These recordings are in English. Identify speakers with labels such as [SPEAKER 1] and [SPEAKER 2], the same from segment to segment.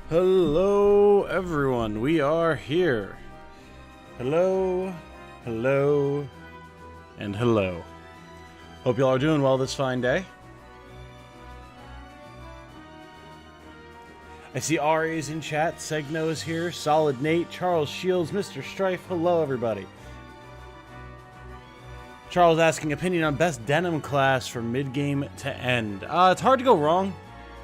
[SPEAKER 1] Hello everyone, we are here. Hello, hello, and hello. Hope y'all are doing well this fine day. I see Ari's in chat, Segno is here, Solid Nate, Charles Shields, Mr. Strife, hello everybody. Charles asking opinion on best denim class from mid-game to end. It's hard to go wrong.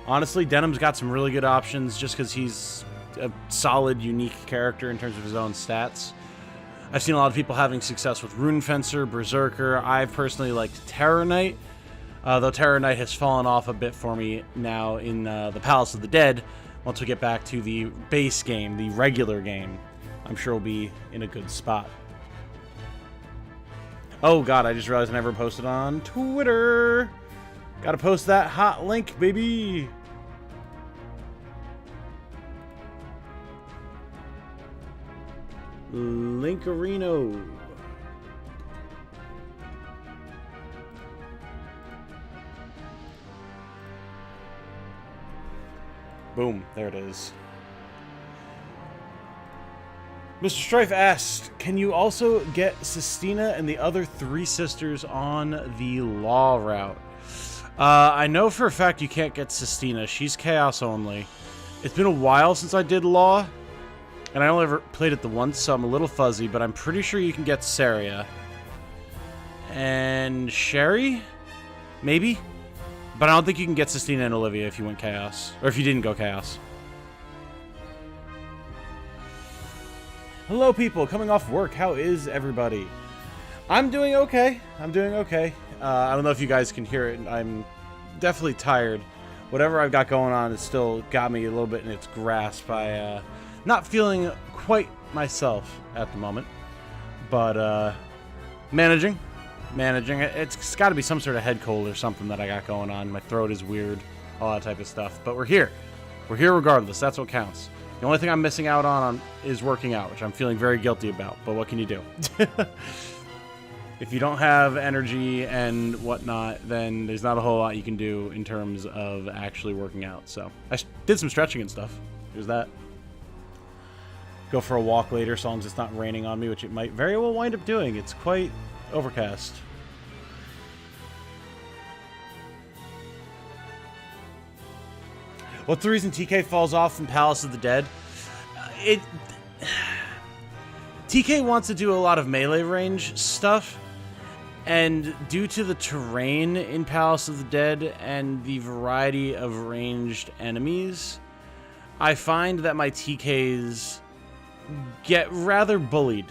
[SPEAKER 1] Honestly, Denim's got some really good options just because he's a solid, unique character in terms of his own stats. I've seen a lot of people having success with Rune Fencer, Berserker. I've personally liked Terror Knight, though Terror Knight has fallen off a bit for me now in the Palace of the Dead. Once we get back to the base game, the regular game, I'm sure we'll be in a good spot. Oh god, I just realized I never posted on Twitter. Gotta post that hot link, baby. Linkarino. Boom, there it is. Mr. Strife asked, can you also get Sistina and the other three sisters on the Law route? I know for a fact you can't get Sistina. She's Chaos only. It's been a while since I did Law, and I only ever played it the once, so I'm a little fuzzy, but I'm pretty sure you can get Saria. And Sherry? Maybe? But I don't think you can get Sistina and Olivia if you went Chaos. Or if you didn't go Chaos. Hello, people. Coming off work. How is everybody? I'm doing okay. I'm doing okay. I don't know if you guys can hear it. I'm definitely tired. Whatever I've got going on has still got me a little bit in its grasp. Not feeling quite myself at the moment. But managing. It's got to be some sort of head cold or something that I got going on. My throat is weird. All that type of stuff. But we're here. We're here regardless. That's what counts. The only thing I'm missing out on is working out, which I'm feeling very guilty about. But what can you do? If you don't have energy and whatnot, then there's not a whole lot you can do in terms of actually working out. So I did some stretching and stuff. There's that. Go for a walk later, as long as it's not raining on me, which it might very well wind up doing. It's quite overcast. What's the reason TK falls off from Palace of the Dead? TK wants to do a lot of melee range stuff, and due to the terrain in Palace of the Dead and the variety of ranged enemies, I find that my TKs get rather bullied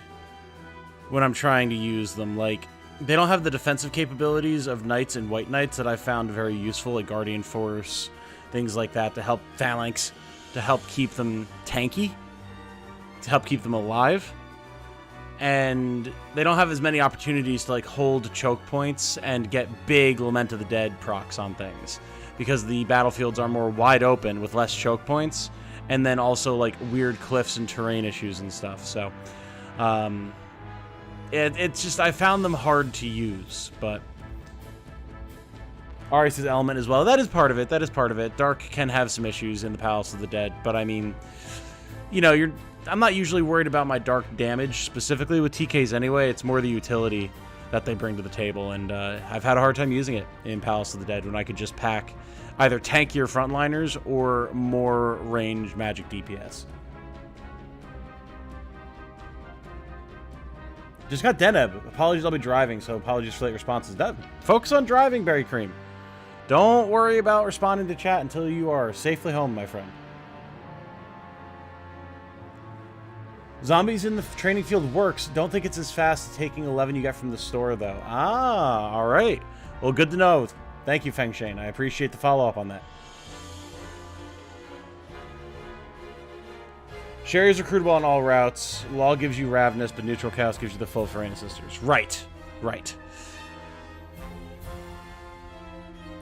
[SPEAKER 1] when I'm trying to use them. Like, they don't have the defensive capabilities of Knights and White Knights that I found very useful, like Guardian Force, things like that, to help Phalanx, to help keep them tanky, to help keep them alive. And they don't have as many opportunities to like hold choke points and get big Lament of the Dead procs on things, because the battlefields are more wide open with less choke points, and then also like weird cliffs and terrain issues and stuff. So it's just, I found them hard to use. But Ari says element as well. That is part of it. That is part of it. Dark can have some issues in the Palace of the Dead, but I mean, you know, I'm not usually worried about my dark damage specifically with TKs anyway. It's more the utility that they bring to the table, and I've had a hard time using it in Palace of the Dead when I could just pack either tankier frontliners or more ranged magic DPS. Just got Deneb. Apologies, I'll be driving, so apologies for late responses. Focus on driving, Berry Cream. Don't worry about responding to chat until you are safely home, my friend. Zombies in the training field works. Don't think it's as fast as taking 11 you got from the store, though. Ah, all right. Well, good to know. Thank you, Feng Shane. I appreciate the follow-up on that. Sherry is recruitable on all routes. Law gives you Ravenous, but Neutral Chaos gives you the full Farina Sisters. Right. Right.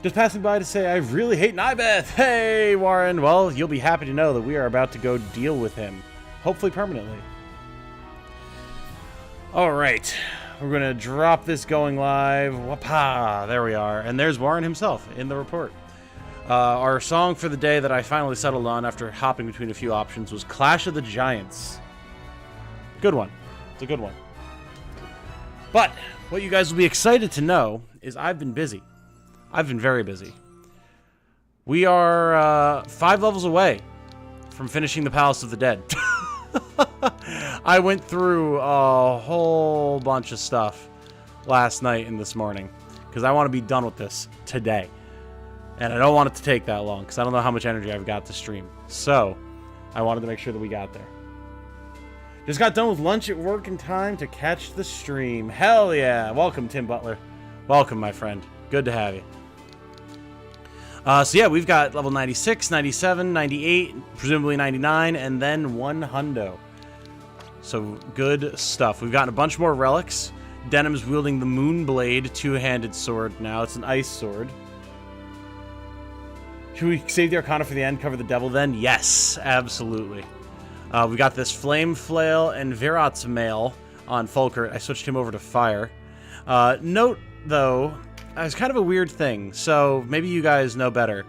[SPEAKER 1] Just passing by to say I really hate Nybeth. Hey, Warren. Well, you'll be happy to know that we are about to go deal with him. Hopefully permanently. All right. We're going to drop this going live. Wapa! There we are. And there's Warren himself in the report. Our song for the day that I finally settled on after hopping between a few options was Clash of the Giants. Good one. It's a good one. But what you guys will be excited to know is I've been busy. I've been very busy. We are 5 levels away from finishing the Palace of the Dead. I went through a whole bunch of stuff last night and this morning because I want to be done with this today. And I don't want it to take that long because I don't know how much energy I've got to stream. So I wanted to make sure that we got there. Just got done with lunch at work in time to catch the stream. Hell yeah. Welcome, Tim Butler. Welcome, my friend. Good to have you. So yeah, we've got level 96, 97, 98, presumably 99, and then 100. So good stuff. We've gotten a bunch more relics. Denim's wielding the Moonblade 2-handed sword now. It's an ice sword. Should we save the Arcana for the end, cover the devil then? Yes, absolutely. We got this Flame Flail and Virot's Mail on Fulkert. I switched him over to Fire. Note, though, it's kind of a weird thing, so maybe you guys know better.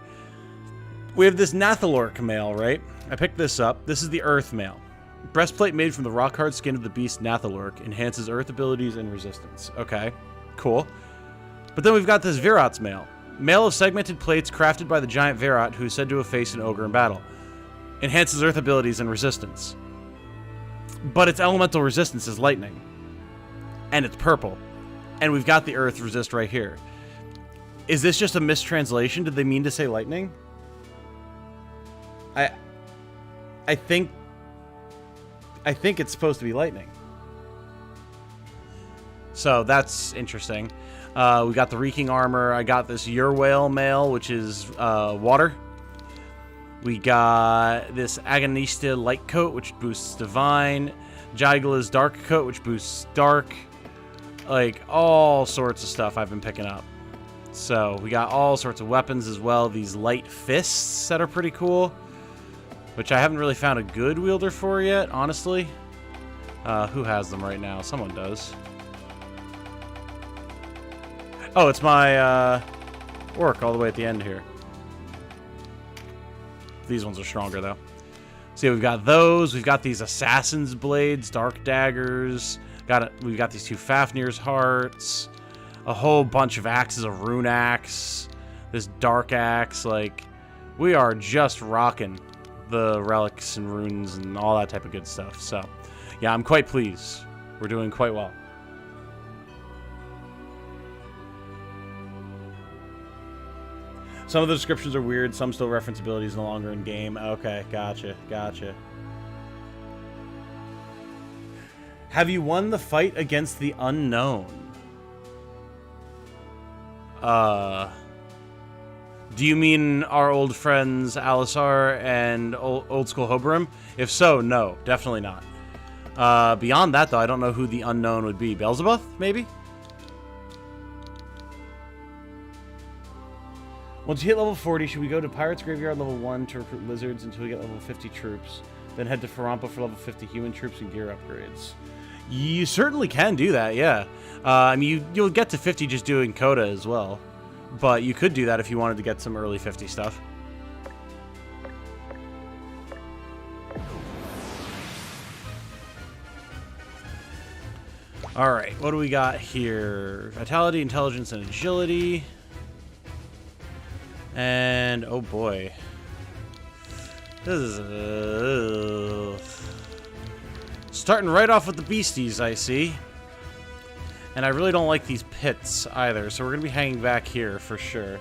[SPEAKER 1] We have this Nathalorc Mail, right? I picked this up. This is the Earth Mail. Breastplate made from the rock-hard skin of the beast Nathalorc. Enhances Earth abilities and resistance. Okay, cool. But then we've got this Virot's Mail. Mail of segmented plates crafted by the giant Virot, who is said to have faced an ogre in battle. Enhances Earth abilities and resistance. But its elemental resistance is lightning. And it's purple. And we've got the Earth resist right here. Is this just a mistranslation? Did they mean to say lightning? I think it's supposed to be lightning. So that's interesting. We got the Reeking Armor. I got this Urwhale Mail, which is water. We got this Agonista Light Coat, which boosts Divine. Jaigala's Dark Coat, which boosts Dark. Like, all sorts of stuff I've been picking up. So, we got all sorts of weapons as well. These Light Fists that are pretty cool. Which I haven't really found a good wielder for yet, honestly. Who has them right now? Someone does. Oh, it's my orc all the way at the end here. These ones are stronger, though. See, we've got those. We've got these Assassin's Blades, Dark Daggers. We've got these 2 Fafnir's Hearts. A whole bunch of axes, a Rune Axe. This Dark Axe. Like, we are just rocking the relics and runes and all that type of good stuff. So, yeah, I'm quite pleased. We're doing quite well. Some of the descriptions are weird. Some still reference abilities no longer in game. Okay, gotcha. Have you won the fight against the unknown? Do you mean our old friends Alisar and Old School Hoberim? If so, no, definitely not. Beyond that, though, I don't know who the unknown would be. Beelzebub, maybe? Once you hit level 40, should we go to Pirate's Graveyard level 1 to recruit lizards until we get level 50 troops? Then head to Farampa for level 50 human troops and gear upgrades. You certainly can do that, yeah. I mean, you'll get to 50 just doing Coda as well. But you could do that if you wanted to get some early 50 stuff. Alright, what do we got here? Vitality, Intelligence, and Agility. And, oh boy. This is... starting right off with the beasties, I see. And I really don't like these pits either, so we're going to be hanging back here for sure.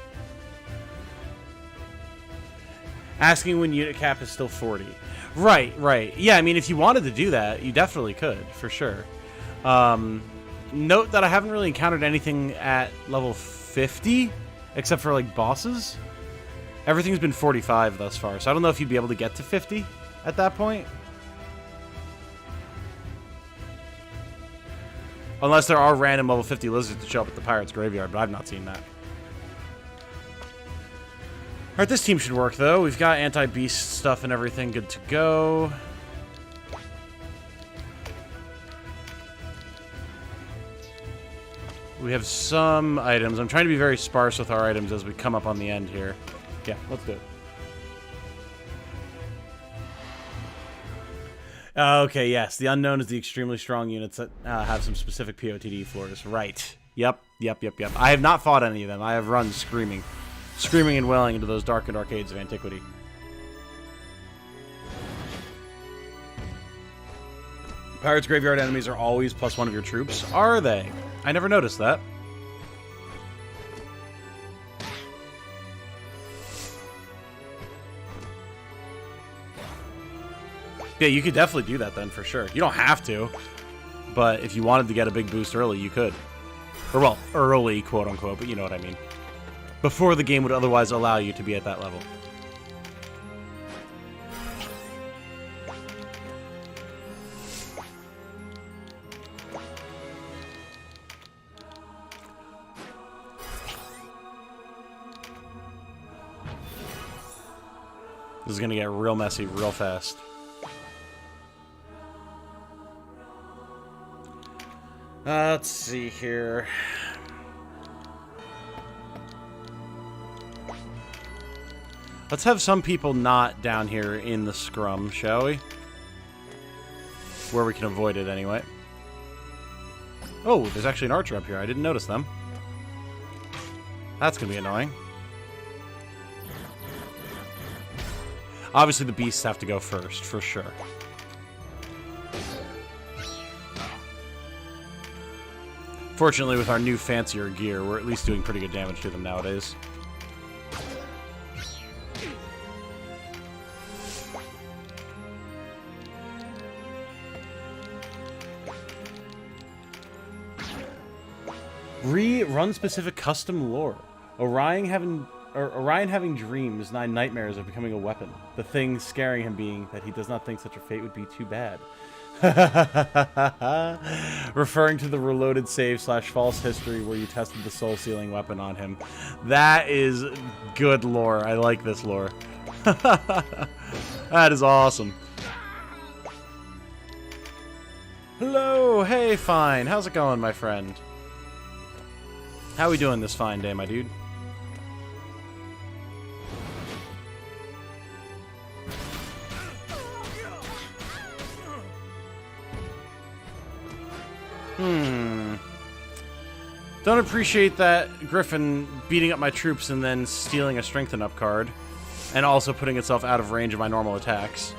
[SPEAKER 1] Asking when unit cap is still 40. Right. Yeah, I mean, if you wanted to do that, you definitely could, for sure. Note that I haven't really encountered anything at level 50, except for, like, bosses. Everything's been 45 thus far, so I don't know if you'd be able to get to 50 at that point. Unless there are random level 50 lizards that show up at the Pirate's Graveyard, but I've not seen that. Alright, this team should work, though. We've got anti-beast stuff and everything good to go. We have some items. I'm trying to be very sparse with our items as we come up on the end here. Yeah, let's do it. Okay, yes. The unknown is the extremely strong units that have some specific POTD floors. Right. Yep. I have not fought any of them. I have run screaming and wailing into those darkened arcades of antiquity. Pirates' graveyard enemies are always +1 of your troops. Are they? I never noticed that. Yeah, you could definitely do that then, for sure. You don't have to, but if you wanted to get a big boost early, you could. Or, well, early, quote-unquote, but you know what I mean. Before the game would otherwise allow you to be at that level. This is going to get real messy real fast. Let's see here. Let's have some people not down here in the scrum, shall we? Where we can avoid it anyway. Oh, there's actually an archer up here. I didn't notice them. That's going to be annoying. Obviously, the beasts have to go first, for sure. Fortunately, with our new fancier gear, we're at least doing pretty good damage to them nowadays. Run specific custom lore. Orion having dreams, 9 nightmares of becoming a weapon. The thing scaring him being that he does not think such a fate would be too bad. Referring to the reloaded save / false history where you tested the soul sealing weapon on him. That is good lore. I like this lore. That is awesome. Hello, hey, fine. How's it going, my friend? How we doing this fine day, my dude? Don't appreciate that Griffin beating up my troops and then stealing a Strengthen Up card. And also putting itself out of range of my normal attacks.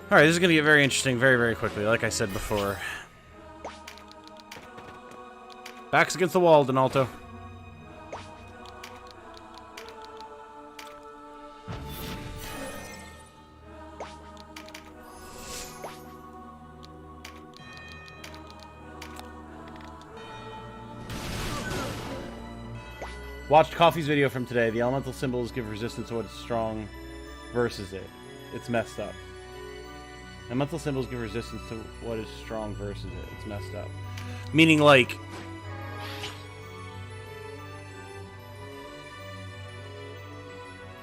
[SPEAKER 1] Alright, this is going to get very interesting very, very quickly, like I said before. Backs against the wall, Donalto. Watched Coffee's video from today. The elemental symbols give resistance to what is strong versus it. It's messed up. Elemental symbols give resistance to what is strong versus it. It's messed up. Meaning, like...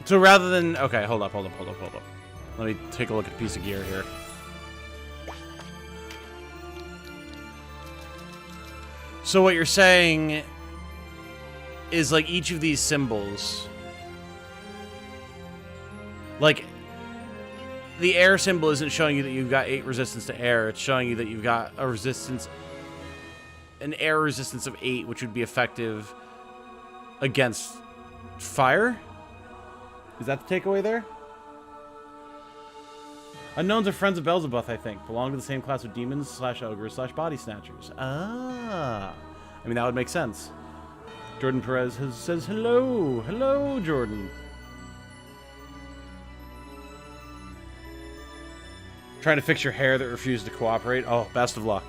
[SPEAKER 1] So rather than... Okay, hold up. Let me take a look at a piece of gear here. So what you're saying is, like, each of these symbols, like, the air symbol isn't showing you that you've got 8 resistance to air. It's showing you that you've got a resistance, an air resistance of 8, which would be effective against fire. Is that the takeaway there? Unknowns are friends of Beelzebub, I think. Belong to the same class of demons / ogres / body snatchers. Ah. I mean, that would make sense. Jordan Perez says hello. Hello, Jordan. Trying to fix your hair that refused to cooperate. Oh, best of luck.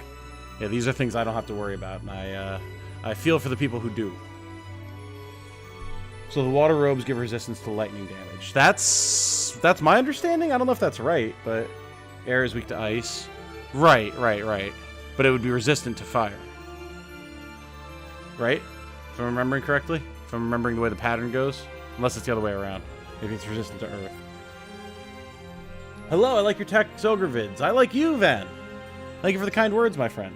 [SPEAKER 1] Yeah, these are things I don't have to worry about, and I feel for the people who do. So the water robes give resistance to lightning damage. That's my understanding. I don't know if that's right, but air is weak to ice. Right. But it would be resistant to fire. Right? If I'm remembering correctly? If I'm remembering the way the pattern goes? Unless it's the other way around. Maybe it's resistant to earth. Hello, I like your Tactics Ogre vids. I like you, Van. Thank you for the kind words, my friend.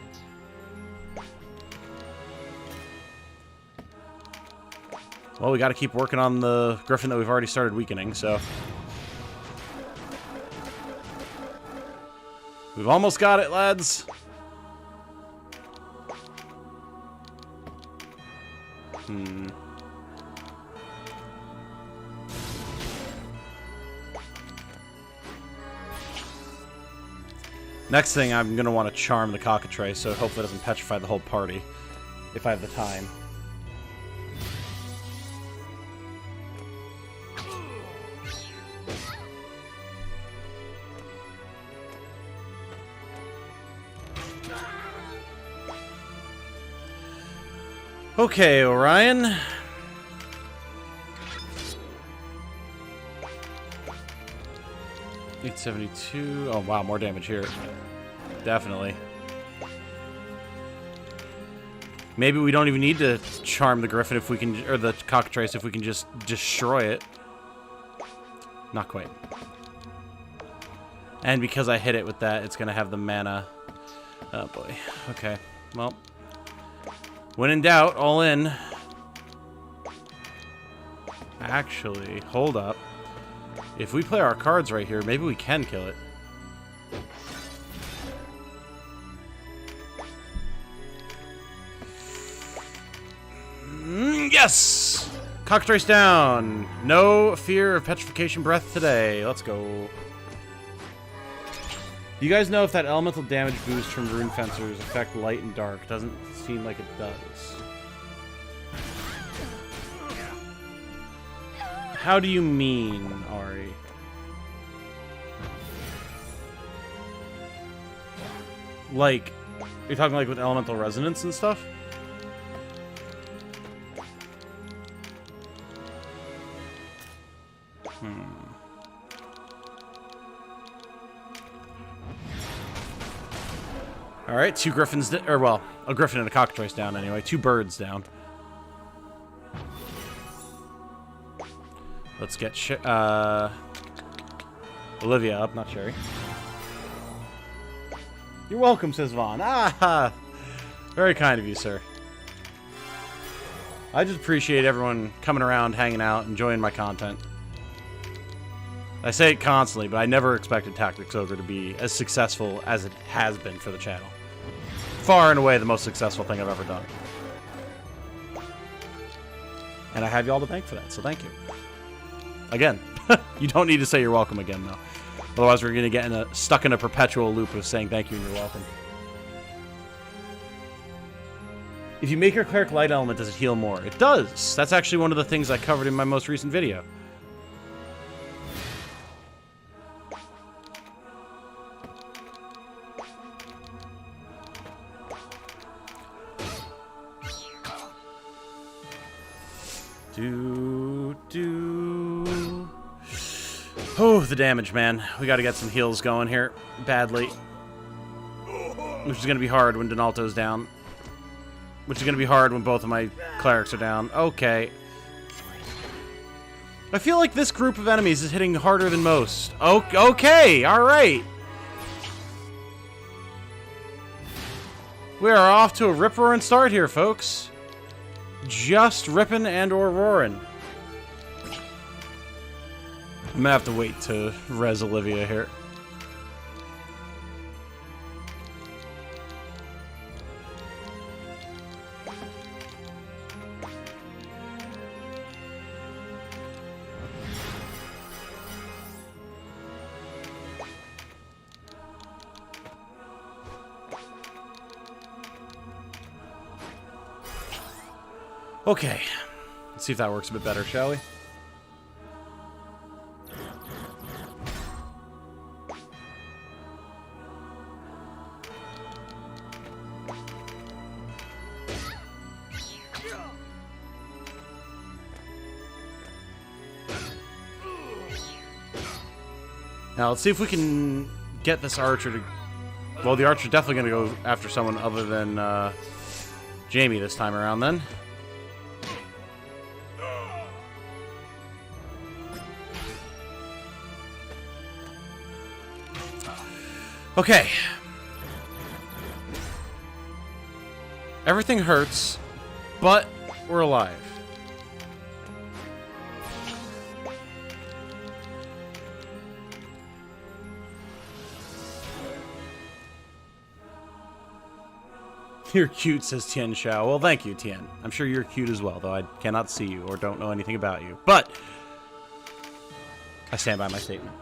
[SPEAKER 1] Well, we got to keep working on the griffin that we've already started weakening, so... We've almost got it, lads. Next thing, I'm going to want to charm the cockatrice, so hopefully it doesn't petrify the whole party, if I have the time. Okay, Orion. $872. Oh, wow, more damage here. Definitely. Maybe we don't even need to charm the griffin if we can, or the cockatrice if we can just destroy it. Not quite. And because I hit it with that, it's going to have the mana. Oh, boy. Okay. Well. When in doubt, all in. Actually, hold up. If we play our cards right here, maybe we can kill it. Yes! Cockatrice down. No fear of petrification breath today. Let's go. Do you guys know if that elemental damage boost from Rune Fencers affect light and dark? Doesn't seem like it does. How do you mean, Ari? Like, you're talking like with elemental resonance and stuff? Alright, 2 griffins, or well, a griffin and a cockatrice down anyway. 2 birds down. Let's get Olivia up, not Sherry. You're welcome, says Vaughn. Ah, very kind of you, sir. I just appreciate everyone coming around, hanging out, enjoying my content. I say it constantly, but I never expected Tactics Ogre to be as successful as it has been for the channel. Far and away the most successful thing I've ever done. And I have y'all to thank for that, so thank you. Again, you don't need to say you're welcome again, though. Otherwise, we're going to get stuck in a perpetual loop of saying thank you and you're welcome. If you make your cleric light element, does it heal more? It does. That's actually one of the things I covered in my most recent video. Oh, the damage, man. We got to get some heals going here. Badly. Which is going to be hard when Donalto's down. Which is going to be hard when both of my clerics are down. Okay. I feel like this group of enemies is hitting harder than most. Okay, alright. We are off to a rip-roaring start here, folks. Just ripping and or roaring. I'm gonna have to wait to res Olivia here. Okay, let's see if that works a bit better, shall we? Now, let's see if we can get this archer to... Well, the archer's definitely going to go after someone other than Jamie this time around, then. Okay. Everything hurts, but we're alive. You're cute, says Tien Shao. Well, thank you, Tien. I'm sure you're cute as well, though I cannot see you or don't know anything about you. But I stand by my statement.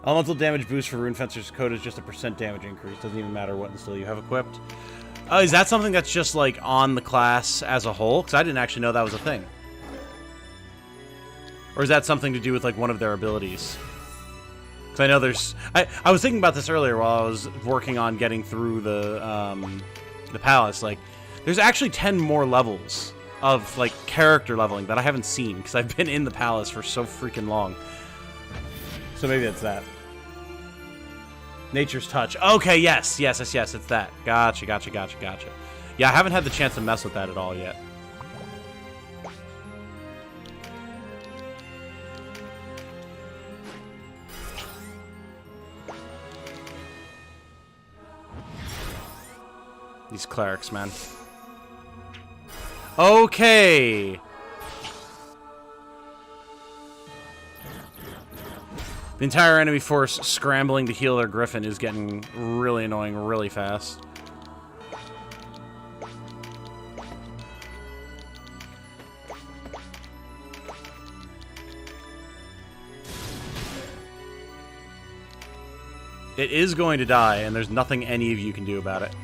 [SPEAKER 1] Elemental damage boost for Rune Fencer's code is just a % damage increase. Doesn't even matter what instill you have equipped. Is that something that's just, like, on the class as a whole? Because I didn't actually know that was a thing. Or is that something to do with, like, one of their abilities? Because I know there's... I was thinking about this earlier while I was working on getting through the palace. Like, there's actually 10 more levels of, like, character leveling that I haven't seen. Because I've been in the palace for so freaking long. So maybe it's that. Nature's Touch. Okay, yes, it's that. Gotcha. Yeah, I haven't had the chance to mess with that at all yet. These clerics, man. Okay. The entire enemy force scrambling to heal their griffin is getting really annoying really fast. It is going to die, and there's nothing any of you can do about it.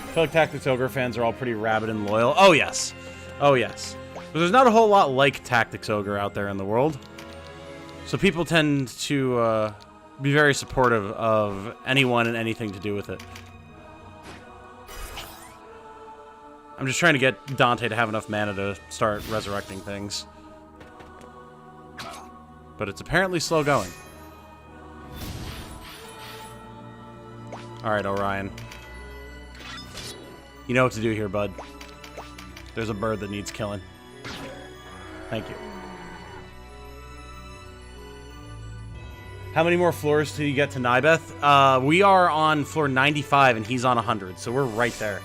[SPEAKER 1] I feel like Tactics Ogre fans are all pretty rabid and loyal. Oh, yes. Oh, yes. But there's not a whole lot like Tactics Ogre out there in the world. So people tend to be very supportive of anyone and anything to do with it. I'm just trying to get Dante to have enough mana to start resurrecting things. But it's apparently slow going. Alright, Orion. You know what to do here, bud. There's a bird that needs killing. Thank you. How many more floors till you get to Nybeth? We are on floor 95 and he's on 100, so we're right there.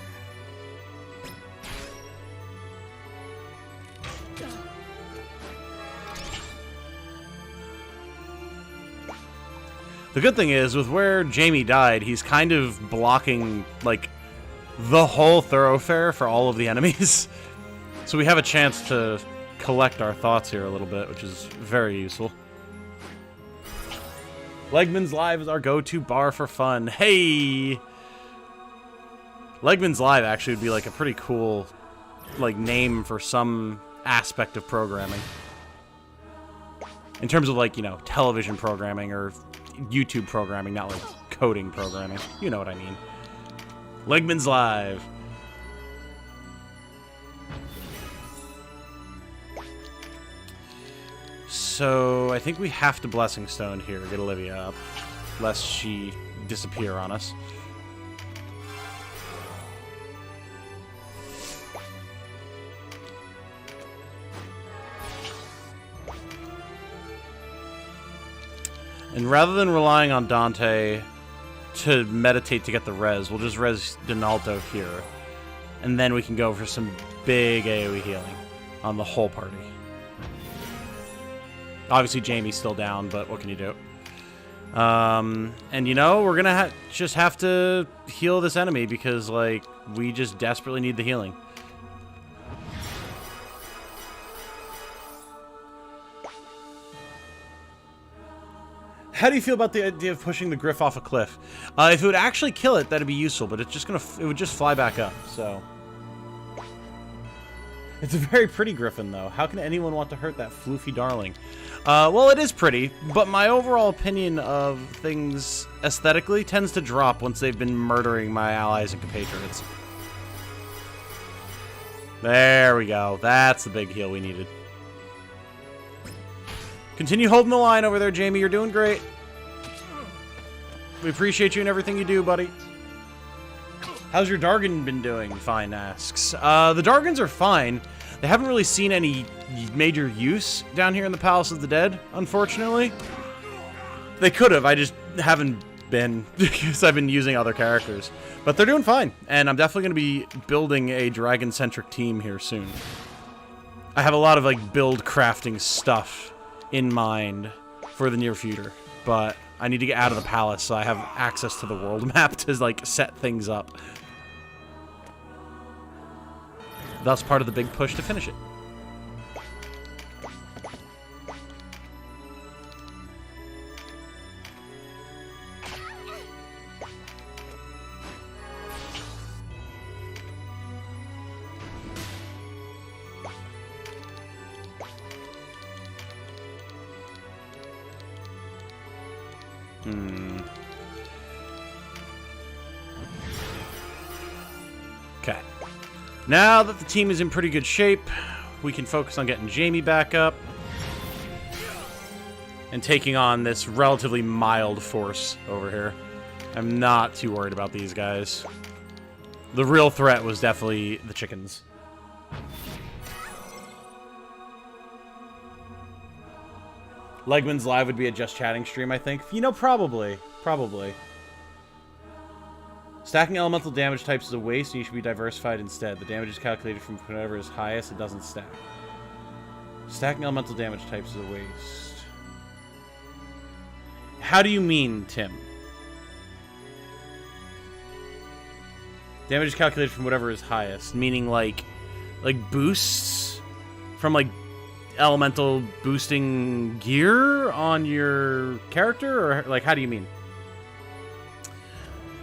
[SPEAKER 1] The good thing is, with where Jamie died, he's kind of blocking, like, the whole thoroughfare for all of the enemies. So we have a chance to collect our thoughts here a little bit, which is very useful. Legman's Live is our go-to bar for fun. Hey! Legman's Live actually would be like a pretty cool, like, name for some aspect of programming. In terms of, like, you know, television programming or YouTube programming, not like coding programming. You know what I mean. Legman's Live. So, I think we have to Blessing Stone here to get Olivia up, lest she disappear on us. And rather than relying on Dante to meditate to get the res, we'll just res Donalto here. And then we can go for some big AoE healing on the whole party. Obviously, Jamie's still down, but what can you do? And, you know, we're gonna just have to heal this enemy because, like, we just desperately need the healing. How do you feel about the idea of pushing the Griff off a cliff? If it would actually kill it, that'd be useful, but it would just fly back up, so... It's a very pretty griffin, though. How can anyone want to hurt that floofy darling? Well, it is pretty, but my overall opinion of things aesthetically tends to drop once they've been murdering my allies and compatriots. There we go. That's the big heal we needed. Continue holding the line over there, Jamie. You're doing great. We appreciate you and everything you do, buddy. How's your Dargon been doing? Fine asks. The Dargons are fine. They haven't really seen any major use down here in the Palace of the Dead, unfortunately. They could have, I just haven't been, because I've been using other characters. But they're doing fine, and I'm definitely going to be building a dragon-centric team here soon. I have a lot of, like, build crafting stuff in mind for the near future, but I need to get out of the palace so I have access to the world map to, like, set things up. That's part of the big push to finish it. Okay. Now that the team is in pretty good shape, we can focus on getting Jamie back up and taking on this relatively mild force over here. I'm not too worried about these guys. The real threat was definitely the chickens. Legman's live would be a just chatting stream, I think. You know, probably. Probably. Stacking elemental damage types is a waste, and you should be diversified instead. The damage is calculated from whatever is highest, it doesn't stack. Stacking elemental damage types is a waste. How do you mean, Tim? Damage is calculated from whatever is highest, meaning like boosts from like elemental boosting gear on your character, or like how do you mean?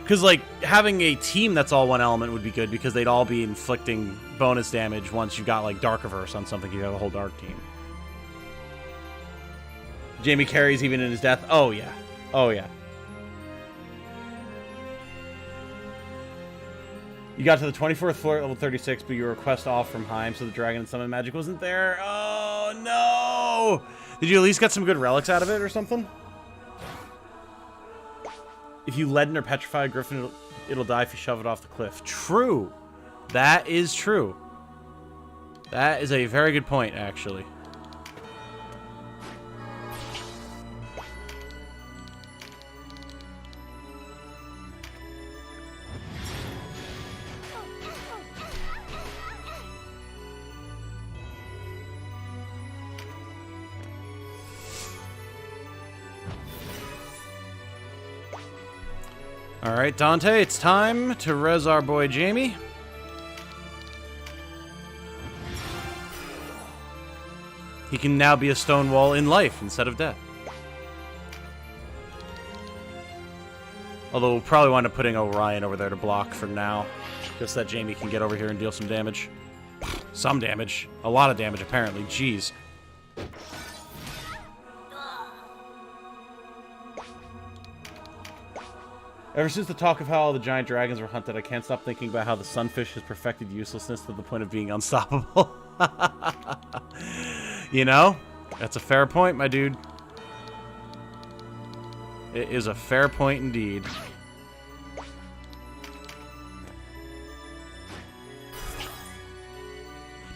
[SPEAKER 1] Because, like, having a team that's all one element would be good because they'd all be inflicting bonus damage once you got, like, Dark Averse on something. You have a whole Dark team. Jamie carries even in his death. Oh, yeah. Oh, yeah. You got to the 24th floor at level 36, but your request off from Heim, so the Dragon and Summon magic wasn't there. Oh, no! Did you at least get some good relics out of it or something? If you leaden or petrify a griffin, it'll die if you shove it off the cliff. True. That is true. That is a very good point, actually. Alright, Dante, it's time to res our boy Jamie. He can now be a stone wall in life instead of death. Although we'll probably wind up putting Orion over there to block for now. Just that Jamie can get over here and deal some damage. Some damage. A lot of damage, apparently. Jeez. Ever since the talk of how all the giant dragons were hunted, I can't stop thinking about how the sunfish has perfected uselessness to the point of being unstoppable. You know? That's a fair point, my dude. It is a fair point indeed.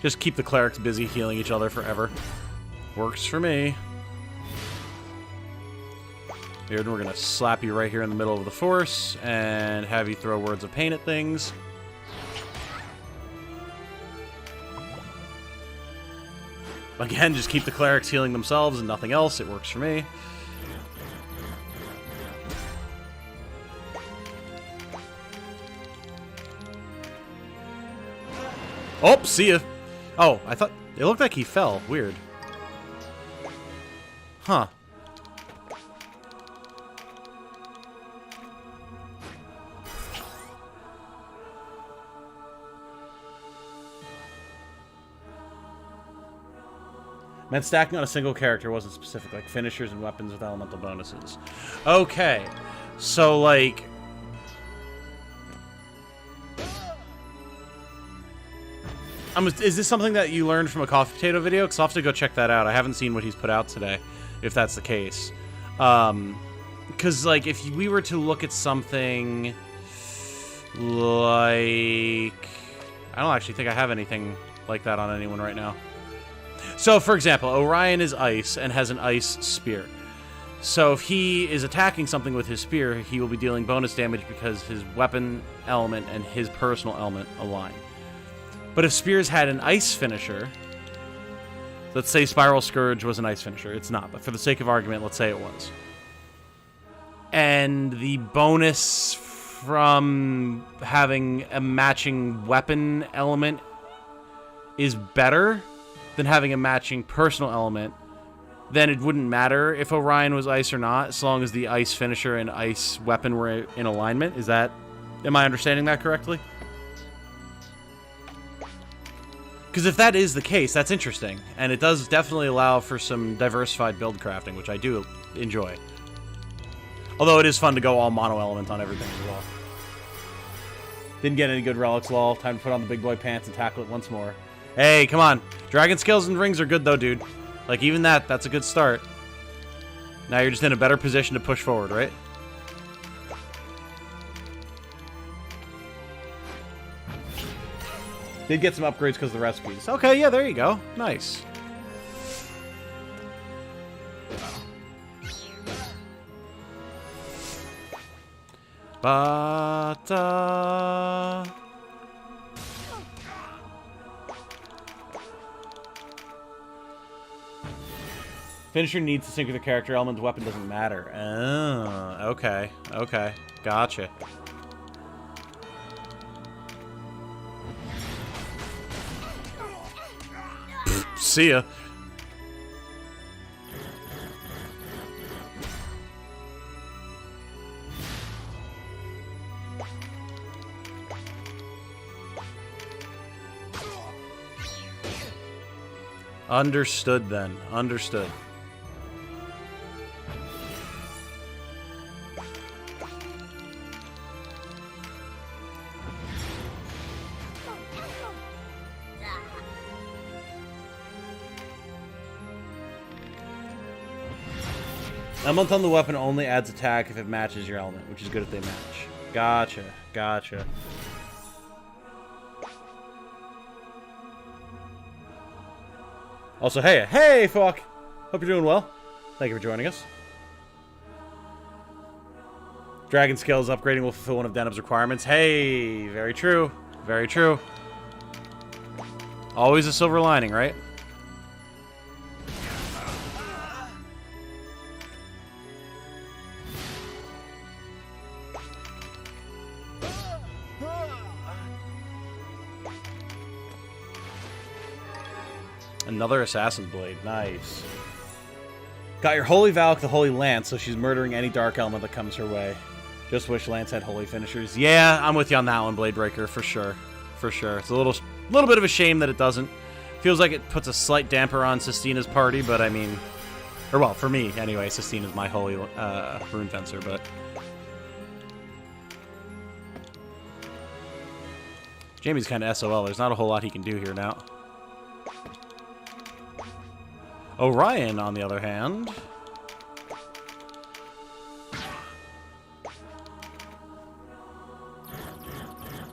[SPEAKER 1] Just keep the clerics busy healing each other forever. Works for me. Here, we're going to slap you right here in the middle of the force and have you throw words of pain at things. Again, just keep the clerics healing themselves and nothing else. It works for me. Oh, see ya. Oh, I thought... It looked like he fell. Weird. Huh. Meant stacking on a single character wasn't specific, like finishers and weapons with elemental bonuses. Okay. So, like... is this something that you learned from a Coffee Potato video? Because I'll have to go check that out. I haven't seen what he's put out today, if that's the case. Because, like, if we were to look at something like... I don't actually think I have anything like that on anyone right now. So, for example, Orion is ice and has an ice spear. So if he is attacking something with his spear, he will be dealing bonus damage because his weapon element and his personal element align. But if spears had an ice finisher, let's say Spiral Scourge was an ice finisher. It's not, but for the sake of argument, let's say it was. And the bonus from having a matching weapon element is better than having a matching personal element, then it wouldn't matter if Orion was ice or not, as long as the ice finisher and ice weapon were in alignment. Am I understanding that correctly? Because if that is the case, that's interesting. And it does definitely allow for some diversified build crafting, which I do enjoy. Although it is fun to go all mono element on everything as well. Didn't get any good relics, lol. Time to put on the big boy pants and tackle it once more. Hey, come on. Dragon scales and rings are good though, dude. Like, even that's a good start. Now you're just in a better position to push forward, right? Did get some upgrades because of the recipes. Okay, yeah, there you go. Nice. Ba-da. Finisher needs to sync with the character element. The weapon doesn't matter. Oh, okay. Okay. Gotcha. See ya. Understood then. Understood. Element on the weapon only adds attack if it matches your element, which is good if they match. Gotcha. Gotcha. Also, hey, fuck! Hope you're doing well. Thank you for joining us. Dragon skills upgrading will fulfill one of Deneb's requirements. Hey, very true. Very true. Always a silver lining, right? Another Assassin's Blade. Nice. Got your Holy Valk, the Holy Lance, so she's murdering any dark element that comes her way. Just wish Lance had holy finishers. Yeah, I'm with you on that one, Bladebreaker, for sure. For sure. It's a little bit of a shame that it doesn't. Feels like it puts a slight damper on Sistina's party, but I mean... Or, well, for me, anyway. Sistina's my holy rune fencer, but... Jamie's kind of SOL. There's not a whole lot he can do here now. Orion, on the other hand...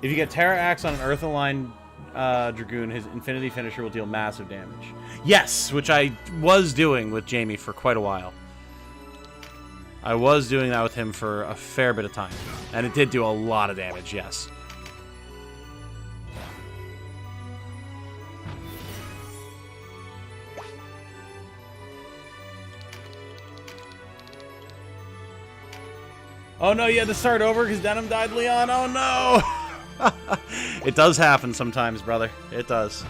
[SPEAKER 1] If you get Terra Axe on an Earth-aligned Dragoon, his Infinity Finisher will deal massive damage. Yes! Which I was doing with Jamie for quite a while. I was doing that with him for a fair bit of time. And it did do a lot of damage, yes. Oh no, you had to start over because Denim died, Leon? Oh no! It does happen sometimes, brother. It does.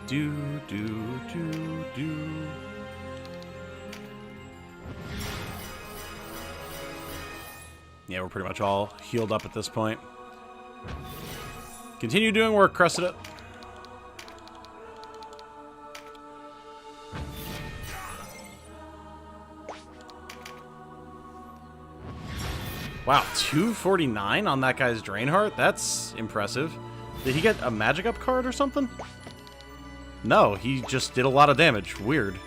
[SPEAKER 1] Do. Yeah, we're pretty much all healed up at this point. Continue doing work, Cressida. Wow, 249 on that guy's Drainheart? That's impressive. Did he get a magic up card or something? No, he just did a lot of damage. Weird.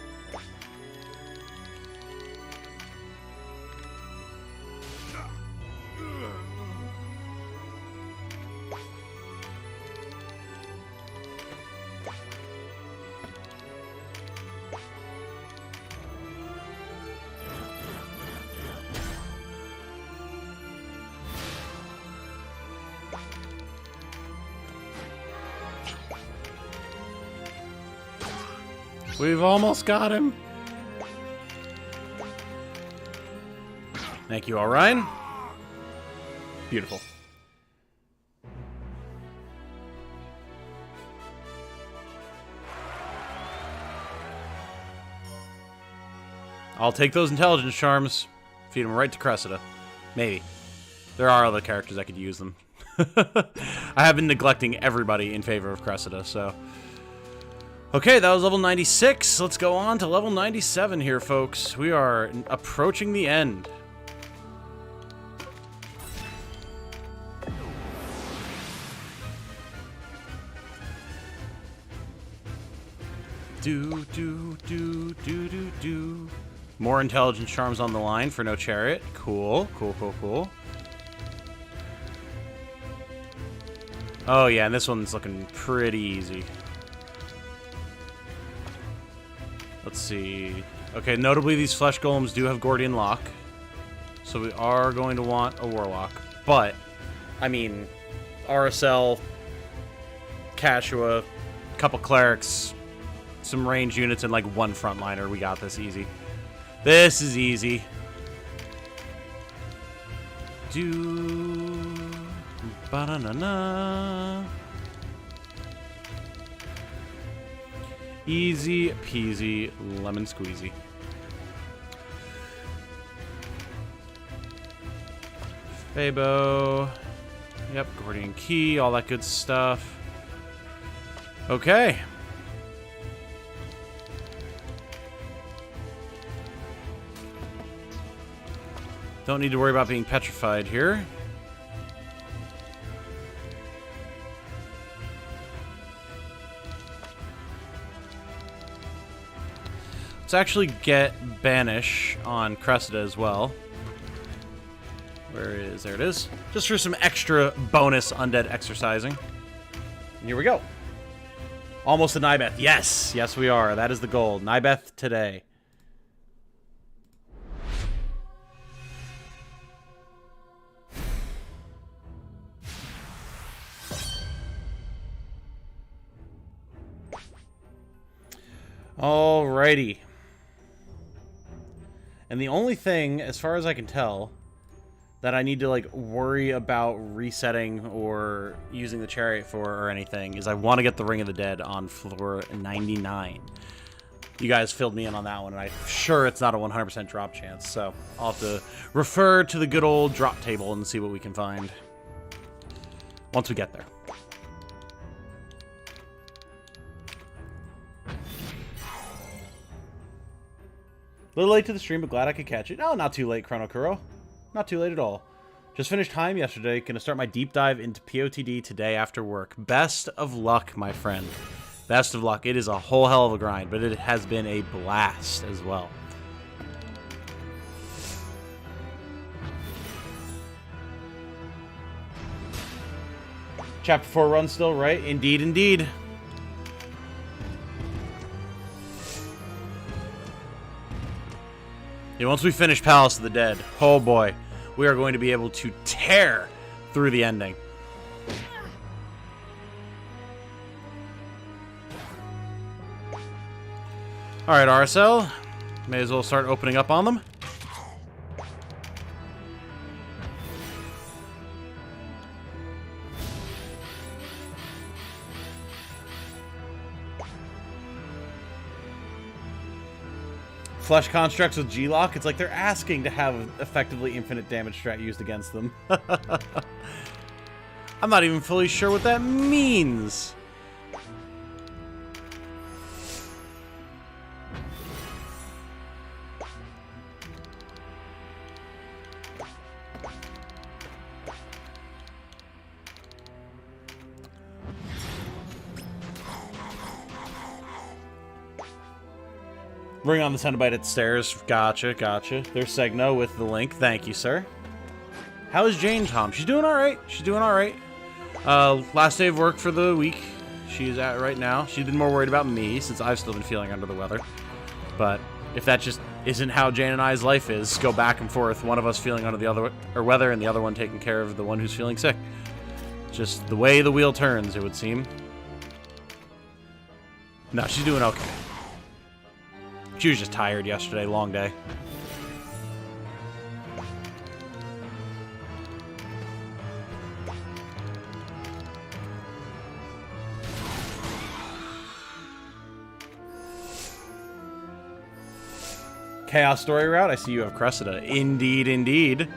[SPEAKER 1] We've almost got him. Thank you, Orion. Beautiful. I'll take those intelligence charms. Feed them right to Cressida. Maybe. There are other characters I could use them. I have been neglecting everybody in favor of Cressida, so... Okay, that was level 96. Let's go on to level 97 here, folks. We are approaching the end. Do, do, do, do, do, do. More intelligence charms on the line for no chariot. Cool, cool, cool, cool. Oh yeah, and this one's looking pretty easy. Let's see. Okay, notably these flesh golems do have Gordian Lock. So we are going to want a Warlock. But, I mean, RSL, Cashua, couple clerics, some range units, and like one frontliner. We got this easy. This is easy. Do ba-da-na-na. Easy peasy lemon squeezy. Fabo. Yep, Gordian Key, all that good stuff. Okay. Don't need to worry about being petrified here. Let's actually get Banish on Cressida as well. Where is... There it is. Just for some extra bonus undead exercising. And here we go. Almost a Nybeth. Yes! Yes, we are. That is the goal. Nybeth today. Alrighty. And the only thing, as far as I can tell, that I need to, like, worry about resetting or using the chariot for or anything is I want to get the Ring of the Dead on floor 99. You guys filled me in on that one, and I'm sure it's not a 100% drop chance, so I'll have to refer to the good old drop table and see what we can find once we get there. A little late to the stream, but glad I could catch it. No, not too late, Chrono Kuro. Not too late at all. Just finished time yesterday. Gonna start my deep dive into POTD today after work. Best of luck, my friend. Best of luck. It is a whole hell of a grind, but it has been a blast as well. Chapter 4 run still, right? Indeed, indeed. Yeah, once we finish Palace of the Dead, oh boy, we are going to be able to tear through the ending. Alright, RSL. May as well start opening up on them. Flesh constructs with G-Lock, it's like they're asking to have effectively infinite damage strat used against them. I'm not even fully sure what that means. Bring on the Cenobite at stairs. Gotcha, gotcha. There's Segno with the link. Thank you, sir. How is Jane, Tom? She's doing alright. She's doing alright. Last day of work for the week. She's at right now. She's been more worried about me since I've still been feeling under the weather. But if that just isn't how Jane and I's life is, go back and forth, one of us feeling under the other or weather and the other one taking care of the one who's feeling sick. Just the way the wheel turns, it would seem. No, she's doing okay. She was just tired yesterday. Long day. Chaos story route. I see you have Cressida. Indeed, indeed.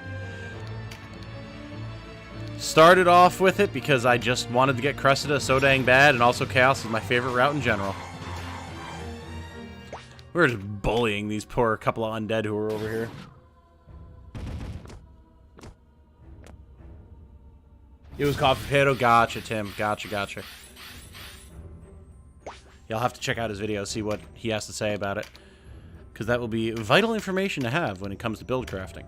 [SPEAKER 1] Started off with it because I just wanted to get Cressida so dang bad, and also Chaos is my favorite route in general. We're just bullying these poor couple of undead who are over here. It was Coffee Potato. Gotcha, Tim. Gotcha, gotcha. You'll have to check out his video, see what he has to say about it. Because that will be vital information to have when it comes to build crafting.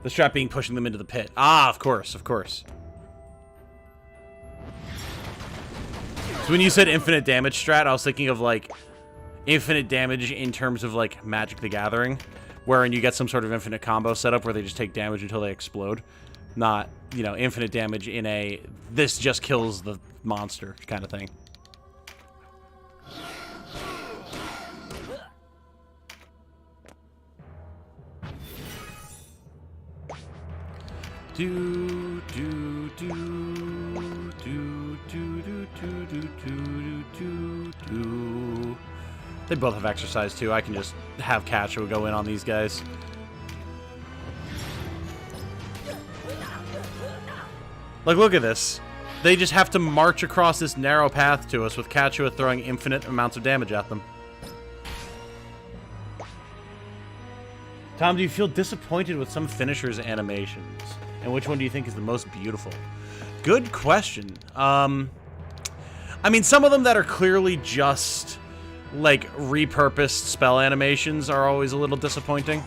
[SPEAKER 1] The strat being pushing them into the pit. Ah, of course, of course. So when you said infinite damage strat, I was thinking of, like, infinite damage in terms of, like, Magic the Gathering, wherein you get some sort of infinite combo setup where they just take damage until they explode. Not, you know, infinite damage in a, this just kills the monster kind of thing. Do do do do do do do do do do do. They both have exercise too. I can just have Catcher go in on these guys. Like, look at this. They just have to march across this narrow path to us with Quechua throwing infinite amounts of damage at them. Tom, do you feel disappointed with some finishers' animations? And which one do you think is the most beautiful? Good question. I mean, some of them that are clearly just, like, repurposed spell animations are always a little disappointing.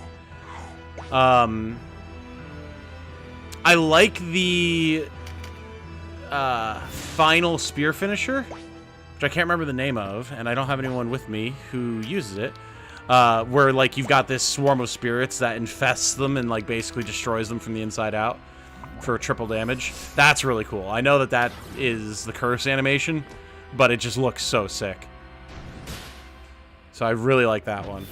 [SPEAKER 1] I like the final spear finisher, which I can't remember the name of, and I don't have anyone with me who uses it, where, like, you've got this swarm of spirits that infests them and, like, basically destroys them from the inside out for triple damage. That's really cool. I know that that is the curse animation, but it just looks so sick. So I really like that one.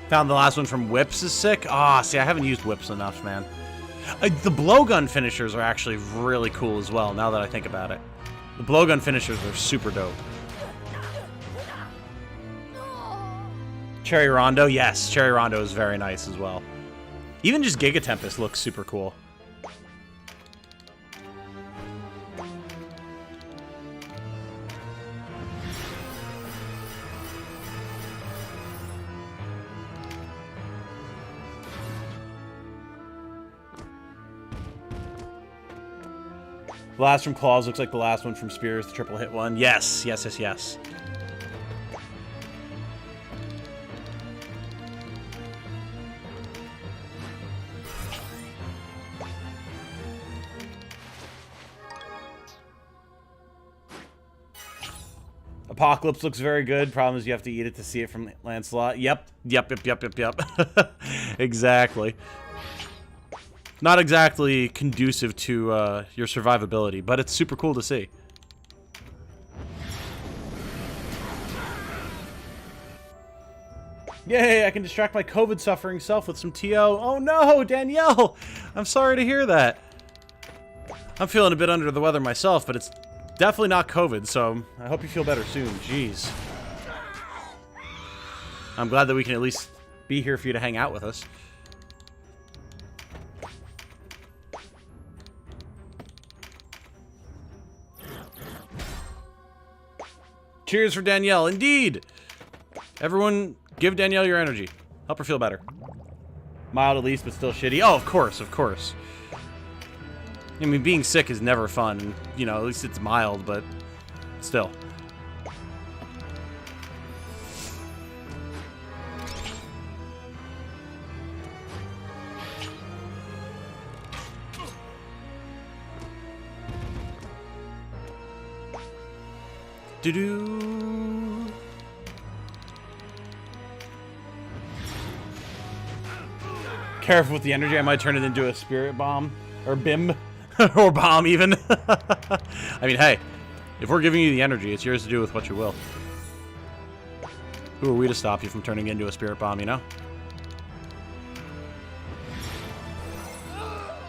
[SPEAKER 1] Found the last one from Whips is sick. Ah, see, I haven't used Whips enough, man. The blowgun finishers are actually really cool as well, now that I think about it. The blowgun finishers are super dope. Cherry Rondo, yes, Cherry Rondo is very nice as well. Even just Giga Tempest looks super cool. The last from Claws looks like the last one from Spears, the triple hit one. Yes, yes, yes, yes. Apocalypse looks very good. Problem is you have to eat it to see it from Lancelot. Yep. Exactly. Not exactly conducive to your survivability, but it's super cool to see. Yay, I can distract my COVID-suffering self with some TO. Oh no, Danielle! I'm sorry to hear that. I'm feeling a bit under the weather myself, but it's definitely not COVID, so I hope you feel better soon. Jeez. I'm glad that we can at least be here for you to hang out with us. Cheers for Danielle. Indeed! Everyone, give Danielle your energy. Help her feel better. Mild at least, but still shitty. Oh, of course, of course. I mean, being sick is never fun. You know, at least it's mild, but still. Do-do. Careful with the energy. I might turn it into a spirit bomb. Or bim. Or bomb, even. I mean, hey. If we're giving you the energy, it's yours to do with what you will. Who are we to stop you from turning into a spirit bomb, you know?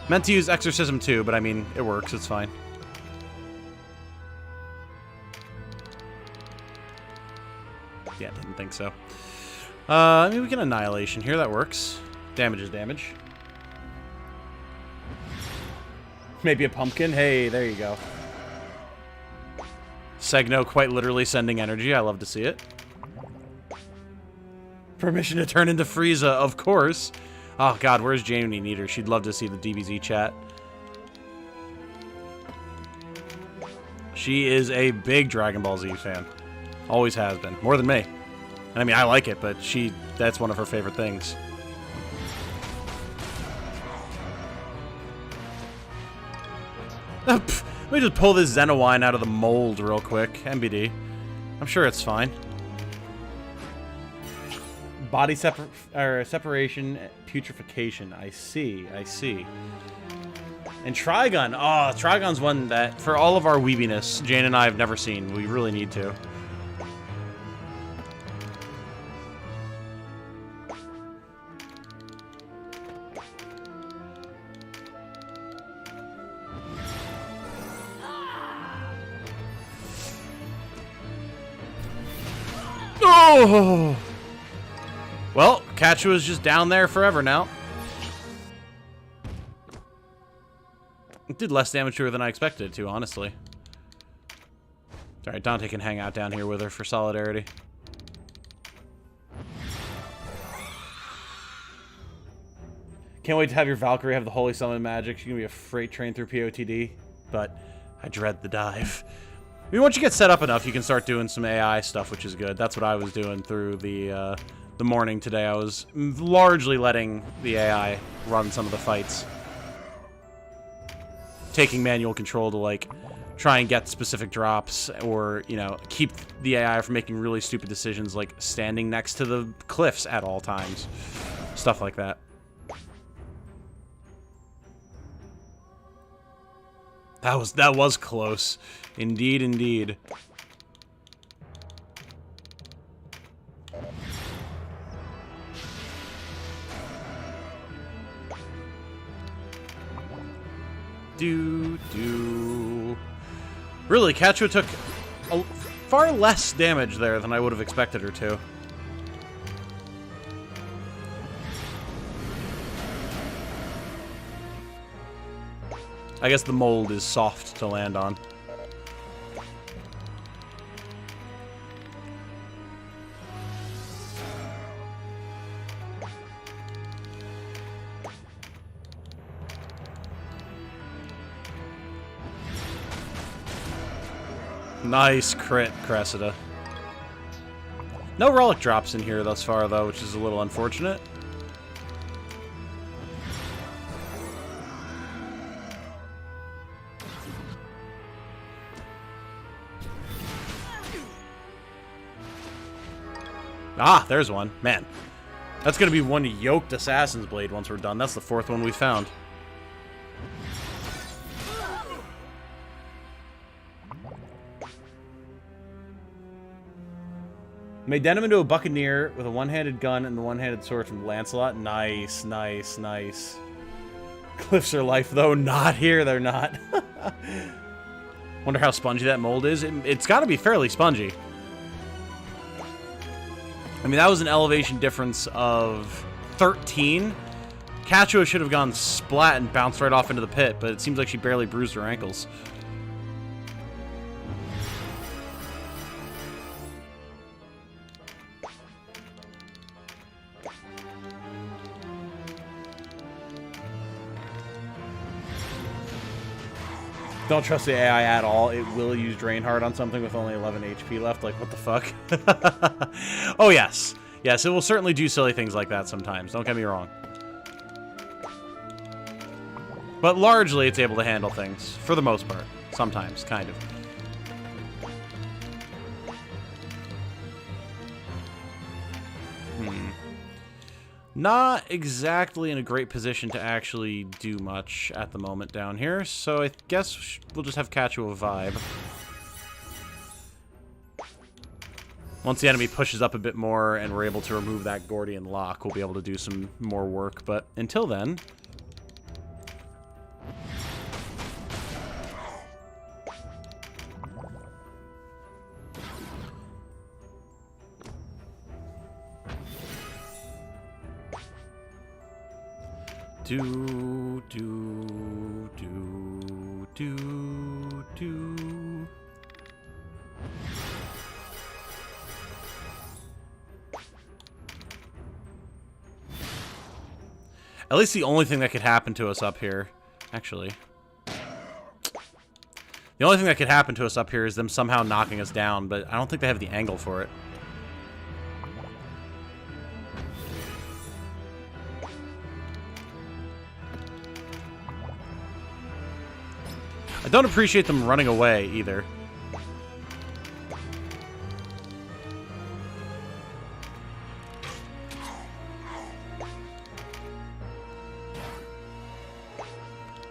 [SPEAKER 1] Meant to use exorcism too, but I mean, it works. It's fine. Yeah, didn't think so. I mean, we can annihilation here. That works. Damage is damage. Maybe a pumpkin. Hey, there you go. Segno quite literally sending energy. I love to see it. Permission to turn into Frieza, of course. Oh, God, where's Jane when you need her? She'd love to see the DBZ chat. She is a big Dragon Ball Z fan. Always has been. More than me. And I mean, I like it, but that's one of her favorite things. Let me just pull this Xenowine out of the mold real quick. MBD. I'm sure it's fine. Body separation, putrefaction. I see. And Trigun. Oh, Trigun's one that, for all of our weebiness, Jane and I have never seen. We really need to. Oh! Well, Kachua's just down there forever now. It did less damage to her than I expected it to, honestly. Alright, Dante can hang out down here with her for solidarity. Can't wait to have your Valkyrie have the Holy Summon magic. She's gonna be a freight train through POTD, but I dread the dive. I mean, once you get set up enough, you can start doing some AI stuff, which is good. That's what I was doing through the morning today. I was largely letting the AI run some of the fights. Taking manual control to, like, try and get specific drops or, you know, keep the AI from making really stupid decisions, like standing next to the cliffs at all times. Stuff like that. That was close. Indeed, indeed. Really, Kachua took far less damage there than I would have expected her to. I guess the mold is soft to land on. Nice crit, Cressida. No relic drops in here thus far, though, which is a little unfortunate. Ah, there's one. Man. That's going to be one yoked Assassin's Blade once we're done. That's the fourth one we found. Made Denim into a buccaneer with a one-handed gun and the one-handed sword from Lancelot. Nice, nice, nice. Cliffs are life, though. Not here, they're not. Wonder how spongy that mold is. It's got to be fairly spongy. I mean, that was an elevation difference of 13. Kachua should have gone splat and bounced right off into the pit, but it seems like she barely bruised her ankles. Don't trust the AI at all. It will use Drain Heart on something with only 11 HP left. Like, what the fuck? Oh, yes. Yes, it will certainly do silly things like that sometimes. Don't get me wrong. But largely, it's able to handle things. For the most part. Sometimes, kind of. Not exactly in a great position to actually do much at the moment down here, so I guess we'll just have catch you a vibe. Once the enemy pushes up a bit more and we're able to remove that Gordian lock, we'll be able to do some more work, but until then... Do. At least the only thing that could happen to us up here, actually. The only thing that could happen to us up here is them somehow knocking us down, but I don't think they have the angle for it. I don't appreciate them running away, either.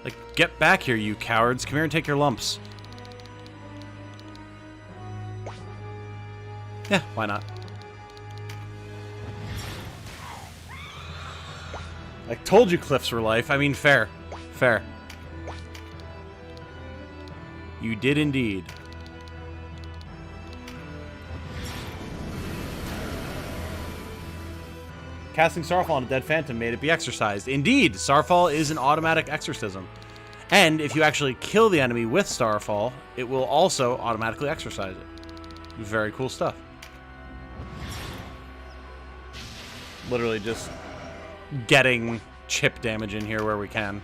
[SPEAKER 1] Like, get back here, you cowards. Come here and take your lumps. Yeah, why not? I told you cliffs were life. I mean, fair. Fair. You did indeed. Casting Starfall on a dead phantom made it be exorcised. Indeed, Starfall is an automatic exorcism. And if you actually kill the enemy with Starfall, it will also automatically exorcise it. Very cool stuff. Literally just getting chip damage in here where we can.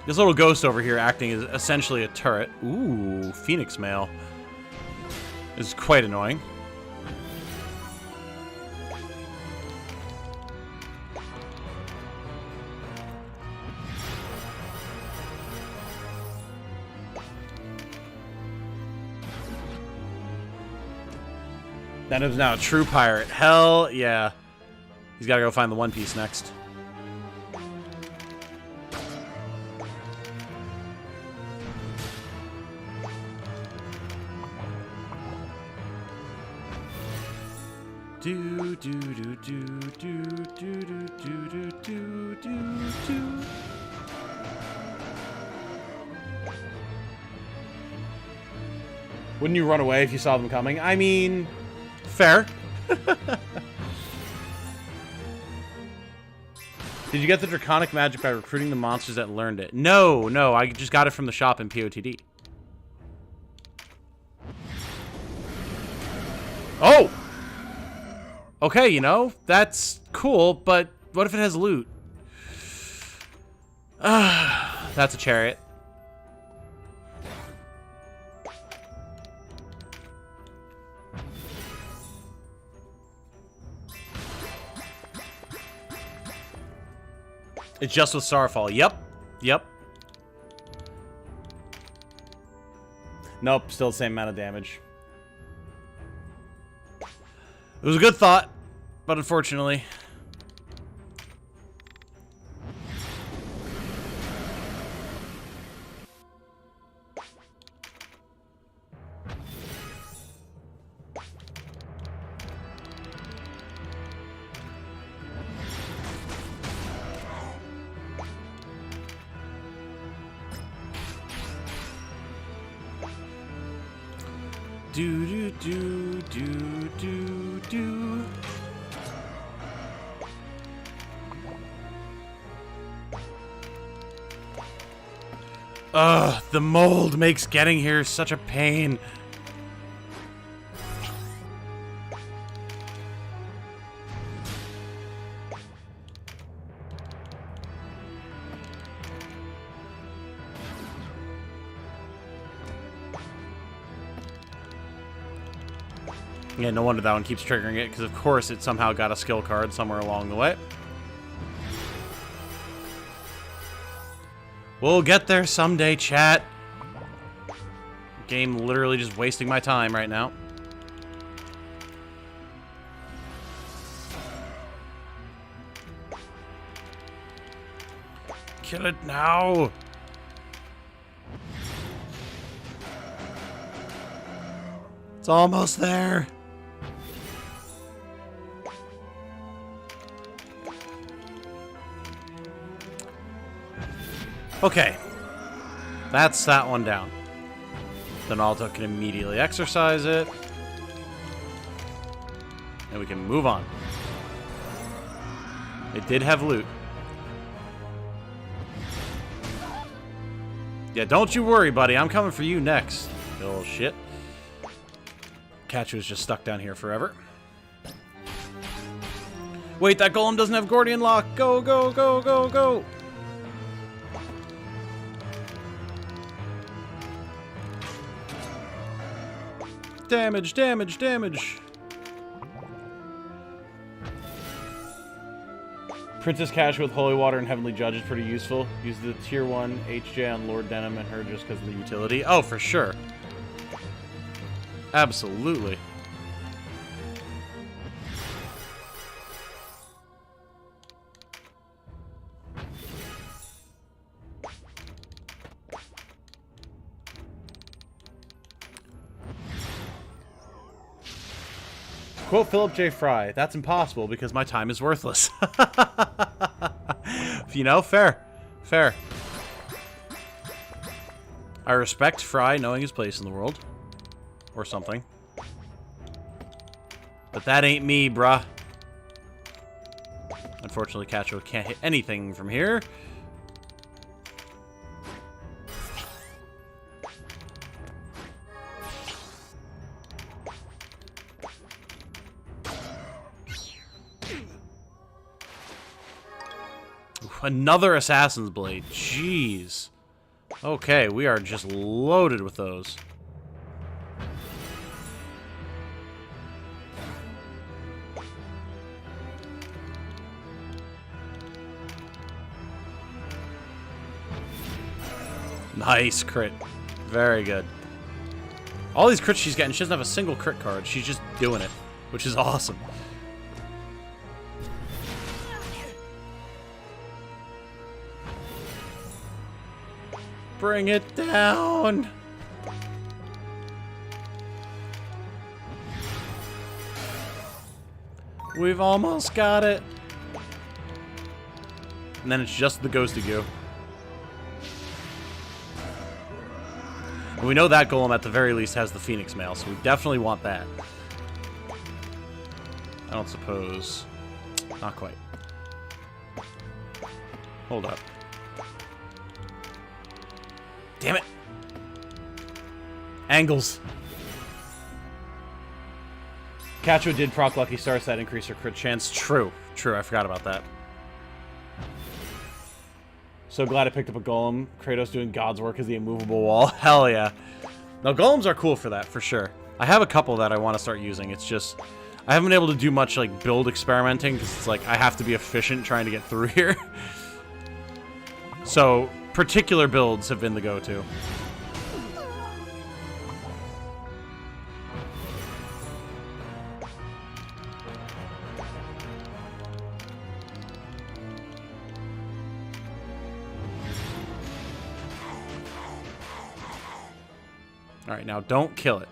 [SPEAKER 1] This little ghost over here acting as essentially a turret. Ooh, Phoenix Mail. This is quite annoying. That is now a true pirate. Hell yeah. He's got to go find the One Piece next. Do do do do do do do do do do do. Wouldn't you run away if you saw them coming? I mean, fair. Did you get the draconic magic by recruiting the monsters that learned it? No, no, I just got it from the shop in POTD. Oh! Okay, you know, that's cool, but what if it has loot? That's a chariot. It's just with Starfall. Yep. Yep. Nope, still the same amount of damage. It was a good thought, but unfortunately. Do do do do do do. Ugh, the mold makes getting here such a pain. Yeah, no wonder that one keeps triggering it, because of course it somehow got a skill card somewhere along the way. We'll get there someday, chat. Game literally just wasting my time right now. Kill it now. It's almost there. Okay. That's that one down. Then Alto can immediately exercise it. And we can move on. It did have loot. Yeah, don't you worry, buddy. I'm coming for you next. Little shit. Catch was just stuck down here forever. Wait, that golem doesn't have Gordian Lock. Go, go, go, go, go. Damage, damage, damage. Princess Cash with Holy Water and Heavenly Judge is pretty useful. Use the tier 1 HJ on Lord Denim and her just because of the utility. Oh, for sure. Absolutely. Quote Philip J. Fry, that's impossible because my time is worthless. You know, fair. Fair. I respect Fry knowing his place in the world. Or something. But that ain't me, bruh. Unfortunately, Cacho can't hit anything from here. Another Assassin's Blade. Jeez. Okay, we are just loaded with those. Nice crit. Very good. All these crits she's getting, she doesn't have a single crit card. She's just doing it, which is awesome. Bring it down. We've almost got it. And then it's just the Ghosty Goo. And we know that golem at the very least has the Phoenix Mail, so we definitely want that. I don't suppose. Not quite. Hold up. Damn it. Angles. Cacho did proc Lucky Stars that increase her crit chance. True. True, I forgot about that. So glad I picked up a golem. Kratos doing God's work as the immovable wall. Hell yeah. Now, golems are cool for that, for sure. I have a couple that I want to start using. It's just, I haven't been able to do much, like, build experimenting, because it's like, I have to be efficient trying to get through here. So, particular builds have been the go-to. Alright, now don't kill it.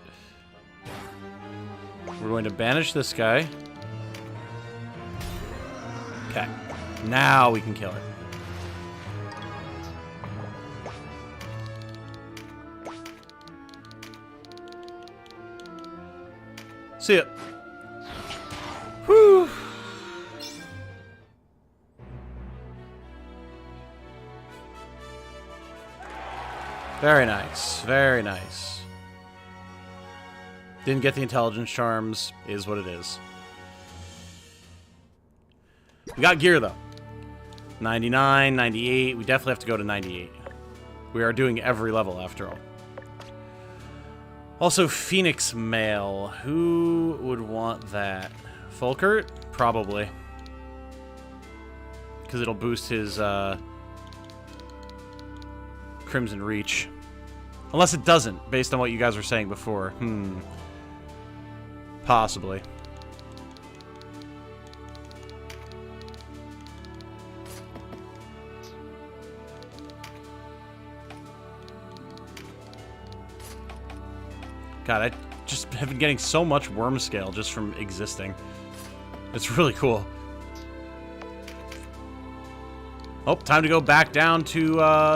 [SPEAKER 1] We're going to banish this guy. Okay. Now we can kill it. See ya. Whew. Very nice. Very nice. Didn't get the intelligence charms. Is what it is. We got gear, though. 99, 98. We definitely have to go to 98. We are doing every level, after all. Also, Phoenix Mail. Who would want that? Fulkert? Probably. Because it'll boost his Crimson Reach. Unless it doesn't, based on what you guys were saying before. Possibly. God, I just have been getting so much worm scale just from existing. It's really cool. Oh, time to go back down to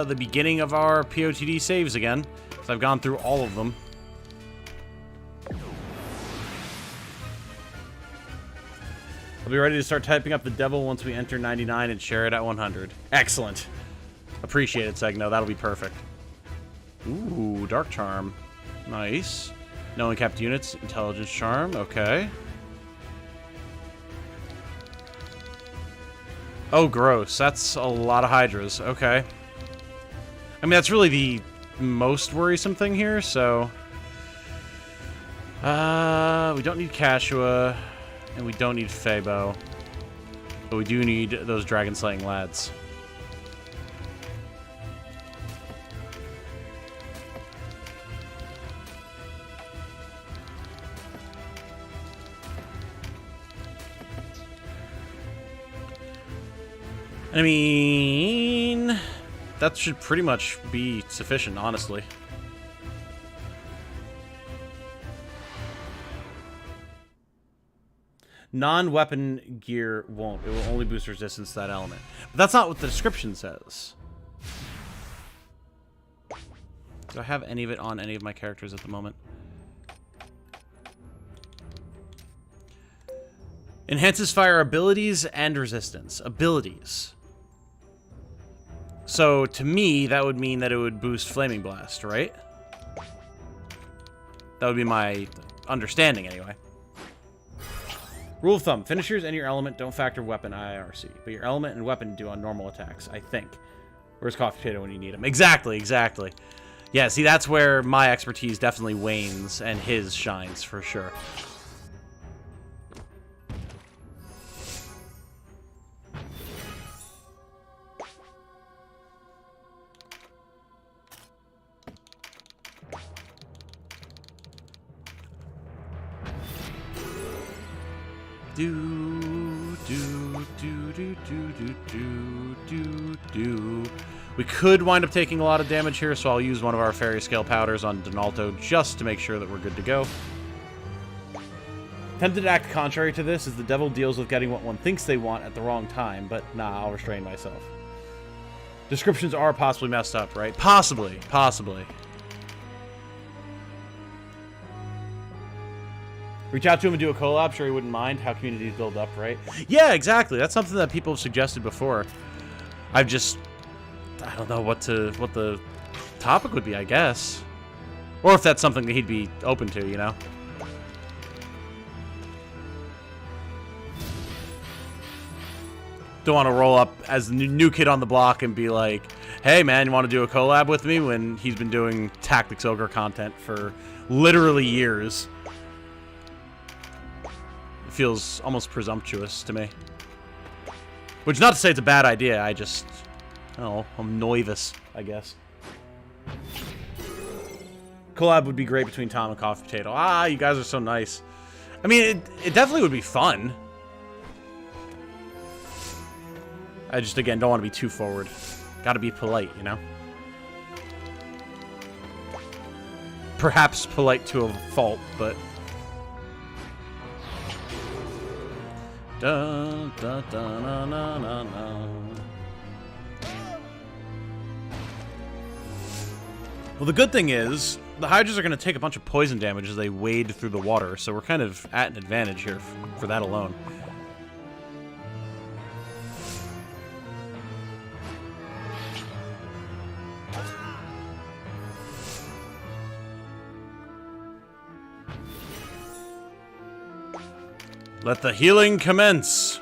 [SPEAKER 1] the beginning of our POTD saves again. So I've gone through all of them. I'll be ready to start typing up the devil once we enter 99 and share it at 100. Excellent. Appreciate it, Segno. That'll be perfect. Ooh, Dark Charm. Nice. No uncapped units. Intelligence Charm. Okay. Oh, gross. That's a lot of Hydras. Okay. I mean, that's really the most worrisome thing here, so... we don't need Kashua, and we don't need Fabo. But we do need those dragon-slaying lads. I mean, that should pretty much be sufficient, honestly. Non-weapon gear won't. It will only boost resistance to that element. But that's not what the description says. Do I have any of it on any of my characters at the moment? Enhances fire abilities and resistance. Abilities. So, to me, that would mean that it would boost Flaming Blast, right? That would be my understanding, anyway. Rule of thumb. Finishers and your element don't factor weapon IRC. But your element and weapon do on normal attacks, I think. Where's Coffee Potato when you need him? Exactly, exactly. Yeah, see, that's where my expertise definitely wanes, and his shines, for sure. We could wind up taking a lot of damage here, so I'll use one of our Fairy Scale Powders on Donalto just to make sure that we're good to go. Tempted to act contrary to this, as the devil deals with getting what one thinks they want at the wrong time, but nah, I'll restrain myself. Descriptions are possibly messed up, right? Possibly, possibly. Reach out to him and do a collab. Sure, he wouldn't mind how communities build up, right? Yeah, exactly. That's something that people have suggested before. I don't know what the topic would be, I guess. Or if that's something that he'd be open to, you know? Don't want to roll up as the new kid on the block and be like, hey, man, you want to do a collab with me? When he's been doing Tactics Ogre content for literally years. Feels almost presumptuous to me. Which, not to say it's a bad idea, I just... Oh, I'm nervous, I guess. Collab would be great between Tom and Coffee Potato. Ah, you guys are so nice. I mean, it definitely would be fun. I just, again, don't want to be too forward. Gotta be polite, you know? Perhaps polite to a fault, but... Dun, dun, dun, na, na, na, na. Well, the good thing is, the Hydras are going to take a bunch of poison damage as they wade through the water, so we're kind of at an advantage here for that alone. Let the healing commence.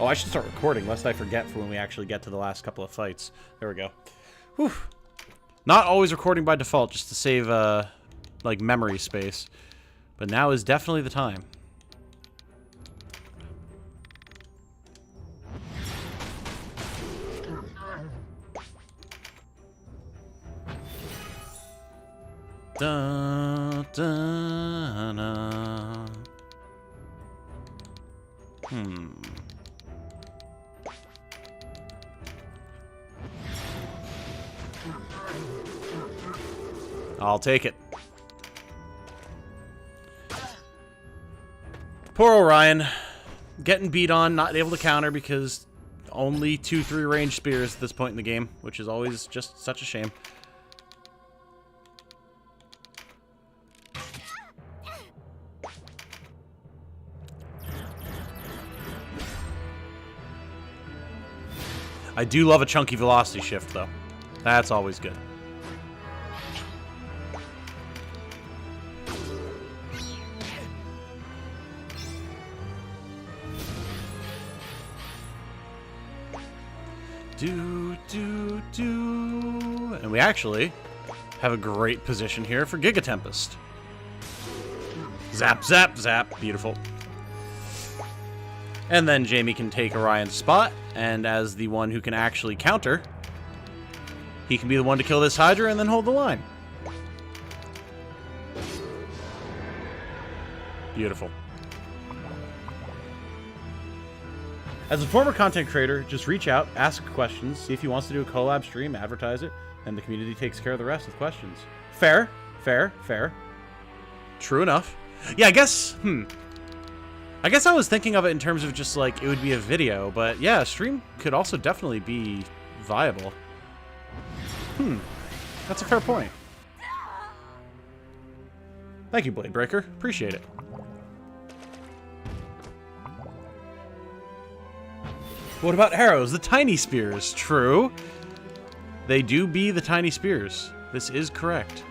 [SPEAKER 1] Oh, I should start recording, lest I forget for when we actually get to the last couple of fights. There we go. Whew. Not always recording by default, just to save, like, memory space. But now is definitely the time. Da, da, da. I'll take it. Poor Orion. Getting beat on, not able to counter because only 2-3 range spears at this point in the game, which is always just such a shame. I do love a chunky velocity shift, though. That's always good. And we actually have a great position here for Giga Tempest. Zap, zap, zap. Beautiful. And then Jamie can take Orion's spot, and as the one who can actually counter, he can be the one to kill this Hydra and then hold the line. Beautiful. As a former content creator, just reach out, ask questions, see if he wants to do a collab stream, advertise it, and the community takes care of the rest with questions. Fair, fair, fair. True enough. Yeah, I guess, I guess I was thinking of it in terms of just like, it would be a video, but yeah, a stream could also definitely be viable. That's a fair point. Thank you, Blade Breaker. Appreciate it. What about arrows? The tiny spears. True. They do be the tiny spears. This is correct.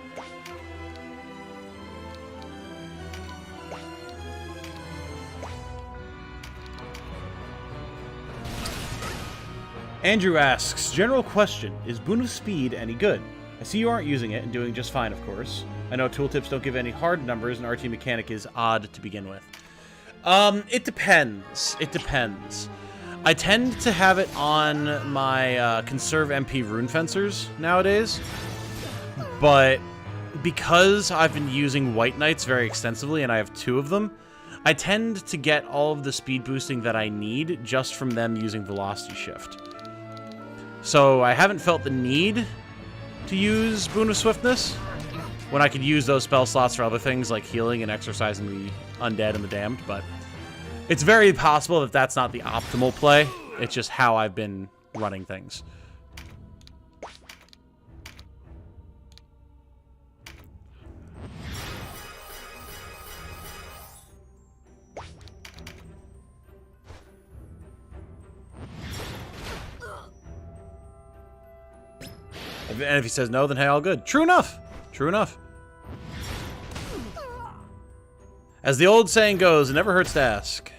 [SPEAKER 1] Andrew asks, general question, is Boon of Speed any good? I see you aren't using it and doing just fine, of course. I know tooltips don't give any hard numbers and RT mechanic is odd to begin with. It depends. It depends. I tend to have it on my Conserve MP Rune Fencers nowadays, but because I've been using White Knights very extensively and I have 2 of them, I tend to get all of the speed boosting that I need just from them using Velocity Shift. So I haven't felt the need to use Boon of Swiftness when I could use those spell slots for other things like healing and exorcising the undead and the damned, but it's very possible that that's not the optimal play. It's just how I've been running things. And if he says no, then hey, all good. True enough. True enough. As the old saying goes, it never hurts to ask.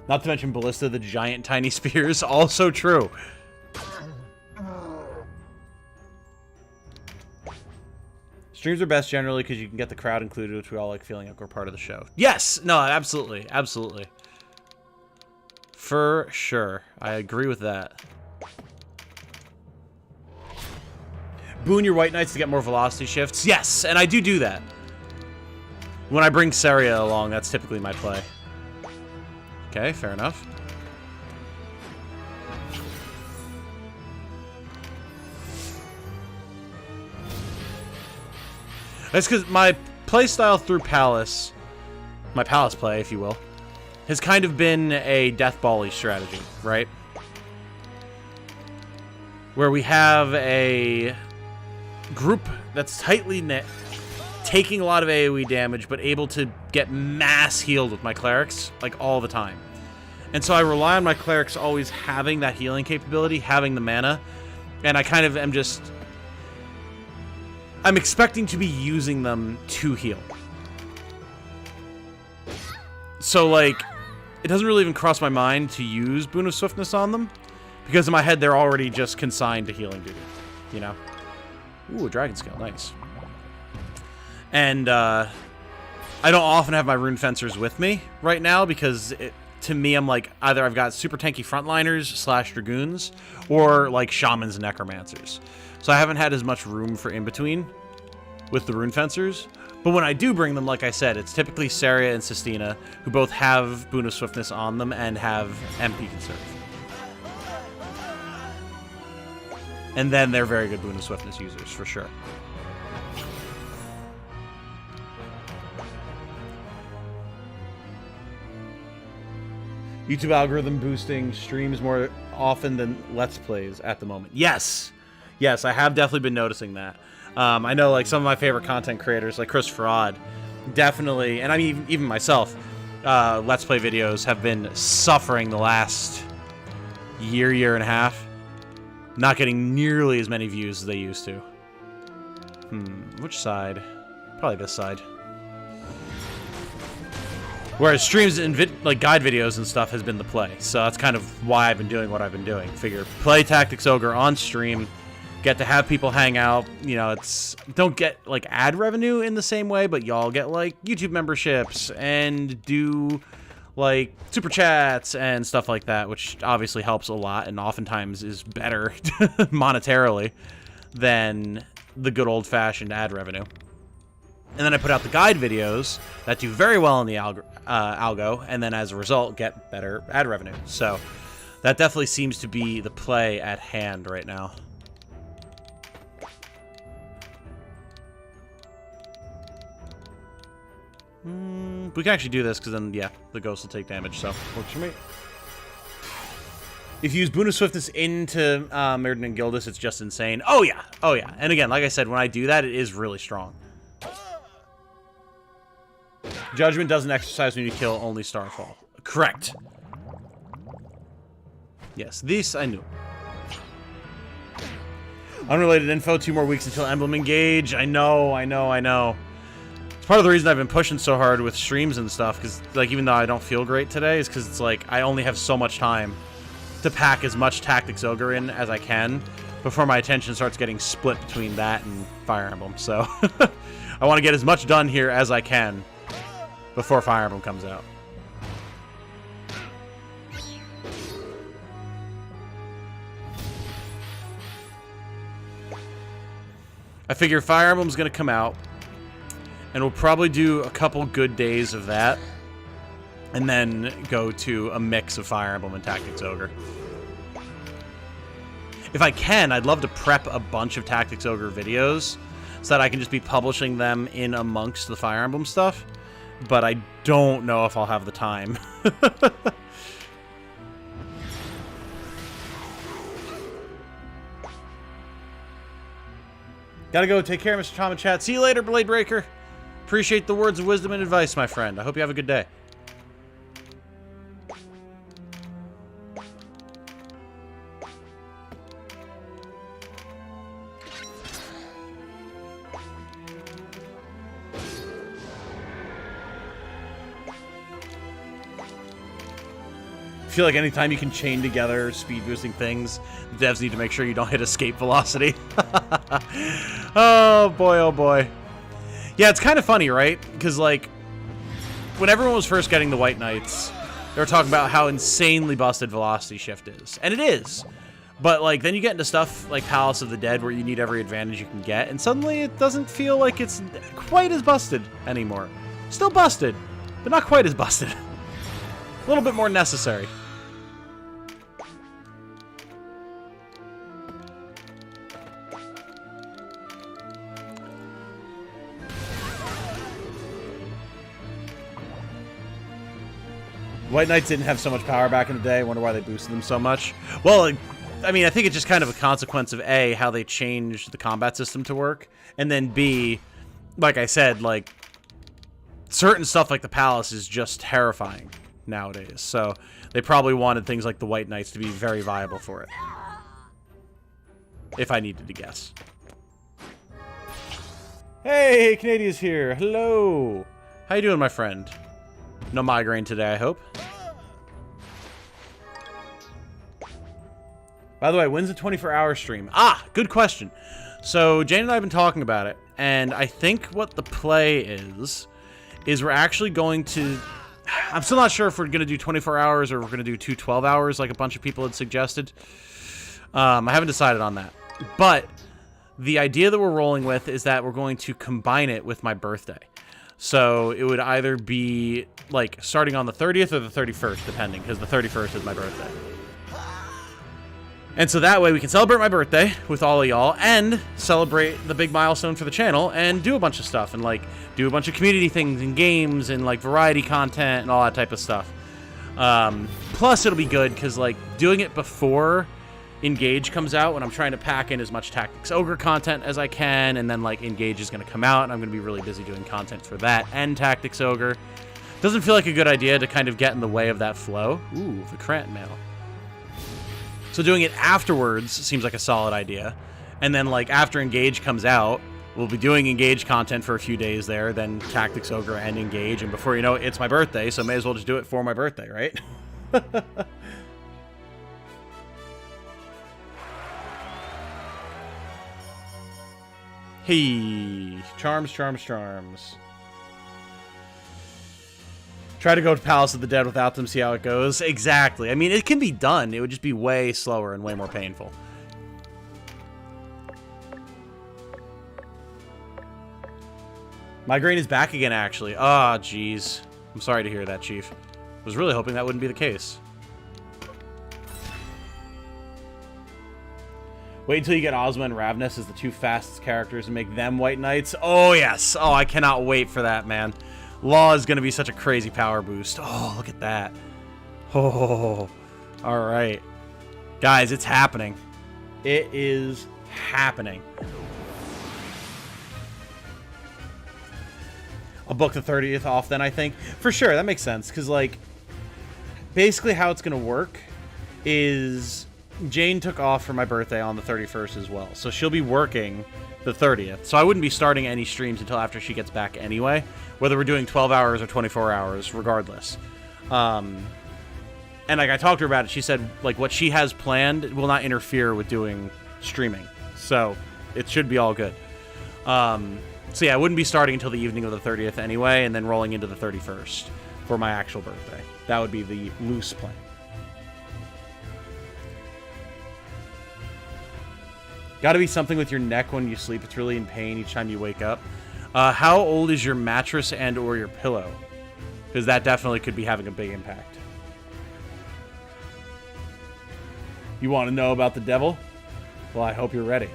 [SPEAKER 1] Not to mention Ballista, the giant tiny spears, also true. Streams are best generally because you can get the crowd included, which we all like feeling like we're part of the show. Yes! No, absolutely. Absolutely. For sure. I agree with that. Boon your White Knights to get more velocity shifts. Yes, and I do that. When I bring Saria along, that's typically my play. Okay, fair enough. That's because my playstyle through Palace, my Palace play, if you will, has kind of been a Death Ball-y strategy, right? Where we have a group that's tightly knit, taking a lot of AoE damage, but able to get mass healed with my clerics, like, all the time. And so I rely on my clerics always having that healing capability, having the mana, and I kind of am just... I'm expecting to be using them to heal. So, like, it doesn't really even cross my mind to use Boon of Swiftness on them, because in my head they're already just consigned to healing duty, you know? Ooh, a dragon scale, nice. And I don't often have my rune fencers with me right now because to me, I'm like, either I've got super tanky frontliners / dragoons, or like shamans and necromancers. So I haven't had as much room for in between with the rune fencers. But when I do bring them, like I said, it's typically Saria and Sistina, who both have Boon of Swiftness on them and have MP Conserve. And then they're very good Boon of Swiftness users, for sure. YouTube algorithm boosting streams more often than Let's Plays at the moment. Yes! Yes, I have definitely been noticing that. I know, like, some of my favorite content creators, like Chris Fraud, definitely, and I mean, even myself, Let's Play videos have been suffering the last year and a half. Not getting nearly as many views as they used to. Which side? Probably this side. Whereas streams and like guide videos and stuff has been the play. So that's kind of why I've been doing what I've been doing. Figure play Tactics Ogre on stream, get to have people hang out. You know, don't get like ad revenue in the same way, but y'all get like YouTube memberships and do like super chats and stuff like that, which obviously helps a lot and oftentimes is better monetarily than the good old-fashioned ad revenue. And then I put out the guide videos that do very well in the algo, and then as a result get better ad revenue. So that definitely seems to be the play at hand right now. We can actually do this because then, yeah, the ghost will take damage, so works for me. If you use Boon of Swiftness into Mirrodin and Gildas, it's just insane. Oh yeah, oh yeah. And again, like I said, when I do that, it is really strong. Judgment doesn't exercise when you kill only Starfall. Correct. Yes, this I knew. Unrelated info, 2 more weeks until Emblem Engage. I know. It's part of the reason I've been pushing so hard with streams and stuff, because, like, even though I don't feel great today, is because it's like, I only have so much time to pack as much Tactics Ogre in as I can before my attention starts getting split between that and Fire Emblem. So, I want to get as much done here as I can before Fire Emblem comes out. I figure Fire Emblem's going to come out, and we'll probably do a couple good days of that, and then go to a mix of Fire Emblem and Tactics Ogre. If I can, I'd love to prep a bunch of Tactics Ogre videos so that I can just be publishing them in amongst the Fire Emblem stuff, but I don't know if I'll have the time. Gotta go. Take care, Mr. Tom and Chat. See you later, Blade Breaker. Appreciate the words of wisdom and advice, my friend. I hope you have a good day. I feel like anytime you can chain together speed boosting things, the devs need to make sure you don't hit escape velocity. Oh boy, oh boy. Yeah, it's kind of funny, right? Because, like, when everyone was first getting the White Knights, they were talking about how insanely busted Velocity Shift is. And it is. But, like, then you get into stuff like Palace of the Dead where you need every advantage you can get, and suddenly it doesn't feel like it's quite as busted anymore. Still busted, but not quite as busted. A little bit more necessary. White Knights didn't have so much power back in the day. I wonder why they boosted them so much. Well, I mean, I think it's just kind of a consequence of A, how they changed the combat system to work, and then B, like I said, like, certain stuff like the Palace is just terrifying nowadays. So they probably wanted things like the White Knights to be very viable for it. If I needed to guess. Hey, Canadia's here. Hello. How you doing, my friend? No migraine today, I hope. By the way, when's the 24-hour stream? Ah, good question. So Jane and I have been talking about it, and I think what the play is we're actually going to... I'm still not sure if we're going to do 24 hours or we're going to do 12 hours like a bunch of people had suggested. I haven't decided on that. But the idea that we're rolling with is that we're going to combine it with my birthday. So it would either be like starting on the 30th or the 31st, depending, because the 31st is my birthday. And so that way we can celebrate my birthday with all of y'all and celebrate the big milestone for the channel and do a bunch of stuff and like do a bunch of community things and games and like variety content and all that type of stuff. Plus it'll be good because like doing it before Engage comes out, when I'm trying to pack in as much Tactics Ogre content as I can, and then like Engage is going to come out and I'm going to be really busy doing content for that and Tactics Ogre. Doesn't feel like a good idea to kind of get in the way of that flow. Ooh, Vikrant mail. So doing it afterwards seems like a solid idea. And then like after Engage comes out, we'll be doing Engage content for a few days there, then Tactics Ogre and Engage, and before you know it, it's my birthday, so may as well just do it for my birthday, right? Hey, charms, charms, charms. Try to go to Palace of the Dead without them, see how it goes. Exactly. I mean, it can be done. It would just be way slower and way more painful. Migraine is back again, actually. Ah, jeez. I'm sorry to hear that, Chief. I was really hoping that wouldn't be the case. Wait until you get Ozma and Ravnus as the two fastest characters and make them White Knights. Oh, yes. Oh, I cannot wait for that, man. Law is going to be such a crazy power boost. Oh, look at that. Oh, all right. Guys, it's happening. It is happening. I'll book the 30th off then, I think. For sure, that makes sense. Because, like, basically how it's going to work is Jane took off for my birthday on the 31st as well. So she'll be working the 30th. So I wouldn't be starting any streams until after she gets back anyway. Whether we're doing 12 hours or 24 hours, regardless. And like I talked to her about it, she said like what she has planned will not interfere with doing streaming. So it should be all good. So yeah, I wouldn't be starting until the evening of the 30th anyway, and then rolling into the 31st for my actual birthday. That would be the loose plan. Gotta be something with your neck when you sleep. It's really in pain each time you wake up. How old is your mattress and or your pillow? Because that definitely could be having a big impact. You want to know about the devil? Well, I hope you're ready.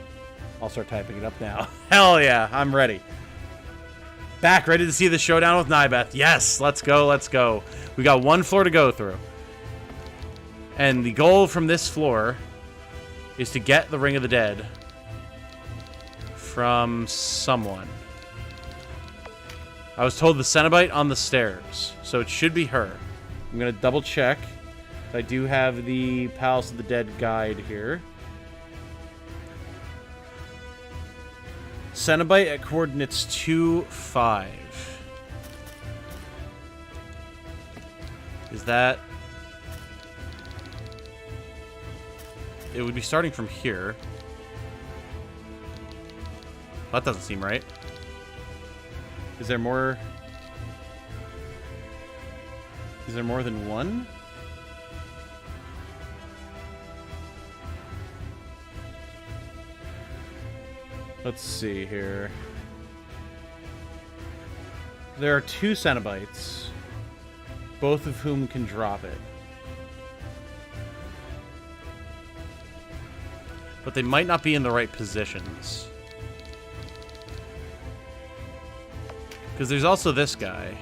[SPEAKER 1] I'll start typing it up now. Hell yeah, I'm ready. Back, ready to see the showdown with Nybeth. Yes, let's go, let's go. We got one floor to go through. And the goal from this floor is to get the Ring of the Dead from someone. I was told the Cenobite on the stairs, so it should be her. I'm going to double check. I do have the Palace of the Dead guide here. Cenobite at coordinates 2-5. Is that... It would be starting from here. That doesn't seem right. Is there more? Is there more than one? Let's see here. There are 2 Cenobites, both of whom can drop it. But they might not be in the right positions. Because there's also this guy.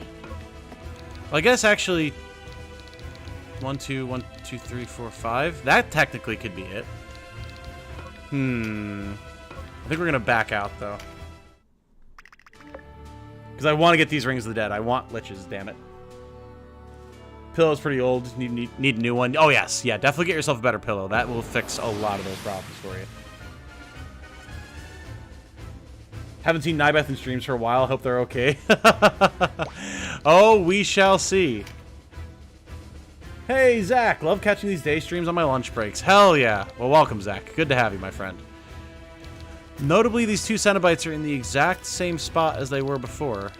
[SPEAKER 1] Well, I guess actually 1, 2, 1, 2, 3, 4, 5. That technically could be it. I think we're gonna back out though. Because I want to get these Rings of the Dead. I want liches, damn it. Pillow's pretty old. Need a new one. Oh yes, yeah, definitely get yourself a better pillow. That will fix a lot of those problems for you. Haven't seen Nybeth in streams for a while. Hope they're okay. Oh, we shall see. Hey, Zach. Love catching these day streams on my lunch breaks. Hell yeah. Well, welcome, Zach. Good to have you, my friend. Notably, these two Cenobites are in the exact same spot as they were before.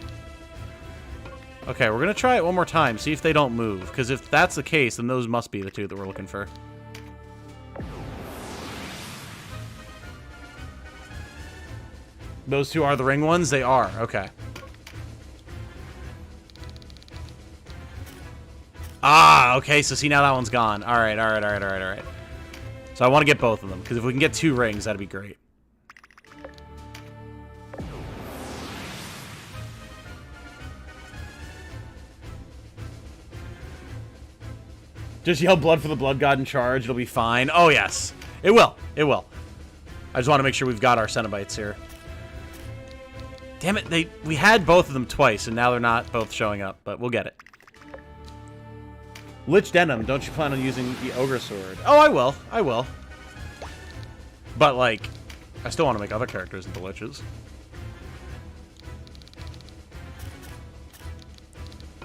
[SPEAKER 1] Okay, we're going to try it one more time, see if they don't move. Because if that's the case, then those must be the two that we're looking for. Those two are the ring ones? They are. Okay. Ah, okay, so see, now that one's gone. Alright, alright, alright, alright, alright. So I want to get both of them, because if we can get 2 rings, that'd be great. Just yell blood for the blood god in charge, it'll be fine. Oh, yes. It will. It will. I just want to make sure we've got our Cenobites here. Damn it, we had both of them twice, and now they're not both showing up, but we'll get it. Lich Denim, don't you plan on using the Ogre Sword? Oh, I will. I will. But, like, I still want to make other characters into Liches.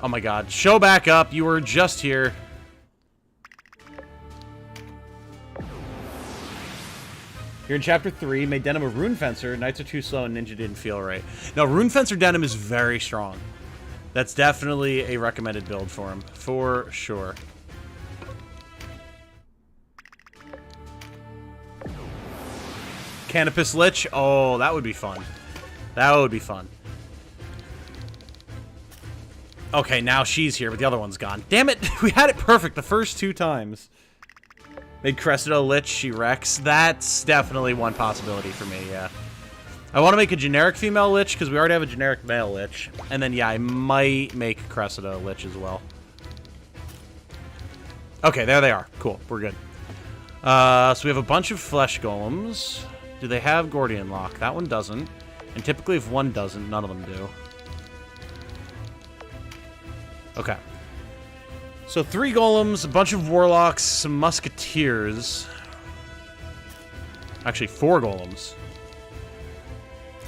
[SPEAKER 1] Oh my god. Show back up. You were just here. You're in Chapter 3. Made Denim a Rune Fencer. Knights are too slow and Ninja didn't feel right. Now, Rune Fencer Denim is very strong. That's definitely a recommended build for him. For sure. Canopus Lich. Oh, that would be fun. That would be fun. Okay, now she's here, but the other one's gone. Damn it! We had it perfect the first 2 times. Made Cressida Lich. She wrecks. That's definitely one possibility for me, yeah. I want to make a generic female Lich, because we already have a generic male Lich. And then, yeah, I might make Cressida Lich as well. Okay, there they are. Cool, we're good. So we have a bunch of Flesh Golems. Do they have Gordian Lock? That one doesn't. And typically if one doesn't, none of them do. Okay. So 3 Golems, a bunch of Warlocks, some Musketeers. Actually, 4 Golems.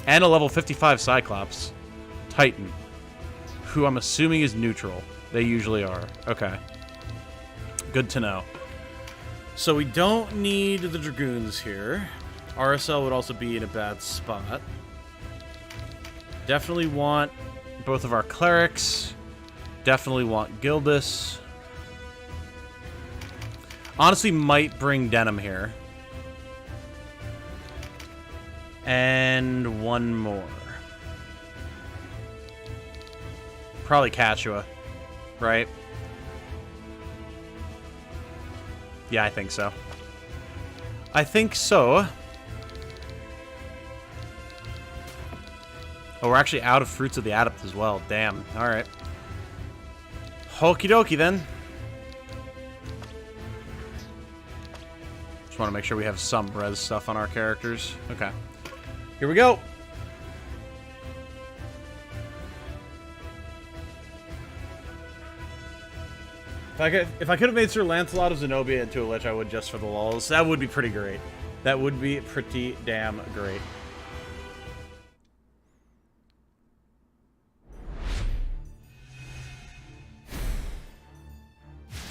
[SPEAKER 1] And a level 55 Cyclops. Titan. Who I'm assuming is neutral. They usually are. Okay. Good to know. So we don't need the Dragoons here. RSL would also be in a bad spot. Definitely want both of our Clerics. Definitely want Gildas. Honestly, might bring Denim here. And one more. Probably Cachua, right? Yeah, I think so. I think so. Oh, we're actually out of Fruits of the Adept as well. Damn. Alright. Okie dokie then. Just want to make sure we have some res stuff on our characters. Okay. Here we go. If I could have made Sir Lancelot of Zenobia into a Lich, I would just for the lulz. That would be pretty great. That would be pretty damn great.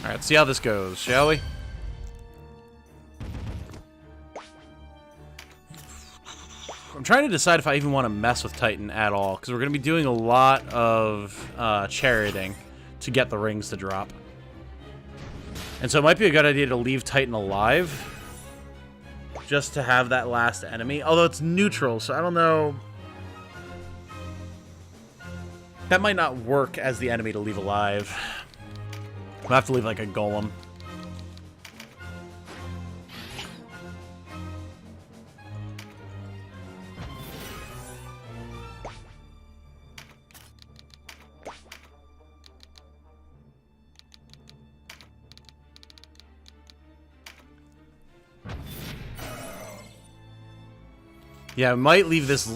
[SPEAKER 1] Alright, let's see how this goes, shall we? I'm trying to decide if I even want to mess with Titan at all, because we're going to be doing a lot of charioting to get the rings to drop. And so it might be a good idea to leave Titan alive, just to have that last enemy. Although it's neutral, so I don't know. That might not work as the enemy to leave alive. We'll have to leave like a golem. Yeah, I might leave this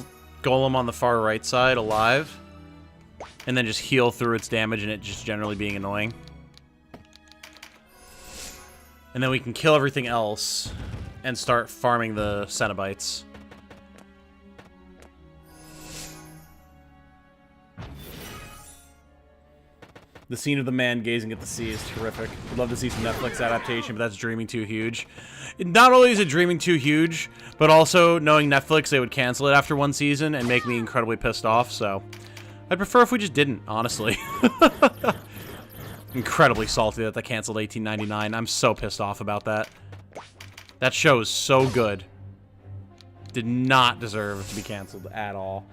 [SPEAKER 1] golem on the far right side alive, and then just heal through its damage and it just generally being annoying. And then we can kill everything else and start farming the Cenobites. The scene of the man gazing at the sea is terrific. Would love to see some Netflix adaptation, but that's dreaming too huge. Not only is it dreaming too huge, but also knowing Netflix, they would cancel it after one season and make me incredibly pissed off, so I'd prefer if we just didn't, honestly. Incredibly salty that they canceled 1899. I'm so pissed off about that. That show is so good. Did not deserve to be canceled at all.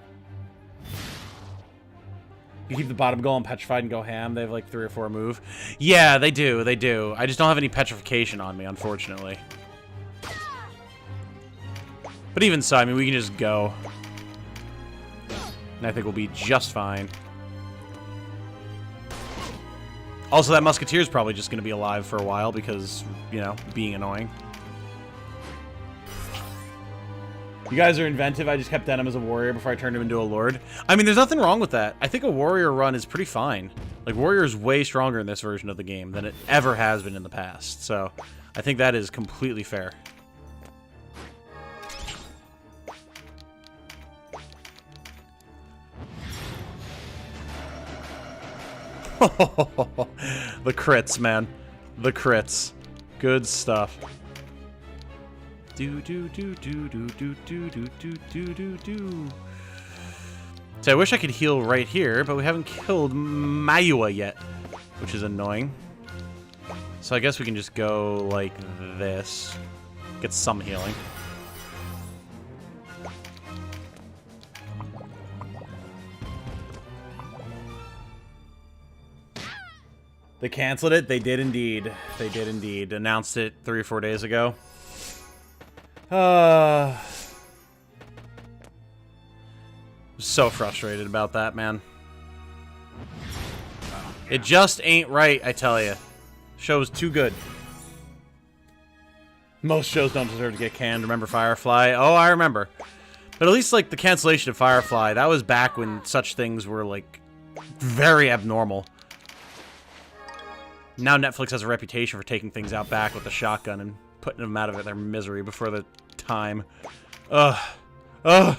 [SPEAKER 1] You keep the bottom goal on petrified and go ham. They have like 3 or 4 move. Yeah, they do. They do. I just don't have any petrification on me, unfortunately. But even so, I mean, we can just go. And I think we'll be just fine. Also, that Musketeer's probably just going to be alive for a while because, you know, being annoying. You guys are inventive. I just kept Denim as a warrior before I turned him into a lord. I mean, there's nothing wrong with that. I think a warrior run is pretty fine. Like, warrior is way stronger in this version of the game than it ever has been in the past. So, I think that is completely fair. The crits, man. The crits. Good stuff. Do do do do do do do do do do do do. So I wish I could heal right here, but we haven't killed Mayua yet, which is annoying. So I guess we can just go like this. Get some healing. They canceled it? They did indeed. They did indeed. Announced it 3 or 4 days ago. So frustrated about that, man. It just ain't right, I tell you. Show's too good. Most shows don't deserve to get canned. Remember Firefly? Oh, I remember. But at least, like, the cancellation of Firefly, that was back when such things were, like, very abnormal. Now Netflix has a reputation for taking things out back with a shotgun and putting them out of their misery before the time. Ugh. Ugh.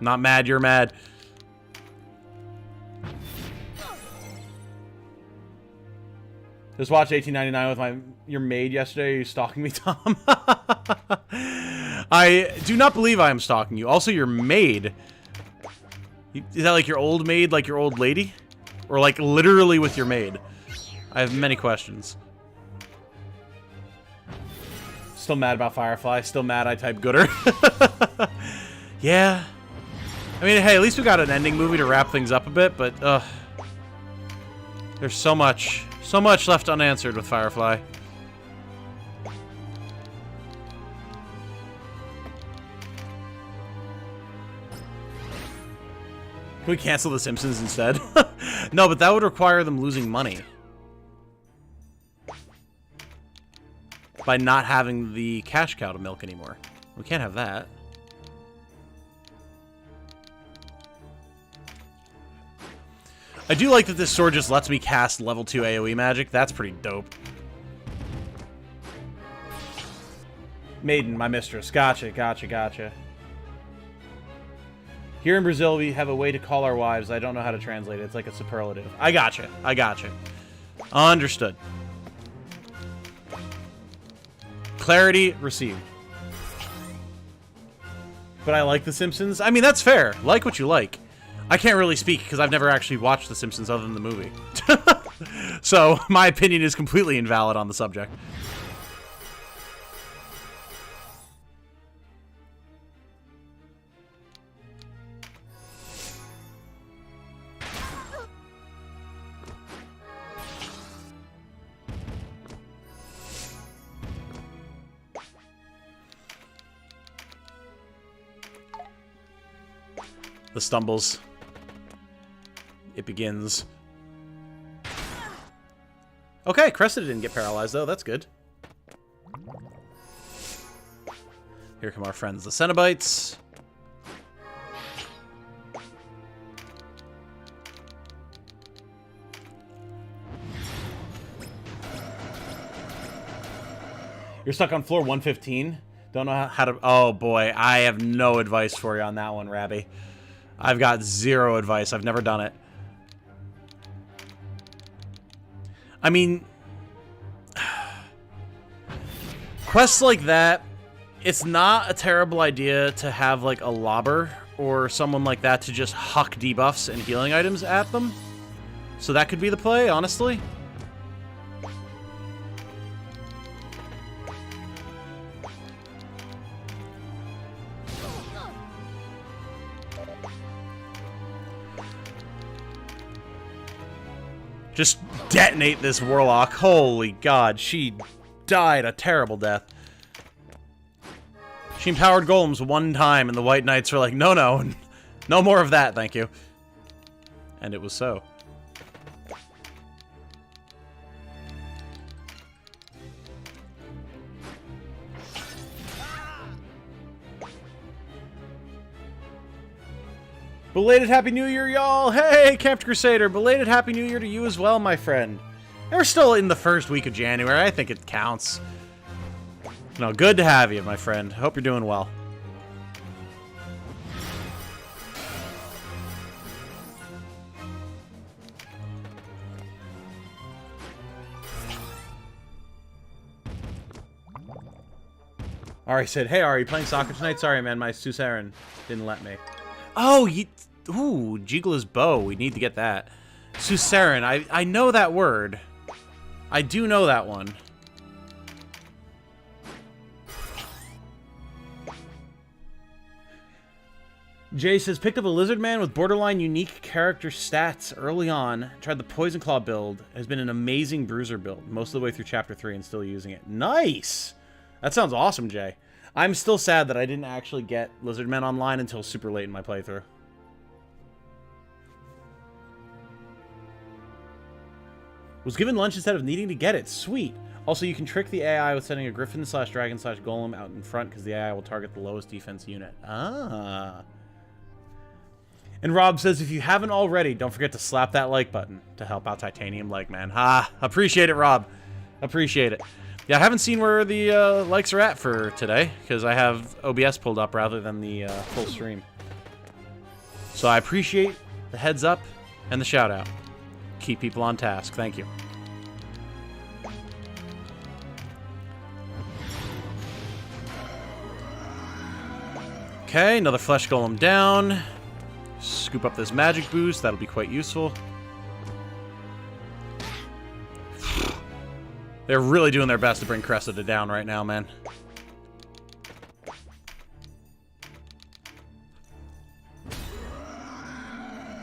[SPEAKER 1] Not mad, you're mad. Just watched 1899 with your maid yesterday. Are you stalking me, Tom? I do not believe I am stalking you. Also, your maid. Is that like your old maid, like your old lady? Or like literally with your maid? I have many questions. Still mad about Firefly. Still mad I typed gooder. Yeah. I mean, hey, at least we got an ending movie to wrap things up a bit, but, there's so much left unanswered with Firefly. Can we cancel The Simpsons instead? No, but that would require them losing money. By not having the cash cow to milk anymore. We can't have that. I do like that this sword just lets me cast level 2 AoE magic. That's pretty dope. Maiden, my mistress. Gotcha, gotcha, gotcha. Here in Brazil, we have a way to call our wives. I don't know how to translate it. It's like a superlative. I gotcha. I gotcha. Understood. Clarity received. But I like The Simpsons. I mean, that's fair. Like what you like. I can't really speak because I've never actually watched The Simpsons other than the movie. So, my opinion is completely invalid on the subject. The stumbles. It begins. Okay, Cressida didn't get paralyzed, though. That's good. Here come our friends, the Cenobites. You're stuck on floor 115? Don't know how to... Oh, boy. I have no advice for you on that one, Rabby. I've got zero advice. I've never done it. I mean, quests like that, it's not a terrible idea to have like a lobber or someone like that to just huck debuffs and healing items at them. So that could be the play, honestly. Just detonate this warlock. Holy God, she died a terrible death. She empowered golems one time, and the White Knights were like, no, no, no more of that, thank you. And it was so. Belated Happy New Year, y'all! Hey, Captain Crusader! Belated Happy New Year to you as well, my friend. And we're still in the first week of January. I think it counts. No, good to have you, my friend. Hope you're doing well. Ari said, hey, Ari, playing soccer tonight? Sorry, man, my Suzerain didn't let me. Oh, ooh, Jigla's bow. We need to get that. Suzerain. I know that word. I do know that one. Jay says, picked up a lizard man with borderline unique character stats early on. Tried the Poison Claw build. Has been an amazing bruiser build. Most of the way through Chapter 3 and still using it. Nice! That sounds awesome, Jay. I'm still sad that I didn't actually get Lizard Men online until super late in my playthrough. Was given lunch instead of needing to get it. Sweet. Also, you can trick the AI with sending a Griffin/Dragon/Golem out in front because the AI will target the lowest defense unit. Ah. And Rob says, if you haven't already, don't forget to slap that like button to help out Titanium Leg Man. Ah, appreciate it, Rob. Appreciate it. Yeah, I haven't seen where the likes are at for today, because I have OBS pulled up rather than the full stream. So I appreciate the heads up and the shout out. Keep people on task. Thank you. Okay, another Flesh Golem down. Scoop up this magic boost. That'll be quite useful. They're really doing their best to bring Cressida down right now, man.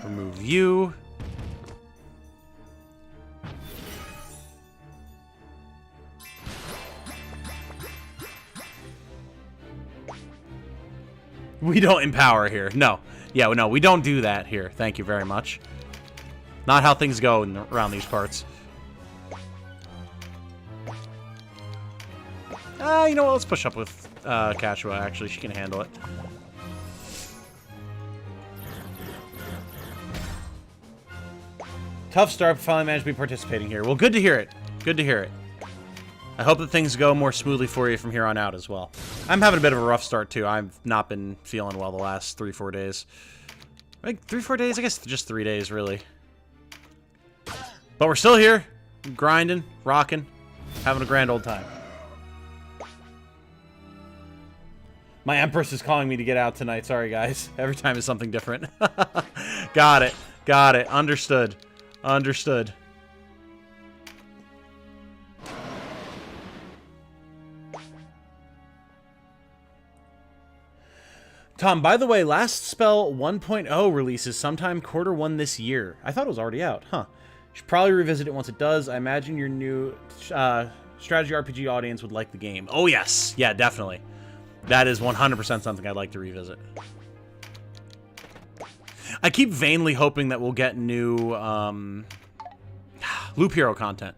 [SPEAKER 1] Remove you. We don't empower here. No. Yeah, no, we don't do that here. Thank you very much. Not how things go around these parts. You know what? Let's push up with Kashua, actually. She can handle it. Tough start, but finally managed to be participating here. Well, good to hear it. Good to hear it. I hope that things go more smoothly for you from here on out as well. I'm having a bit of a rough start, too. I've not been feeling well the last 3-4 days. Like, 3-4 days? I guess just 3 days, really. But we're still here. Grinding, rocking, having a grand old time. My Empress is calling me to get out tonight. Sorry, guys. Every time is something different. Got it. Got it. Understood. Understood. Tom, by the way, Last Spell 1.0 releases sometime Q1 this year. I thought it was already out. Huh. Should probably revisit it once it does. I imagine your new strategy RPG audience would like the game. Oh, yes. Yeah, definitely. That is 100% something I'd like to revisit. I keep vainly hoping that we'll get new Loop Hero content.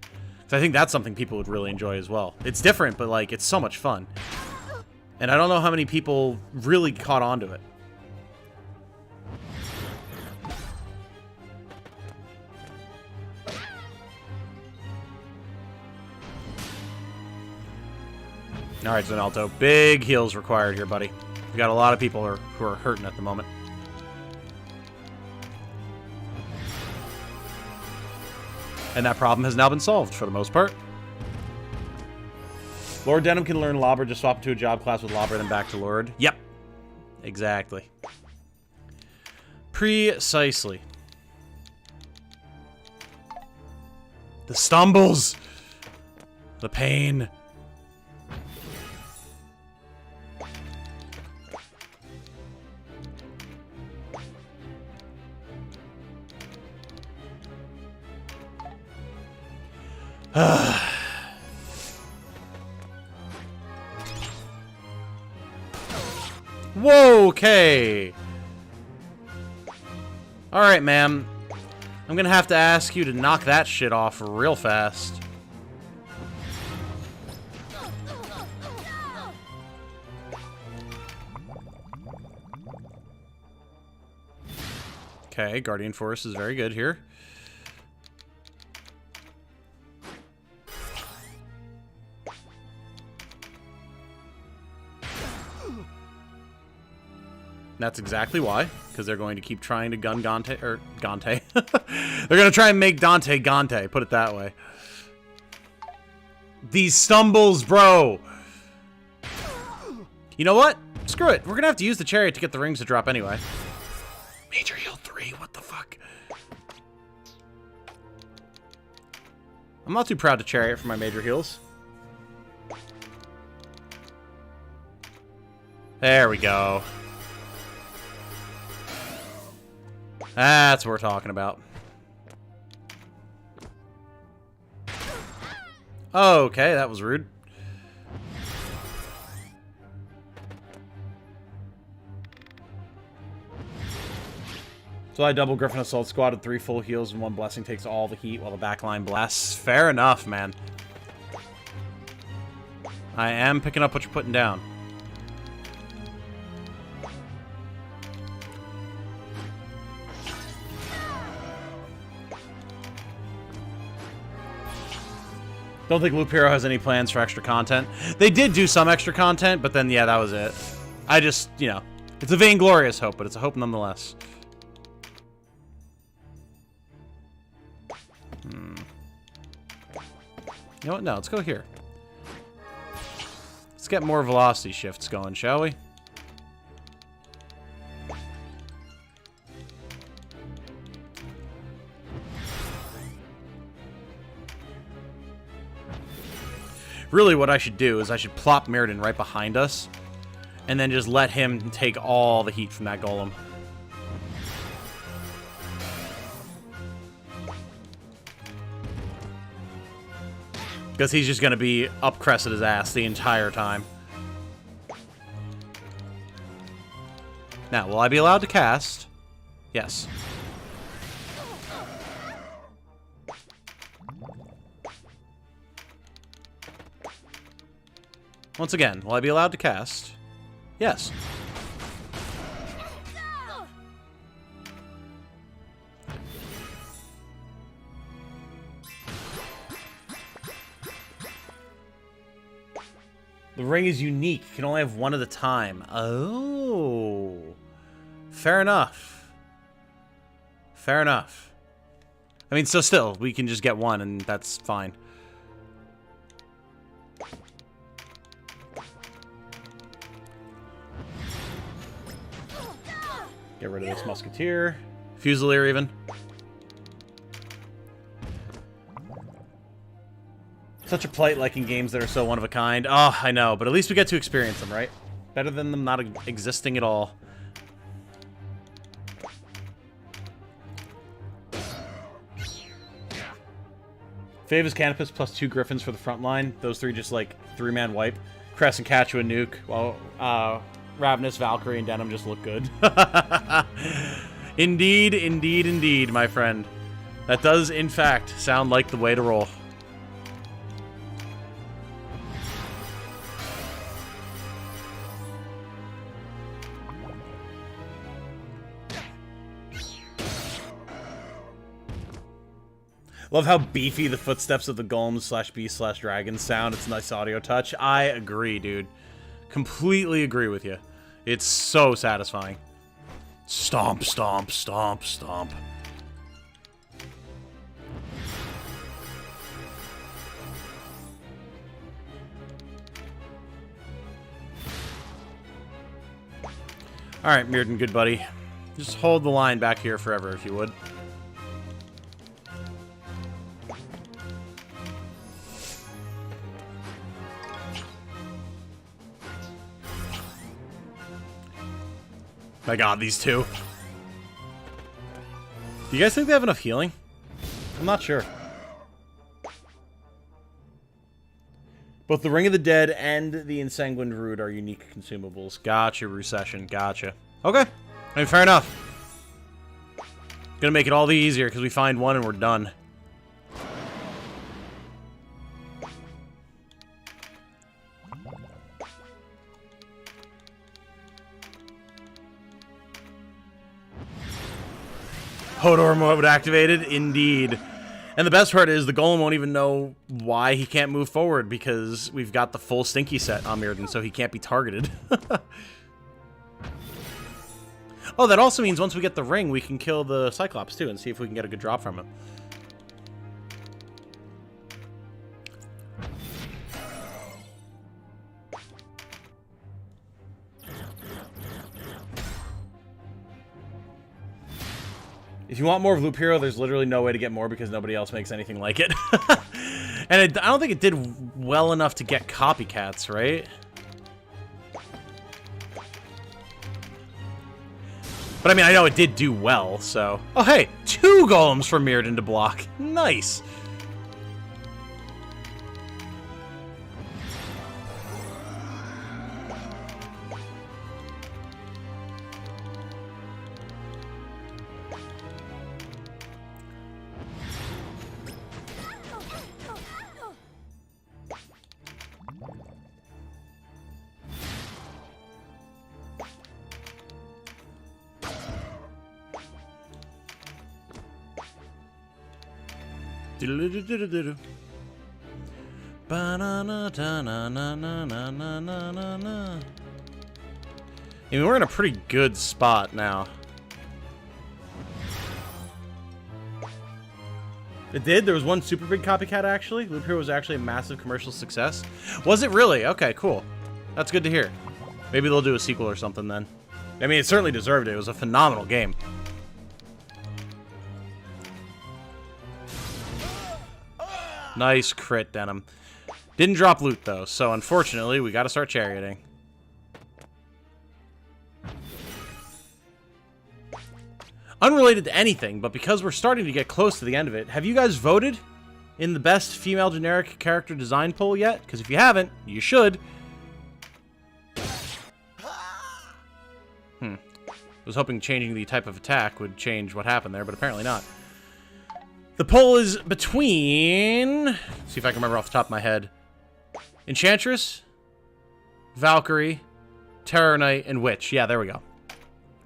[SPEAKER 1] So I think that's something people would really enjoy as well. It's different, but like it's so much fun. And I don't know how many people really caught on to it. Alright, Zonalto. Big heals required here, buddy. We've got a lot of people who are hurting at the moment. And that problem has now been solved for the most part. Lord Denim can learn Lobber, just swap to a job class with Lobber, then back to Lord. Yep. Exactly. Precisely. The stumbles! The pain. Whoa, okay. Alright, ma'am. I'm gonna have to ask you to knock that shit off real fast. Okay, Guardian Force is very good here. That's exactly why, because they're going to keep trying to gun Gante, or Gante. They're going to try and make Dante Gante, put it that way. These stumbles, bro! You know what? Screw it. We're going to have to use the chariot to get the rings to drop anyway. Major heal 3, what the fuck? I'm not too proud to chariot for my major heals. There we go. That's what we're talking about. Okay, that was rude. So I double Griffin Assault Squad with 3 full heals and 1 blessing takes all the heat while the backline blasts. Fair enough, man. I am picking up what you're putting down. Don't think Loop Hero has any plans for extra content. They did do some extra content, but then, yeah, that was it. I just, you know, it's a vainglorious hope, but it's a hope nonetheless. You know what? No, let's go here. Let's get more velocity shifts going, shall we? Really, what I should do is I should plop Mirrodin right behind us, and then just let him take all the heat from that golem. Because he's just going to be up crested his ass the entire time. Now, will I be allowed to cast? Yes. Once again, will I be allowed to cast? Yes. The ring is unique. You can only have one at a time. Oh. Fair enough. Fair enough. I mean, so still, we can just get one, and that's fine. Get rid of this Musketeer. Fusilier, even. Such a plight like in games that are so one of a kind. Oh, I know, but at least we get to experience them, right? Better than them not existing at all. Fave's Canopus plus 2 Griffins for the front line. Those 3 just like 3-man wipe. Cress and catch you a nuke, while Ravenous, Valkyrie, and Denim just look good. Indeed, indeed, indeed, my friend. That does, in fact, sound like the way to roll. Love how beefy the footsteps of the golems / beast / dragons sound. It's a nice audio touch. I agree, dude. Completely agree with you. It's so satisfying. Stomp, stomp, stomp, stomp. Alright, Mirrodin, good buddy. Just hold the line back here forever, if you would. My god, these two. Do you guys think they have enough healing? I'm not sure. Both the Ring of the Dead and the Ensanguined Root are unique consumables. Gotcha, Recession. Gotcha. Okay. I mean, fair enough. Gonna make it all the easier because we find one and we're done. Hodor mode activated? Indeed. And the best part is the Golem won't even know why he can't move forward because we've got the full Stinky set on Mirrodin, so he can't be targeted. Oh, that also means once we get the ring, we can kill the Cyclops too and see if we can get a good drop from him. If you want more of Loop Hero, there's literally no way to get more because nobody else makes anything like it. And I don't think it did well enough to get copycats, right? But I mean, I know it did do well, so... Oh, hey! 2 golems for Mirrodin to block. Nice! I mean, we're in a pretty good spot now. It did? There was one super big copycat, actually? Loop Hero was actually a massive commercial success? Was it really? Okay, cool. That's good to hear. Maybe they'll do a sequel or something then. I mean, it certainly deserved it. It was a phenomenal game. Nice crit, Denim. Didn't drop loot, though, so unfortunately, we gotta start charioting. Unrelated to anything, but because we're starting to get close to the end of it, have you guys voted in the best female generic character design poll yet? Because if you haven't, you should. I was hoping changing the type of attack would change what happened there, but apparently not. The poll is between... Let's see if I can remember off the top of my head. Enchantress, Valkyrie, Terror Knight, and Witch. Yeah, there we go.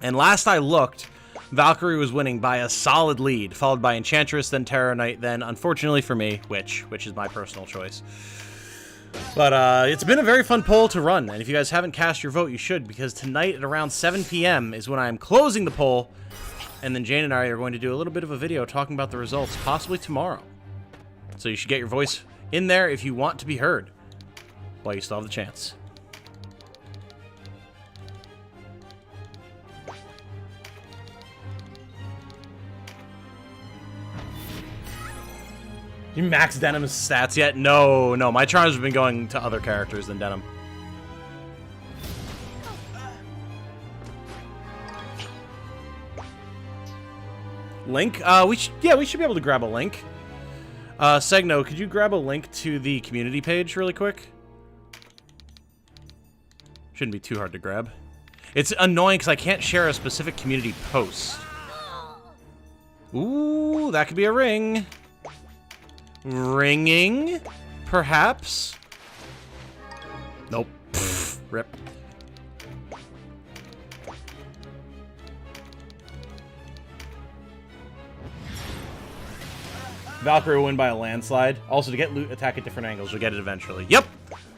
[SPEAKER 1] And last I looked, Valkyrie was winning by a solid lead, followed by Enchantress, then Terror Knight, then, unfortunately for me, Witch, which is my personal choice. But it's been a very fun poll to run, and if you guys haven't cast your vote, you should, because tonight at around 7 p.m. is when I'm closing the poll, and then Jane and I are going to do a little bit of a video talking about the results, possibly tomorrow. So you should get your voice in there if you want to be heard, while you still have the chance. You max Denim's stats yet? No, no. My charms have been going to other characters than Denim. Link? We should be able to grab a link. Segno, could you grab a link to the community page really quick? Shouldn't be too hard to grab. It's annoying because I can't share a specific community post. Ooh, that could be a ring. Ringing? Perhaps? Nope. Pfft, rip. Valkyrie will win by a landslide. Also, to get loot, attack at different angles. You'll get it eventually. Yep.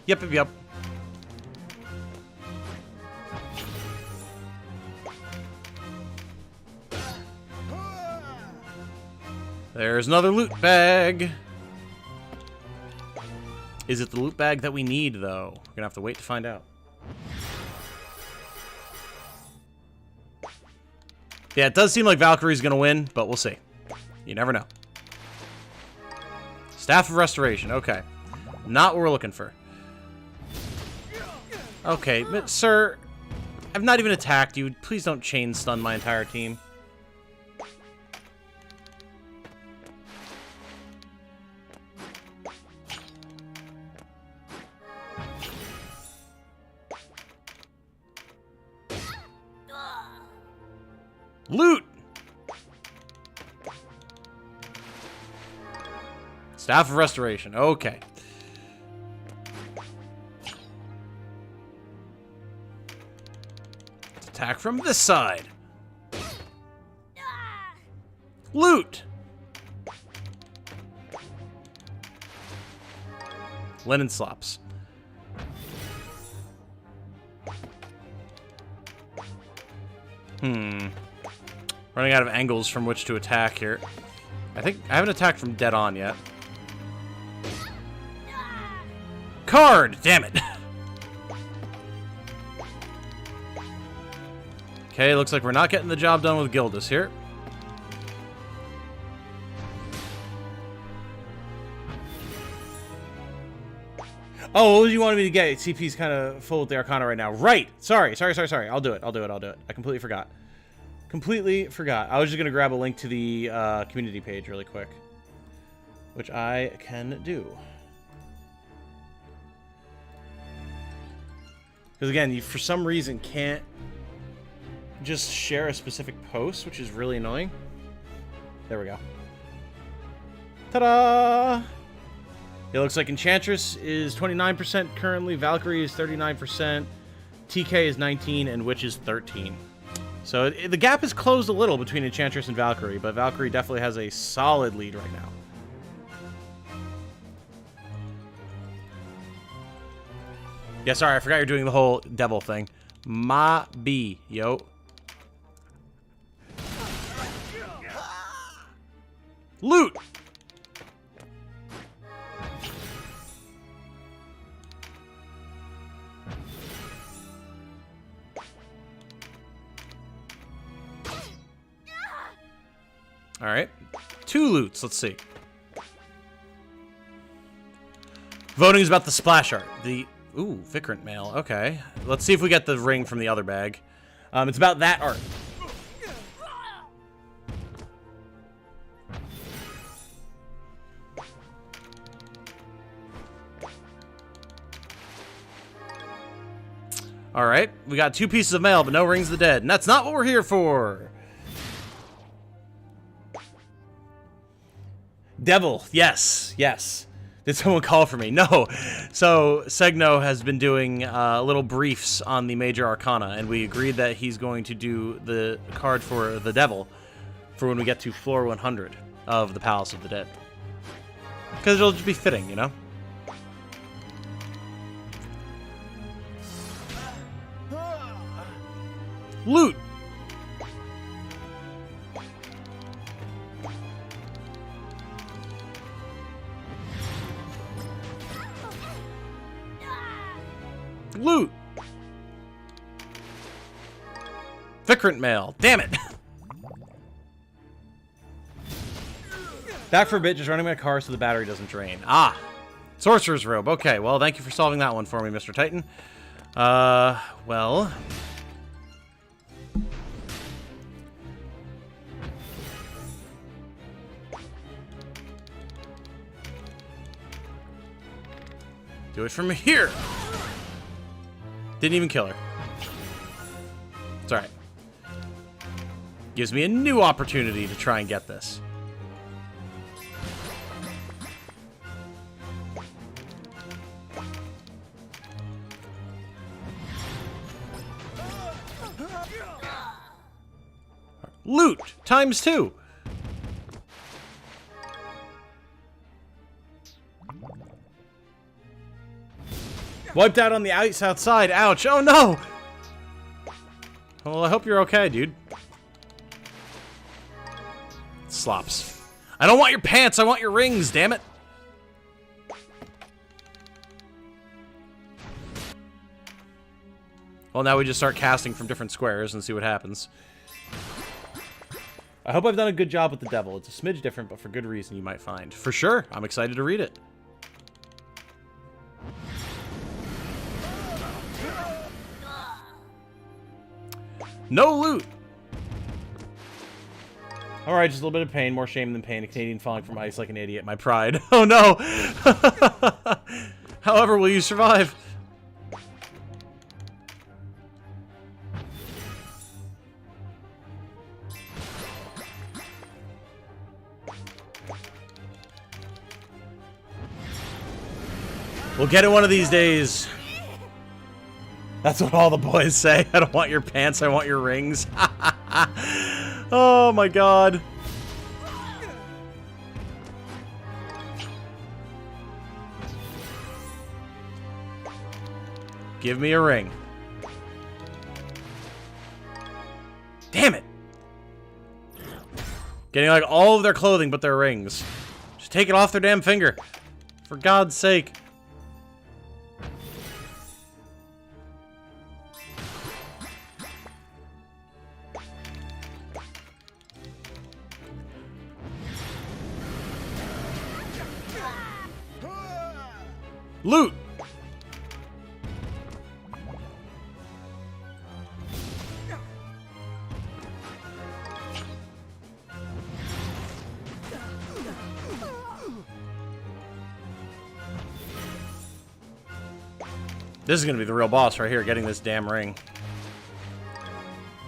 [SPEAKER 1] Yep, yep, yep. There's another loot bag. Is it the loot bag that we need, though? We're gonna have to wait to find out. Yeah, it does seem like Valkyrie's gonna win, but we'll see. You never know. Staff of Restoration. Okay. Not what we're looking for. Okay, but sir, I've not even attacked you. Please don't chain stun my entire team. Loot! Staff of Restoration. Okay. Let's attack from this side. Loot! Linen slops. Running out of angles from which to attack here. I think I haven't attacked from dead on yet. Card! Damn it! Okay, looks like we're not getting the job done with Gildas here. Oh, what did you want me to get? CP's kind of full with the Arcana right now. Right! Sorry. I'll do it. I completely forgot. I was just going to grab a link to the community page really quick. Which I can do. Because again, you for some reason can't just share a specific post, which is really annoying. There we go. Ta-da! It looks like Enchantress is 29% currently, Valkyrie is 39%, TK is 19%, and Witch is 13%. So the gap is closed a little between Enchantress and Valkyrie, but Valkyrie definitely has a solid lead right now. Yeah, sorry, I forgot you're doing the whole devil thing. Ma B, yo. Loot! Alright. 2 loots, let's see. Voting is about the splash art. Ooh, Vikrant Mail. Okay. Let's see if we get the ring from the other bag. It's about that art. Alright. We got 2 pieces of mail, but no Rings of the Dead. And that's not what we're here for. Devil. Yes. Yes. Did someone call for me? No. So, Segno has been doing little briefs on the Major Arcana, and we agreed that he's going to do the card for the Devil for when we get to floor 100 of the Palace of the Dead. Because it'll just be fitting, you know? Loot! Loot! Vikrant Mail. Damn it! Back for a bit, just running my car so the battery doesn't drain. Ah! Sorcerer's Robe. Okay, well, thank you for solving that one for me, Mr. Titan. Well... do it from here! Didn't even kill her. It's alright. Gives me a new opportunity to try and get this. Loot! ×2! Wiped out on the ice outside. Ouch. Oh, no. Well, I hope you're okay, dude. Slops. I don't want your pants. I want your rings, damn it. Well, now we just start casting from different squares and see what happens. I hope I've done a good job with the devil. It's a smidge different, but for good reason, you might find. For sure. I'm excited to read it. No loot! Alright, just a little bit of pain. More shame than pain. A Canadian falling from ice like an idiot. My pride. Oh no! However, will you survive? We'll get it one of these days. That's what all the boys say. I don't want your pants, I want your rings. Oh my god. Give me a ring. Damn it. Getting like all of their clothing but their rings. Just take it off their damn finger. For God's sake. Loot! This is gonna be the real boss right here, getting this damn ring.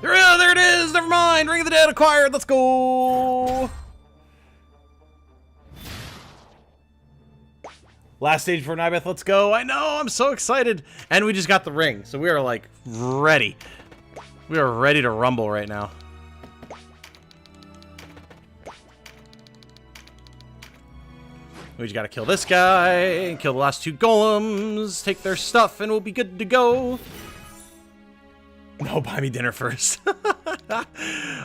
[SPEAKER 1] There it is! Never mind! Ring of the Dead acquired! Let's go! Last stage for Nybeth, let's go. I know, I'm so excited. And we just got the ring, so we are like ready. We are ready to rumble right now. We just gotta kill this guy, kill the last two golems, take their stuff, and we'll be good to go. No, buy me dinner first.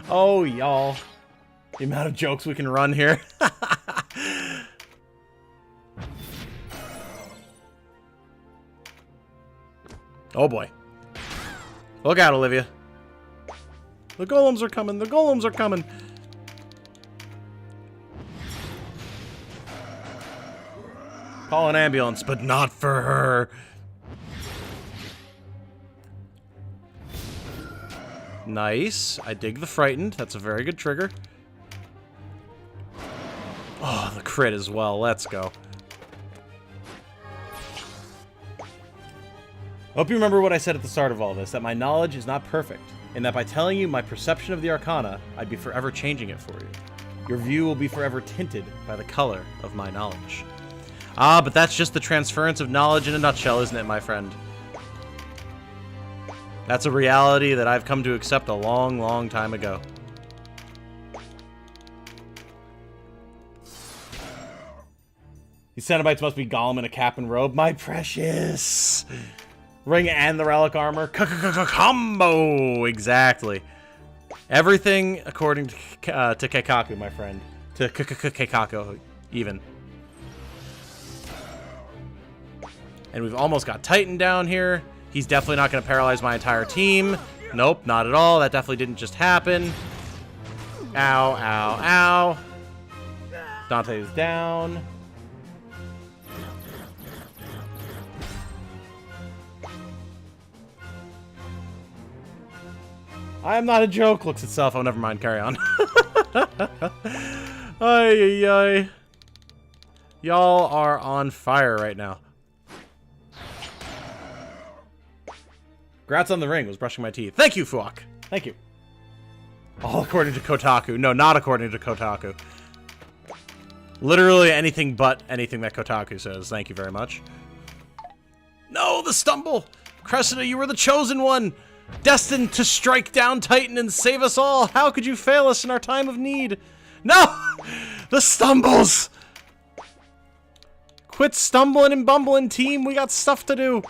[SPEAKER 1] Oh, y'all. The amount of jokes we can run here. Oh boy. Look out, Olivia. The golems are coming. The golems are coming. Call an ambulance, but not for her. Nice. I dig the frightened. That's a very good trigger. Oh, the crit as well. Let's go. Hope you remember what I said at the start of all this, that my knowledge is not perfect, and that by telling you my perception of the Arcana, I'd be forever changing it for you. Your view will be forever tinted by the color of my knowledge. Ah, but that's just the transference of knowledge in a nutshell, isn't it, my friend? That's a reality that I've come to accept a long, long time ago. These Cenobites must be Gollum in a cap and robe. My precious! Ring and the relic armor. Combo! Exactly. Everything according to Keikaku, my friend. To Keikaku, even. And we've almost got Titan down here. He's definitely not going to paralyze my entire team. Nope, not at all. That definitely didn't just happen. Ow, ow, ow. Dante is down. I am not a joke, looks itself. Oh, never mind. Carry on. Ay, ay, ay. Y'all are on fire right now. Congrats on the ring. Was brushing my teeth. Thank you, Fuak. Thank you. All according to Kotaku. No, not according to Kotaku. Literally anything but anything that Kotaku says. Thank you very much. No, the stumble! Cressida, you were the chosen one! Destined to strike down Titan and save us all! How could you fail us in our time of need? No! The stumbles! Quit stumbling and bumbling, team! We got stuff to do!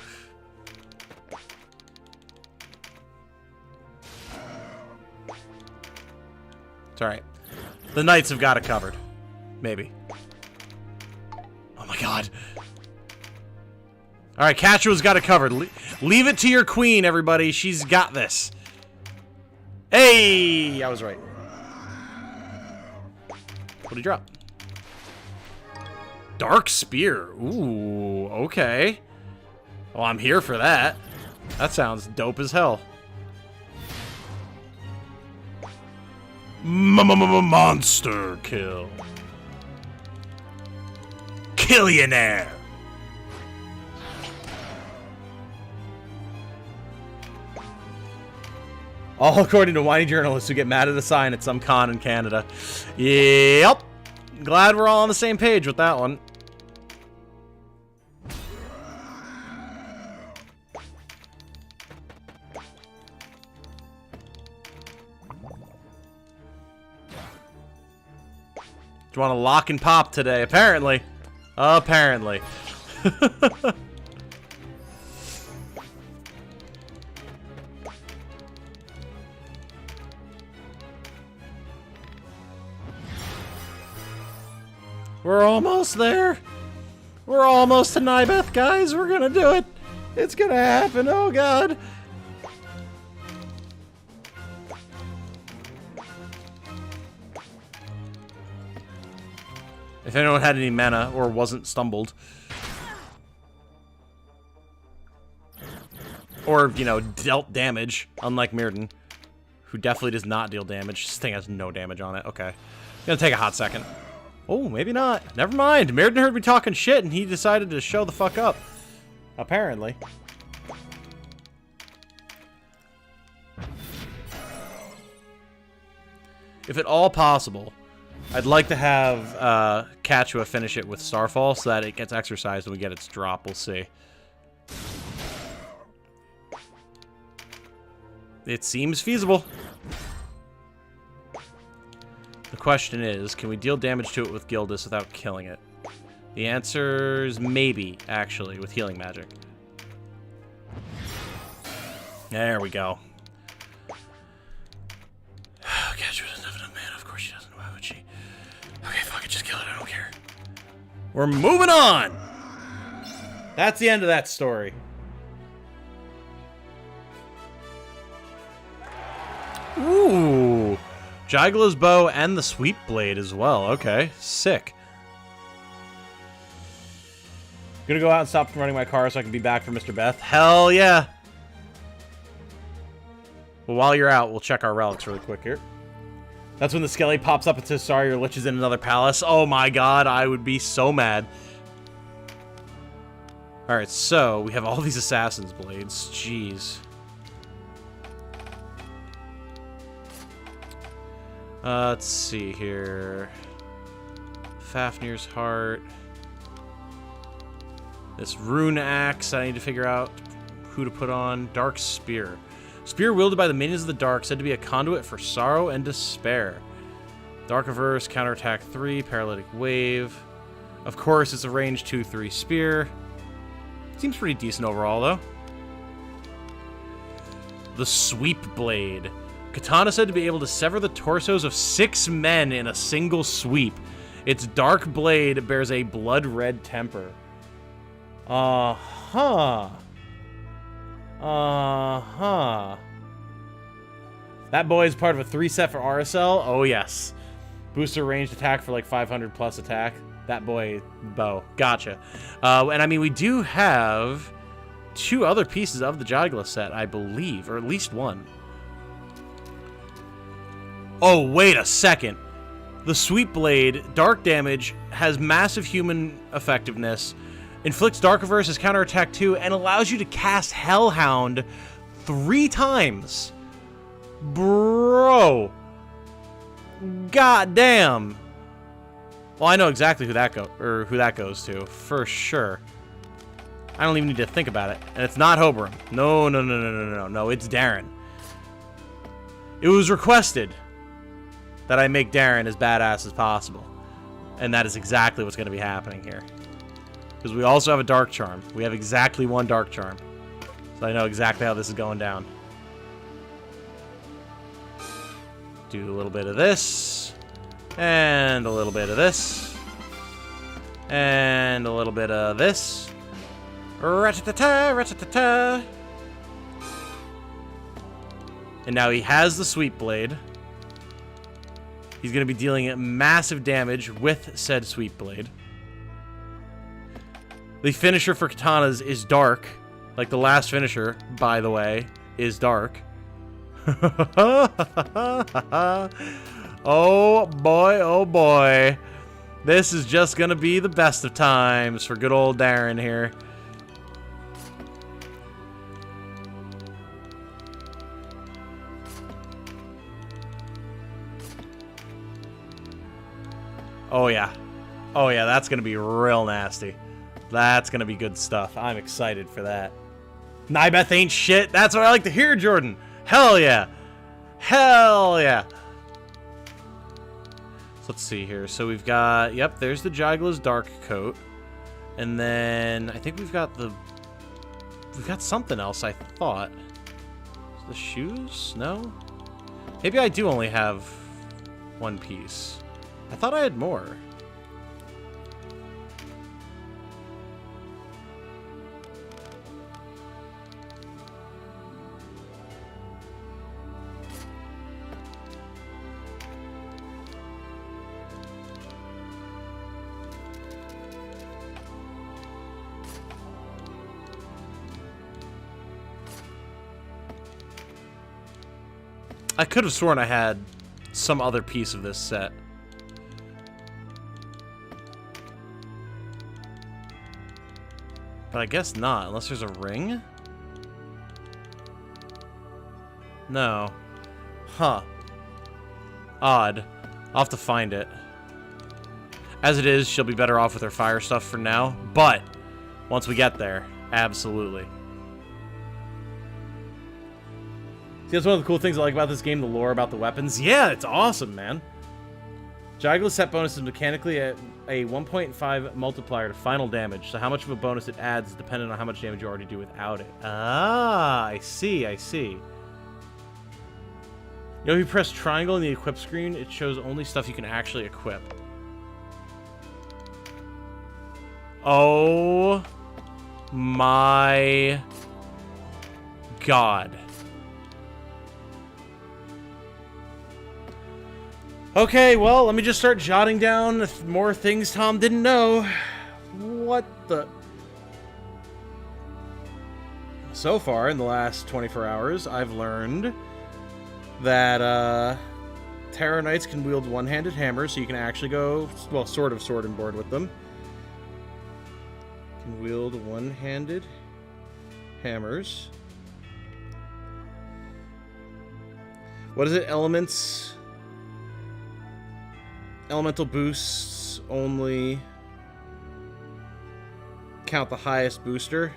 [SPEAKER 1] It's alright. The knights have got it covered. Maybe. Oh my god. Alright, Cachua's got it covered. Leave it to your queen, everybody. She's got this. Hey! I was right. What'd he drop? Dark Spear. Ooh, okay. Well, I'm here for that. That sounds dope as hell. Monster kill. Killionaire. All according to whiny journalists who get mad at a sign at some con in Canada. Yep. Glad we're all on the same page with that one. Do you want to lock and pop today? Apparently. Apparently. We're almost there. We're almost to Nybeth, guys. We're gonna do it. It's gonna happen. Oh, God. If anyone had any mana or wasn't stumbled. Or, you know, dealt damage, unlike Mirrodin, who definitely does not deal damage. This thing has no damage on it. Okay. Gonna take a hot second. Oh, maybe not. Never mind. Mirrodin heard me talking shit and he decided to show the fuck up. Apparently. If at all possible, I'd like to have Kachua finish it with Starfall so that it gets exercised and we get its drop. We'll see. It seems feasible. The question is, can we deal damage to it with Gildas without killing it? The answer is maybe, actually, with healing magic. There we go. Kachua doesn't have enough mana. Of course she doesn't. Why would she? Okay, fuck it. Just kill it. I don't care. We're moving on! That's the end of that story. Ooh. Jygla's bow and the sweep blade as well. Okay, sick. Gonna go out and stop running my car so I can be back for Mr. Beth. Hell yeah! Well, while you're out, we'll check our relics really quick here. That's when the skelly pops up and says, sorry, your lich is in another palace. Oh my god, I would be so mad. Alright, so we have all these assassin's blades. Jeez. Let's see here. Fafnir's Heart. This rune axe I need to figure out who to put on. Dark Spear. Spear wielded by the minions of the dark, said to be a conduit for sorrow and despair. Dark Averse, counterattack 3, paralytic wave. Of course, it's a range 2/3 spear. Seems pretty decent overall, though. The Sweep Blade. Katana said to be able to sever the torsos of 6 men in a single sweep. Its dark blade bears a blood-red temper. Uh-huh. Uh-huh. That boy is part of a 3-set for RSL? Oh, yes. Booster ranged attack for like 500 plus attack. That boy, bow. Gotcha. And I mean, we do have 2 other pieces of the Jygla set, I believe. Or at least one. Oh, wait a second. The Sweep Blade, dark damage, has massive human effectiveness, inflicts Dark Averse as counterattack 2, and allows you to cast Hellhound 3 times. Bro. God damn. Well, I know exactly who that goes to, for sure. I don't even need to think about it. And it's not Hoberim. No, it's Darren. It was requested that I make Darren as badass as possible. And that is exactly what's going to be happening here. Because we also have a Dark Charm. We have exactly 1 Dark Charm. So I know exactly how this is going down. Do a little bit of this. And a little bit of this. And a little bit of this. Rat-a-ta-ta, rat-a-ta-ta. And now he has the Sweep Blade. He's going to be dealing massive damage with said Sweep Blade. The finisher for katanas is dark. Like the last finisher, by the way, is dark. Oh boy, oh boy. This is just going to be the best of times for good old Darren here. Oh yeah. Oh yeah, that's going to be real nasty. That's going to be good stuff. I'm excited for that. Nybeth ain't shit. That's what I like to hear, Jordan. Hell yeah. Hell yeah. So let's see here. So we've got, yep, there's the Jygla's Dark Coat. And then I think we've got something else, I thought. The shoes? No? Maybe I do only have one piece. I thought I had more. I could have sworn I had some other piece of this set. But I guess not, unless there's a ring? No. Huh. Odd. I'll have to find it. As it is, she'll be better off with her fire stuff for now, but once we get there, absolutely. See, that's one of the cool things I like about this game, the lore about the weapons. Yeah, it's awesome, man. Jygla's set bonus is mechanically at a 1.5 multiplier to final damage, so how much of a bonus it adds is dependent on how much damage you already do without it. Ah, I see, I see. You know, if you press triangle in the equip screen, it shows only stuff you can actually equip. Oh my god. Okay, well, let me just start jotting down more things Tom didn't know. What the... So far, in the last 24 hours, I've learned that Terror Knights can wield one-handed hammers, so you can actually go, well, sort of sword and board with them. Can wield one-handed hammers. What is it? Elements... Elemental boosts only count the highest booster.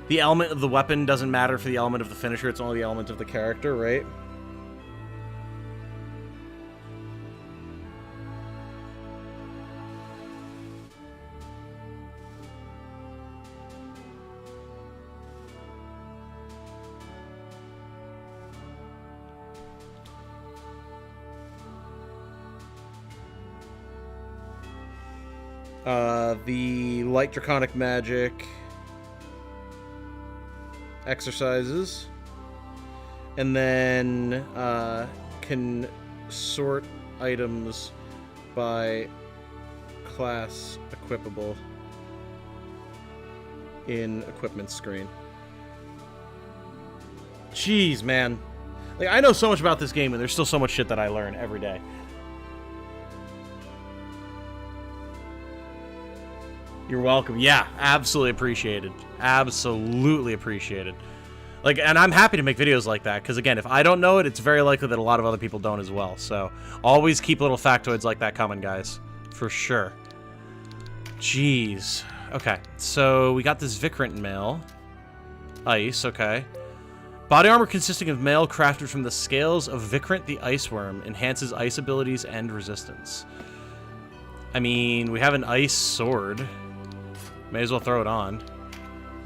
[SPEAKER 1] The element of the weapon doesn't matter for the element of the finisher, it's only the element of the character, right? The light draconic magic exercises, and then can sort items by class equipable in equipment screen. Jeez, man. Like, I know so much about this game, and there's still so much shit that I learn every day. You're welcome. Yeah, absolutely appreciated. Absolutely appreciated. Like, and I'm happy to make videos like that, because again, if I don't know it, it's very likely that a lot of other people don't as well. So, always keep little factoids like that coming, guys. For sure. Jeez. Okay, so we got this Vikrant mail. Ice, okay. Body armor consisting of mail crafted from the scales of Vikrant the Iceworm enhances ice abilities and resistance. I mean, we have an ice sword. May as well throw it on.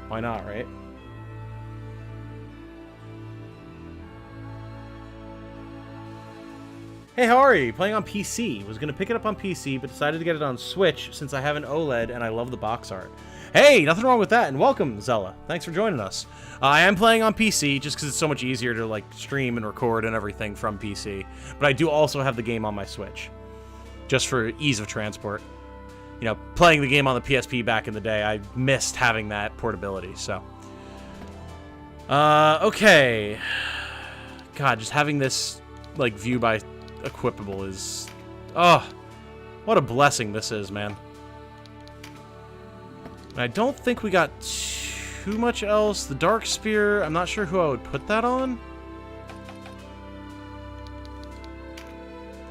[SPEAKER 1] Why not, right? Hey, how are you? Playing on PC. Was going to pick it up on PC, but decided to get it on Switch since I have an OLED and I love the box art. Hey, nothing wrong with that, and welcome, Zella. Thanks for joining us. I am playing on PC, just because it's so much easier to, like, stream and record and everything from PC. But I do also have the game on my Switch, just for ease of transport. You know, playing the game on the PSP back in the day, I missed having that portability, so. Okay. God, just having this, like, view by equipable is... Oh, what a blessing this is, man. I don't think we got too much else. The Dark Spear, I'm not sure who I would put that on.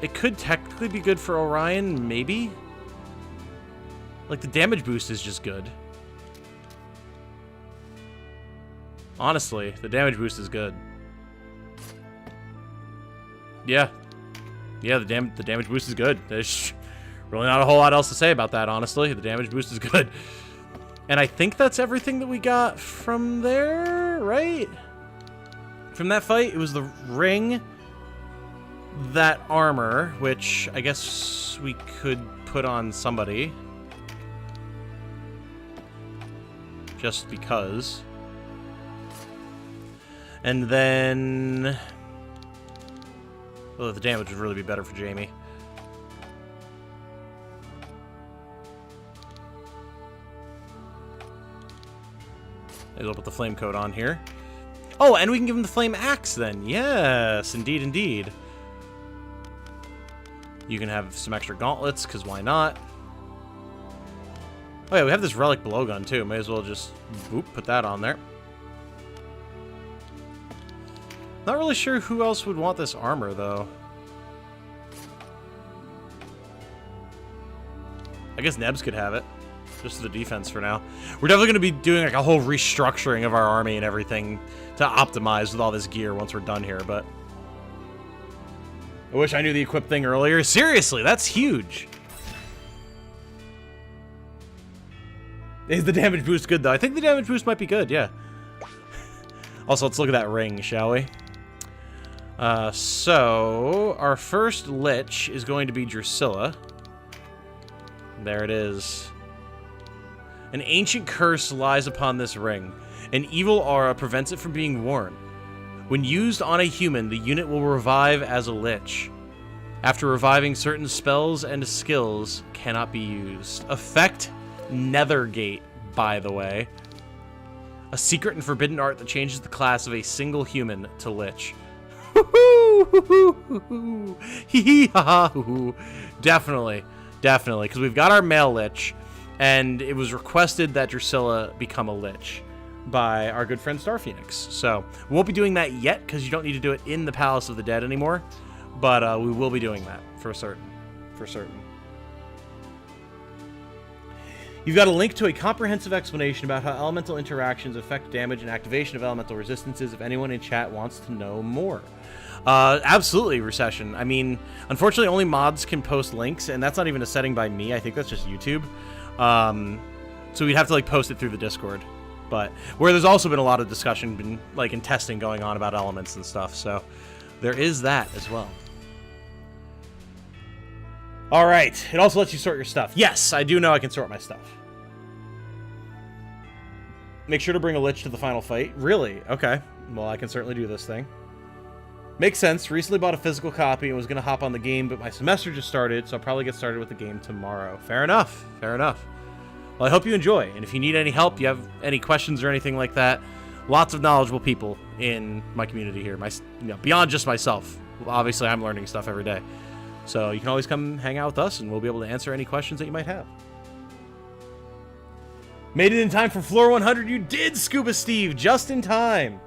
[SPEAKER 1] It could technically be good for Orion, maybe? Like, the damage boost is just good. Honestly, the damage boost is good. Yeah. Yeah, the damage boost is good. There's really not a whole lot else to say about that, honestly. The damage boost is good. And I think that's everything that we got from there, right? From that fight, it was the ring, that armor, which I guess we could put on somebody. Just because. And then... Oh, the damage would really be better for Jamie. I'll put the flame coat on here. Oh, and we can give him the flame axe then. Yes, indeed, indeed. You can have some extra gauntlets, because why not? Oh yeah, we have this relic blowgun too. May as well just whoop, put that on there. Not really sure who else would want this armor though. I guess Nebs could have it. Just the defense for now. We're definitely going to be doing like a whole restructuring of our army and everything to optimize with all this gear once we're done here, but... I wish I knew the equip thing earlier. Seriously, that's huge! Is the damage boost good, though? I think the damage boost might be good, yeah. Also, let's look at that ring, shall we? So, our first Lich is going to be Drusilla. There it is. An ancient curse lies upon this ring. An evil aura prevents it from being worn. When used on a human, the unit will revive as a lich. After reviving, certain spells and skills cannot be used. Effect Nethergate, by the way. A secret and forbidden art that changes the class of a single human to lich. Definitely, definitely, because we've got our male lich. And it was requested that Drusilla become a lich by our good friend Star Phoenix. So, we won't be doing that yet, because you don't need to do it in the Palace of the Dead anymore. But we will be doing that, for certain. For certain. You've got a link to a comprehensive explanation about how elemental interactions affect damage and activation of elemental resistances if anyone in chat wants to know more. Absolutely, Recession. I mean, unfortunately, only mods can post links, and that's not even a setting by me. I think that's just YouTube. So we'd have to like post it through the Discord, but where there's also been a lot of discussion, like in testing going on about elements and stuff. So there is that as well. All right. It also lets you sort your stuff. Yes, I do know I can sort my stuff. Make sure to bring a lich to the final fight. Really? Okay. Well, I can certainly do this thing. Makes sense. Recently bought a physical copy and was going to hop on the game, but my semester just started, so I'll probably get started with the game tomorrow. Fair enough. Fair enough. Well, I hope you enjoy, and if you need any help, you have any questions or anything like that, lots of knowledgeable people in my community here. Beyond just myself. Obviously, I'm learning stuff every day. So you can always come hang out with us, and we'll be able to answer any questions that you might have. Made it in time for floor 100. You did, Scuba Steve, just in time.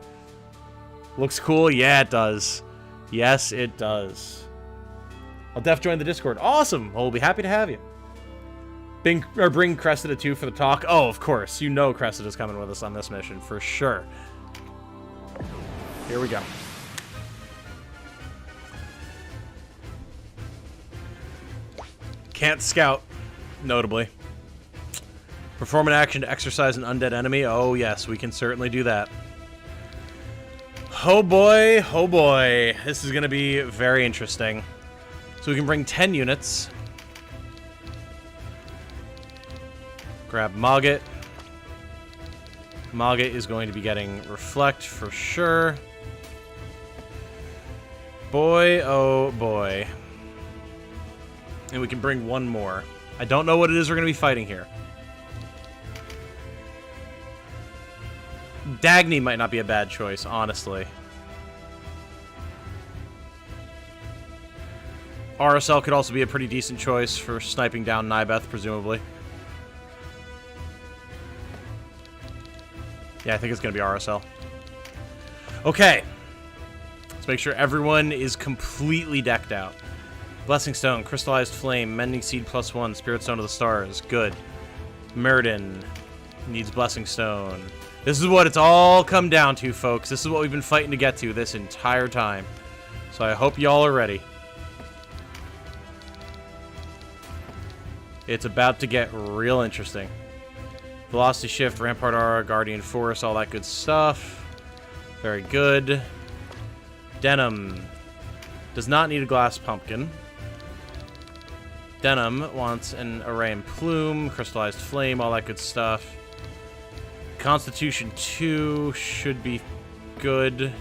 [SPEAKER 1] Looks cool. Yeah, it does. Yes, it does. I'll def join the Discord. Awesome. Well, we'll be happy to have you. Bring Cressida too for the talk. Oh, of course. You know Cressida's coming with us on this mission for sure. Here we go. Can't scout, notably. Perform an action to exercise an undead enemy. Oh, yes, we can certainly do that. Oh boy, oh boy. This is going to be very interesting. So we can bring 10 units. Grab Mogget. Maga is going to be getting Reflect for sure. Boy, oh boy. And we can bring one more. I don't know what it is we're going to be fighting here. Dagny might not be a bad choice, honestly. RSL could also be a pretty decent choice for sniping down Nybeth, presumably. Yeah, I think it's going to be RSL. Okay. Let's make sure everyone is completely decked out. Blessing Stone, Crystallized Flame, Mending Seed +1, Spirit Stone of the Stars. Good. Myrden needs Blessing Stone. This is what it's all come down to, folks. This is what we've been fighting to get to this entire time. So I hope y'all are ready. It's about to get real interesting. Velocity Shift, Rampart Aura, Guardian Force, all that good stuff. Very good. Denim does not need a Glass Pumpkin. Denim wants an Array and Plume, Crystallized Flame, all that good stuff. Constitution 2 should be good.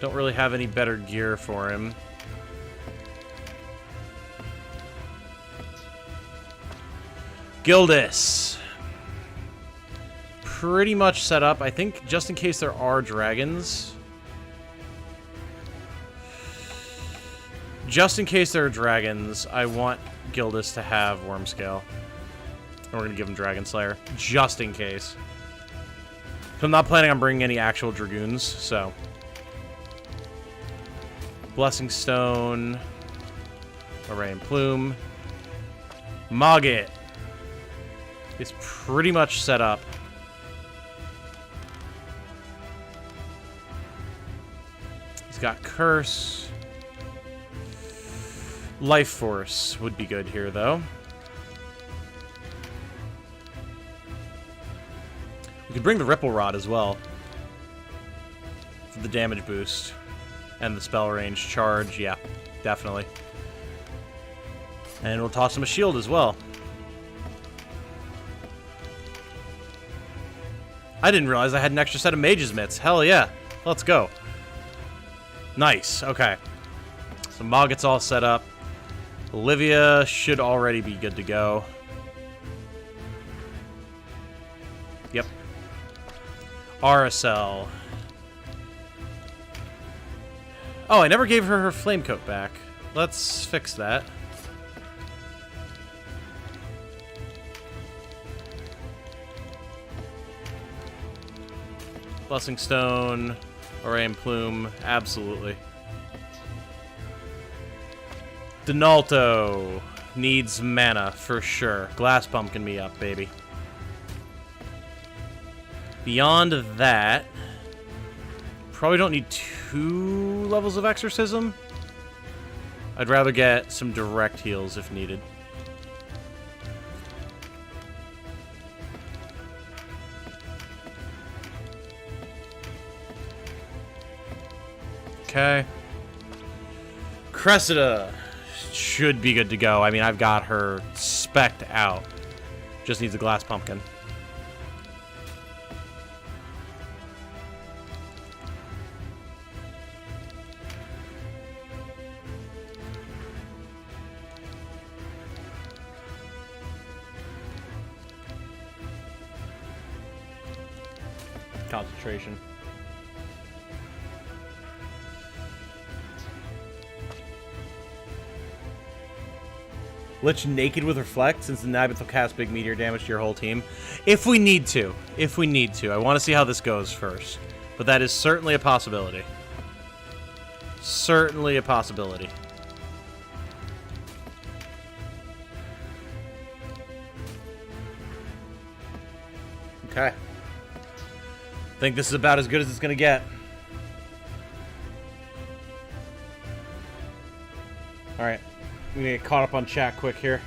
[SPEAKER 1] Don't really have any better gear for him. Gildas. Pretty much set up, I think, just in case there are dragons. Just in case there are dragons, I want Gildas to have Wormscale. And we're going to give him Dragon Slayer, just in case. So I'm not planning on bringing any actual Dragoons, so. Blessing Stone. Array and Plume. Mogget is pretty much set up. He's got Curse. Life Force would be good here, though. We could bring the Ripple Rod as well. For the damage boost. And the spell range charge, yeah, definitely. And we'll toss him a shield as well. I didn't realize I had an extra set of Mage's Mitts. Hell yeah. Let's go. Nice. Okay. So Mogget's all set up. Olivia should already be good to go. Yep. RSL. Oh, I never gave her her flame coat back. Let's fix that. Blessing Stone, Array and Plume, absolutely. Donalto needs mana for sure. Glass Pumpkin me up, baby. Beyond that, probably don't need 2 levels of Exorcism. I'd rather get some direct heals if needed. Okay. Cressida should be good to go. I mean, I've got her spec'd out. Just needs a Glass Pumpkin. Concentration. Lich naked with Reflect, since the Nybeth will cast big meteor damage to your whole team. If we need to. If we need to. I want to see how this goes first. But that is certainly a possibility. Certainly a possibility. Okay. I think this is about as good as it's going to get. Alright. I'm gonna get caught up on chat quick here.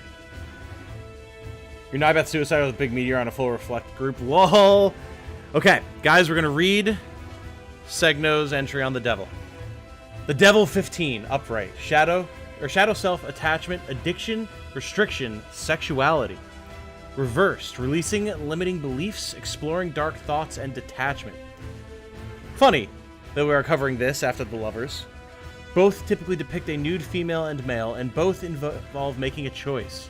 [SPEAKER 1] Your Nybeth suicide with a big meteor on a full Reflect group. Lol. Okay, guys, we're gonna read Segno's entry on the Devil. The Devil 15, upright. Shadow Self, Attachment, Addiction, Restriction, Sexuality. Reversed, releasing limiting beliefs, exploring dark thoughts, and detachment. Funny that we are covering this after the Lovers. Both typically depict a nude female and male, and both involve making a choice.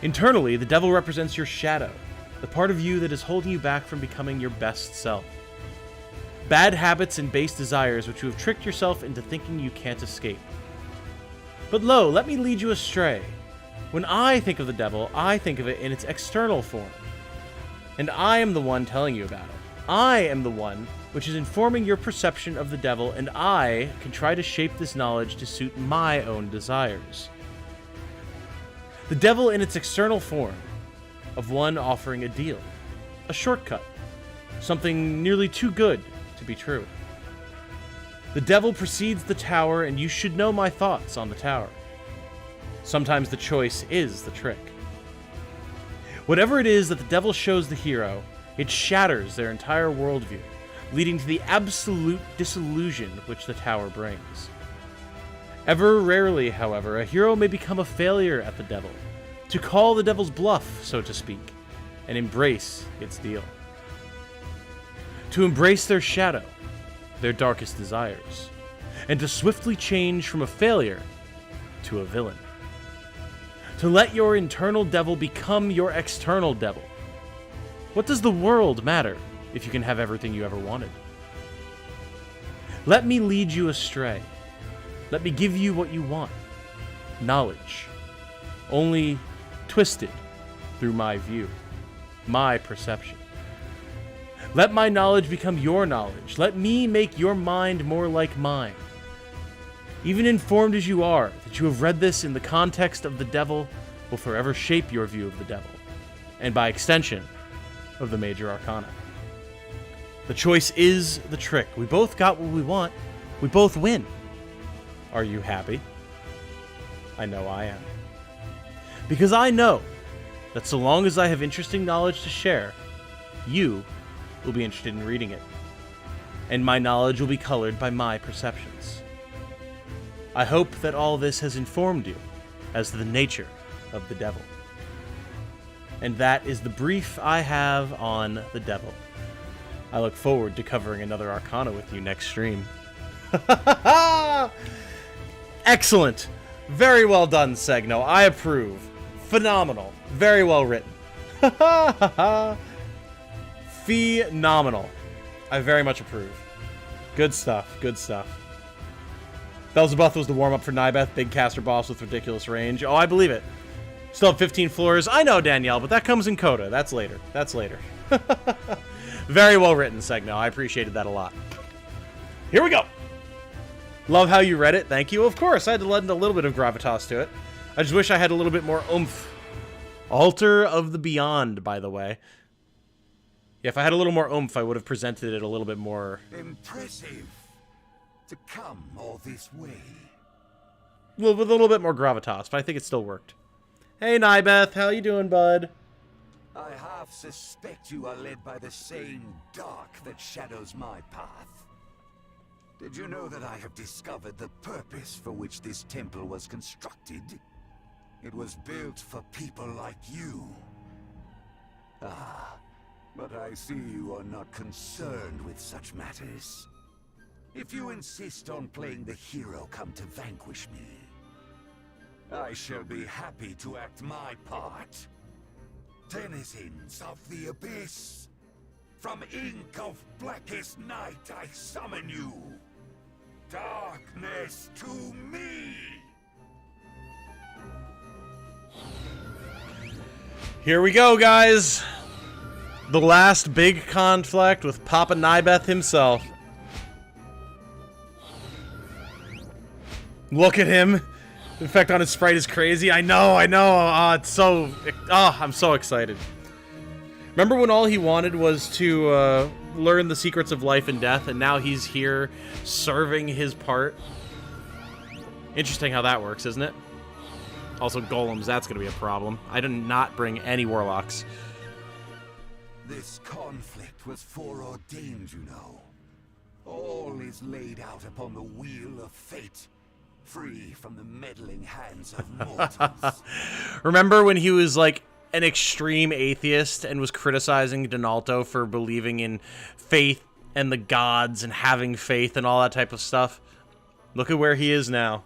[SPEAKER 1] Internally, the devil represents your shadow, the part of you that is holding you back from becoming your best self. Bad habits and base desires which you have tricked yourself into thinking you can't escape. But lo, let me lead you astray. When I think of the devil, I think of it in its external form. And I am the one telling you about it. I am the one which is informing your perception of the devil, and I can try to shape this knowledge to suit my own desires. The devil in its external form, of one offering a deal, a shortcut, something nearly too good to be true. The devil precedes the tower, and you should know my thoughts on the tower. Sometimes the choice is the trick. Whatever it is that the devil shows the hero, it shatters their entire worldview, leading to the absolute disillusion which the tower brings. Ever rarely, however, a hero may become a failure at the devil, to call the devil's bluff, so to speak, and embrace its deal. To embrace their shadow, their darkest desires, and to swiftly change from a failure to a villain. To let your internal devil become your external devil. What does the world matter if you can have everything you ever wanted? Let me lead you astray. Let me give you what you want. Knowledge. Only twisted through my view, my perception. Let my knowledge become your knowledge. Let me make your mind more like mine. Even informed as you are, that you have read this in the context of the devil will forever shape your view of the devil, and by extension, of the major arcana. The choice is the trick. We both got what we want. We both win. Are you happy? I know I am. Because I know that so long as I have interesting knowledge to share, you will be interested in reading it, and my knowledge will be colored by my perceptions. I hope that all this has informed you as to the nature of the devil. And that is the brief I have on the devil. I look forward to covering another arcana with you next stream. Excellent. Very well done, Segno. I approve. Phenomenal. Very well written. Phenomenal. I very much approve. Good stuff. Good stuff. Beelzebub was the warm-up for Nybeth, big caster boss with ridiculous range. Oh, I believe it. Still have 15 floors. I know, Danielle, but that comes in Coda. That's later. That's later. Very well written, Segno. I appreciated that a lot. Here we go. Love how you read it. Thank you. Of course, I had to lend a little bit of gravitas to it. I just wish I had a little bit more oomph. Altar of the Beyond, by the way. Yeah, if I had a little more oomph, I would have presented it a little bit more.
[SPEAKER 2] Impressive. To come all this way.
[SPEAKER 1] With a little bit more gravitas, but I think it still worked. Hey, Nybeth, how you doing, bud?
[SPEAKER 2] I half suspect you are led by the same dark that shadows my path. Did you know that I have discovered the purpose for which this temple was constructed? It was built for people like you. Ah, but I see you are not concerned with such matters. If you insist on playing the hero come to vanquish me, I shall be happy to act my part. Denizens of the Abyss, from ink of blackest night I summon you. Darkness to me!
[SPEAKER 1] Here we go, guys. The last big conflict with Papa Nybeth himself. Look at him. The effect on his sprite is crazy. I know. I'm so excited. Remember when all he wanted was to learn the secrets of life and death, and now he's here serving his part? Interesting how that works, isn't it? Also, golems, that's going to be a problem. I did not bring any warlocks.
[SPEAKER 2] This conflict was foreordained, you know. All is laid out upon the wheel of fate, free from the meddling hands of mortals.
[SPEAKER 1] Remember when he was, like, an extreme atheist and was criticizing Donalto for believing in faith and the gods and having faith and all that type of stuff. Look at where he is now.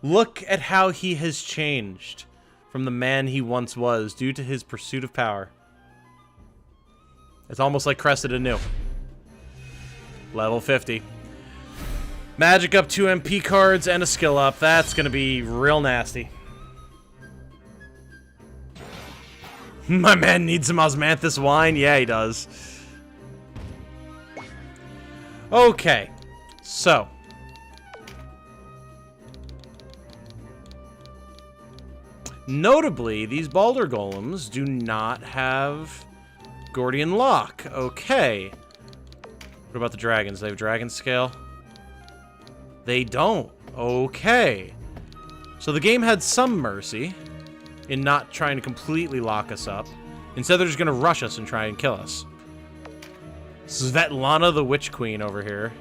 [SPEAKER 1] Look at how he has changed from the man he once was due to his pursuit of power. It's almost like crested anew. Level 50. Magic up, 2 MP cards, and a skill up. That's gonna be real nasty. My man needs some osmanthus wine? Yeah, he does. Okay. So. Notably, these Baldur Golems do not have Gordian Lock. Okay. What about the dragons? They have dragon scale? They don't. Okay. So the game had some mercy in not trying to completely lock us up. Instead, they're just going to rush us and try and kill us. Svetlana the Witch Queen over here.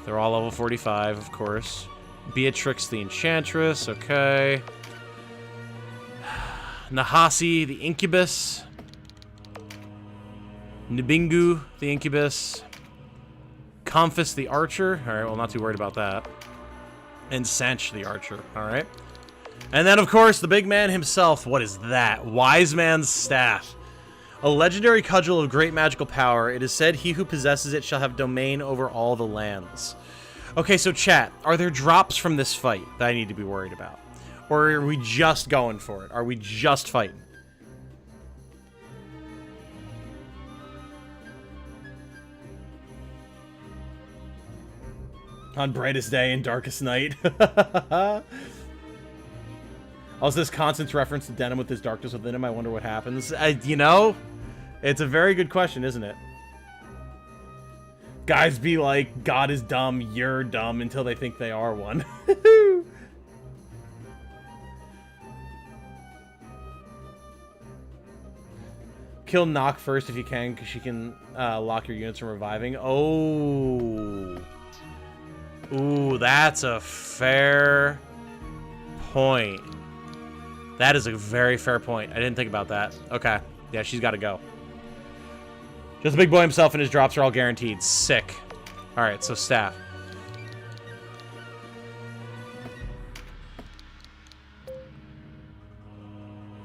[SPEAKER 1] They're all level 45, of course. Beatrix the Enchantress, okay. Nahasi the Incubus. Nibingu the Incubus. Comphis the Archer. Alright, well, not too worried about that. And Sanch the Archer, alright. And then, of course, the big man himself. What is that? Wise Man's Staff. A legendary cudgel of great magical power. It is said he who possesses it shall have domain over all the lands. Okay, so chat, are there drops from this fight that I need to be worried about? Or are we just going for it? Are we just fighting? On brightest day and darkest night. Also, this constant reference to Denim with his darkness within him. I wonder what happens. You know, it's a very good question, isn't it? Guys be like, God is dumb, you're dumb, until they think they are one. Kill Nock first if you can, because she can lock your units from reviving. Oh. Ooh, that's a fair point. That is a very fair point. I didn't think about that. Okay. Yeah, she's got to go. Just the big boy himself and his drops are all guaranteed. Sick. Alright, so staff.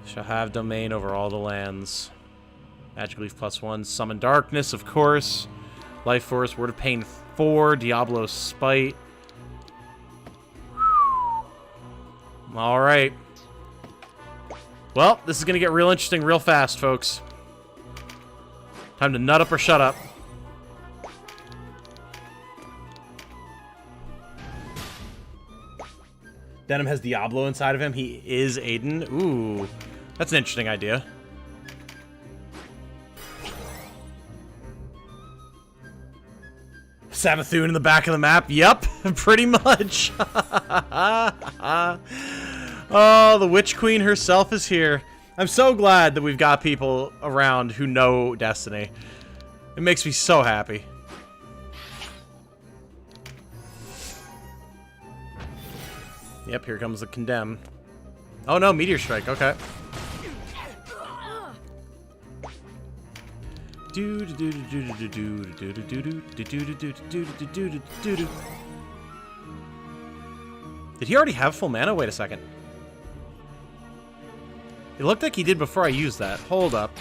[SPEAKER 1] Shall have domain over all the lands. Magic Leaf +1. Summon Darkness, of course. Life Force, Word of Pain 4. Diablo's Spite. Alright. Well, this is going to get real interesting real fast, folks. Time to nut up or shut up. Denim has Diablo inside of him. He is Aiden. Ooh, that's an interesting idea. Savathun in the back of the map. Yep, pretty much. Oh, the Witch Queen herself is here. I'm so glad that we've got people around who know Destiny. It makes me so happy. Yep, here comes the Condemn. Oh no, Meteor Strike, okay. Did he already have full mana? Wait a second. It looked like he did before I used that. Hold up.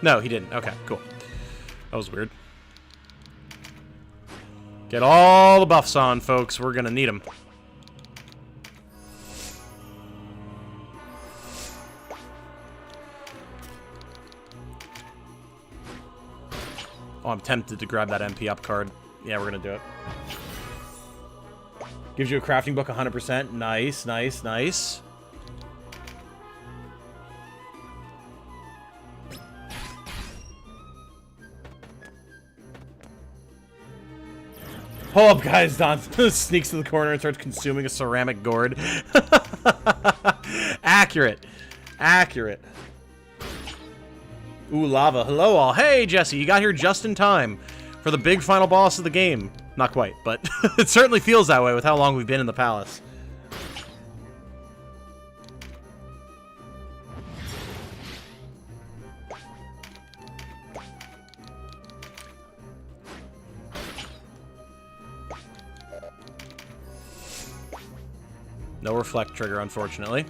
[SPEAKER 1] No, he didn't. Okay, cool. That was weird. Get all the buffs on, folks. We're gonna need them. Oh, I'm tempted to grab that MP up card. Yeah, we're gonna do it. Gives you a crafting book 100%. Nice, nice, nice. Hold up, guys. Don sneaks to the corner and starts consuming a ceramic gourd. Accurate. Accurate. Ooh, lava. Hello, all. Hey, Jesse. You got here just in time for the big final boss of the game. Not quite, but it certainly feels that way with how long we've been in the palace. No reflect trigger, unfortunately.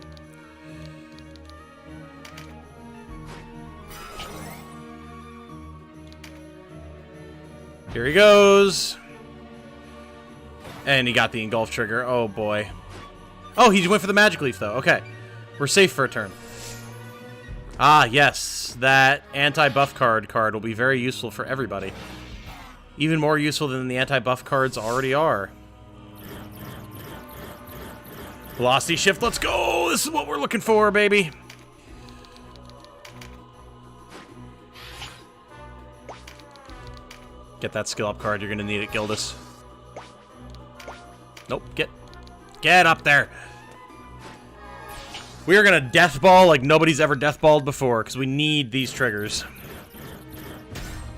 [SPEAKER 1] Here he goes. And he got the engulf trigger. Oh, boy. Oh, he went for the magic leaf, though. Okay. We're safe for a turn. Ah, yes. That anti-buff card will be very useful for everybody. Even more useful than the anti-buff cards already are. Velocity shift, let's go! This is what we're looking for, baby! Get that skill up card, you're gonna need it, Gildas. Nope, get up there! We are gonna death ball like nobody's ever death balled before, because we need these triggers.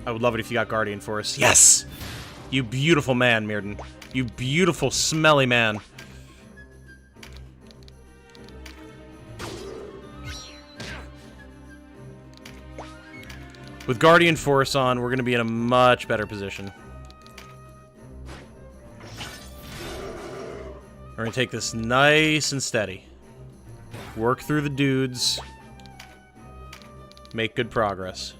[SPEAKER 1] I would love it if you got Guardian Force. Yes! You beautiful man, Mirden. You beautiful, smelly man. With Guardian Force on, we're going to be in a much better position. We're going to take this nice and steady. Work through the dudes. Make good progress.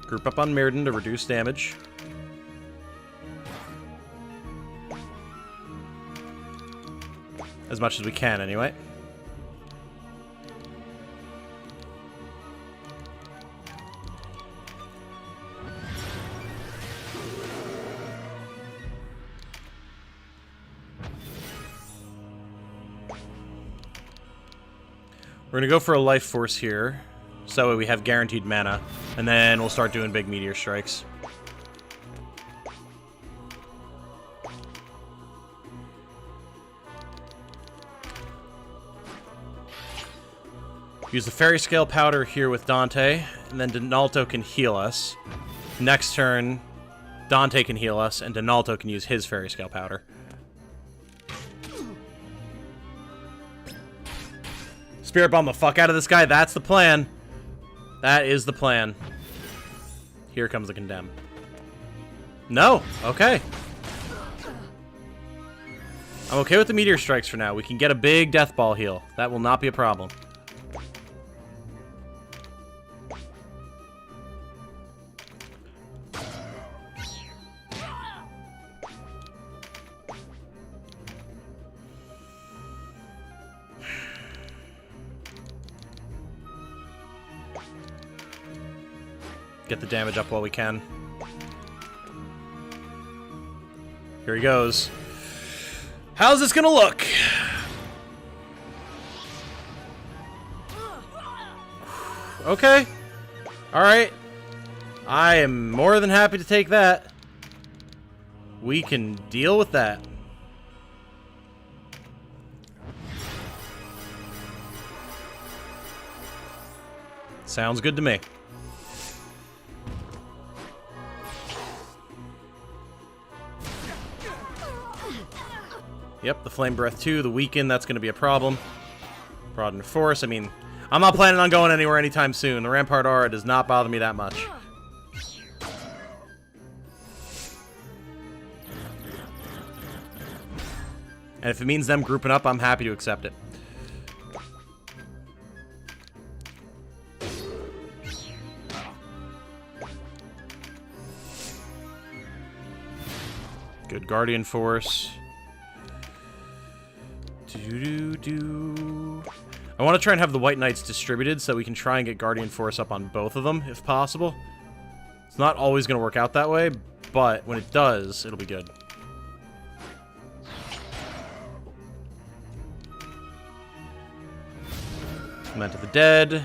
[SPEAKER 1] Group up on Mirden to reduce damage. As much as we can, anyway. We're going to go for a life force here, so that way we have guaranteed mana, and then we'll start doing big meteor strikes. Use the Fairy Scale Powder here with Dante, and then Donalto can heal us. Next turn, Dante can heal us, and Donalto can use his Fairy Scale Powder. Spirit Bomb the fuck out of this guy. That's the plan. That is the plan. Here comes the Condemn. No. Okay. I'm okay with the Meteor Strikes for now. We can get a big Death Ball heal. That will not be a problem. Get the damage up while we can. Here he goes. How's this gonna look? Okay. Alright. I am more than happy to take that. We can deal with that. Sounds good to me. Yep, the Flame Breath 2, the Weaken, that's going to be a problem. Broaden Force, I mean, I'm not planning on going anywhere anytime soon. The Rampart Aura does not bother me that much. And if it means them grouping up, I'm happy to accept it. Good Guardian Force. I want to try and have the White Knights distributed so we can try and get Guardian Force up on both of them, if possible. It's not always going to work out that way, but when it does, it'll be good. Lament of the Dead.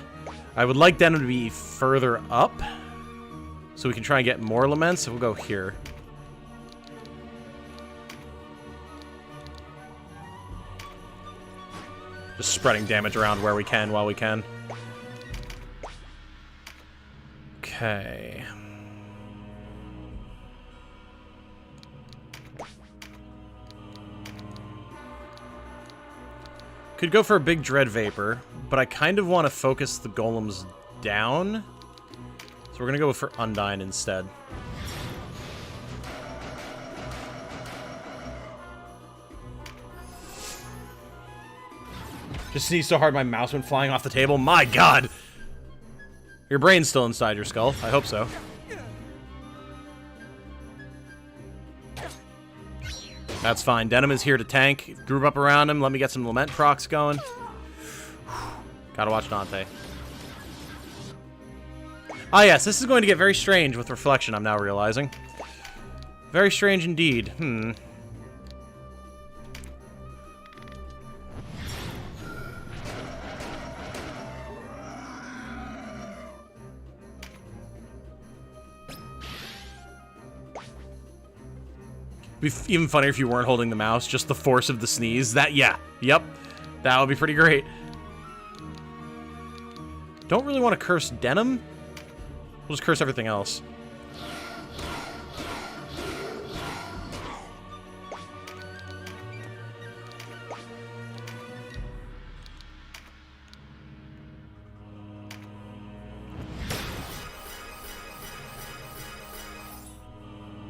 [SPEAKER 1] I would like them to be further up, so we can try and get more Laments, so we'll go here. Just spreading damage around where we can while we can. Okay. Could go for a big Dread Vapor, but I kind of want to focus the golems down. So we're going to go for Undyne instead. Just sneezed so hard my mouse went flying off the table. My god! Your brain's still inside your skull. I hope so. That's fine. Denim is here to tank. Group up around him. Let me get some Lament procs going. Gotta watch Dante. Ah, yes. This is going to get very strange with Reflection, I'm now realizing. Very strange indeed. Be even funnier if you weren't holding the mouse, just the force of the sneeze. Yep. That would be pretty great. Don't really want to curse Denim. We'll just curse everything else.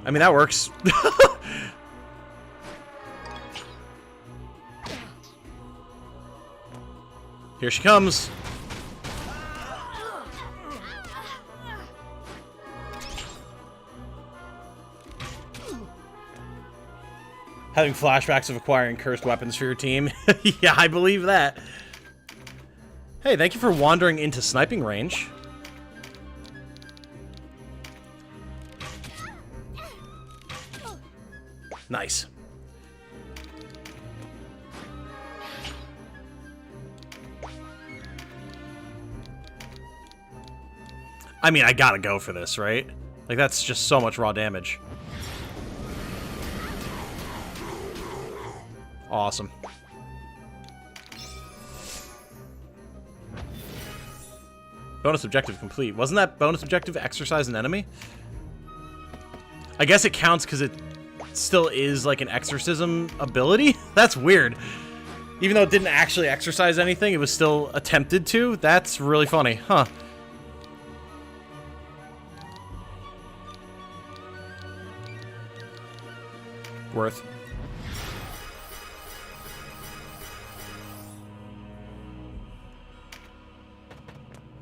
[SPEAKER 1] I mean, that works. Here she comes. Having flashbacks of acquiring cursed weapons for your team. Yeah, I believe that. Hey, thank you for wandering into sniping range. Nice. I mean, I gotta go for this, right? Like, that's just so much raw damage. Awesome. Bonus objective complete. Wasn't that bonus objective exercise an enemy? I guess it counts because it still is like an exorcism ability? That's weird. Even though it didn't actually exercise anything, it was still attempted to? That's really funny. Huh. Worth.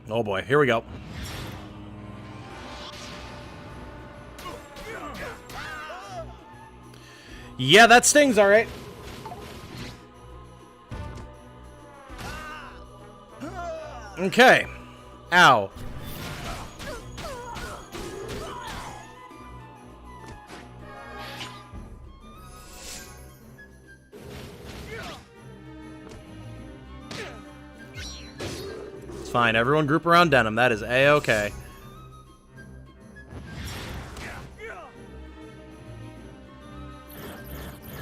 [SPEAKER 1] Oh boy, here we go. Yeah, that stings, alright. Okay. Ow. It's fine. Everyone group around Denim. That is A-okay.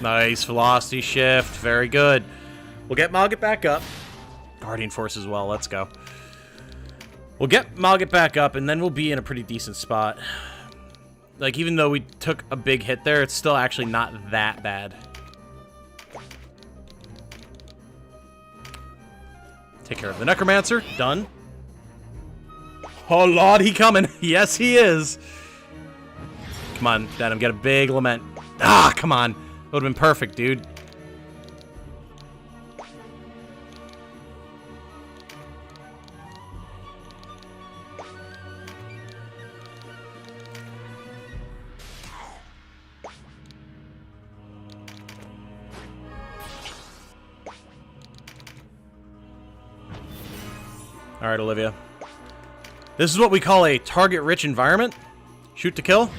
[SPEAKER 1] Nice velocity shift. Very good. We'll get Malgit back up. Guardian Force as well. Let's go. We'll get Malgit back up, and then we'll be in a pretty decent spot. Like, even though we took a big hit there, it's still actually not that bad. Take care of the Necromancer. Done. Oh, Lord, he coming. Yes, he is. Come on, Denim. Get a big Lament. Ah, come on. Would have been perfect, dude. All right, Olivia. This is what we call a target-rich environment. Shoot to kill.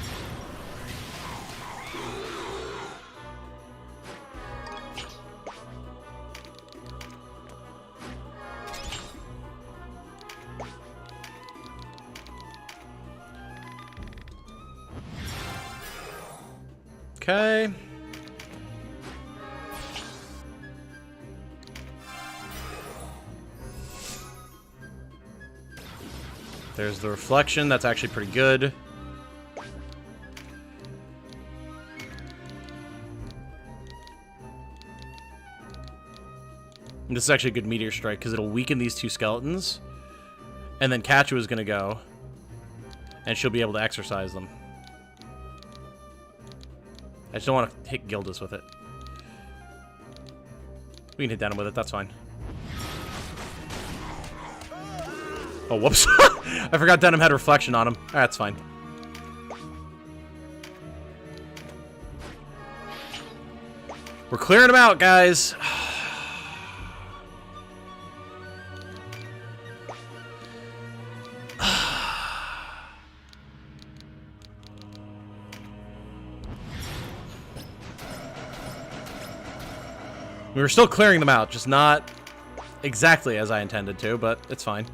[SPEAKER 1] Okay. There's the reflection. That's actually pretty good. And this is actually a good meteor strike because it'll weaken these two skeletons. And then Kachu is going to go. And she'll be able to exorcise them. I just don't want to hit Gildas with it. We can hit Denim with it, that's fine. Oh, whoops. I forgot Denim had reflection on him. That's fine. We're clearing them out, guys. We were still clearing them out, just not exactly as I intended to, but it's fine.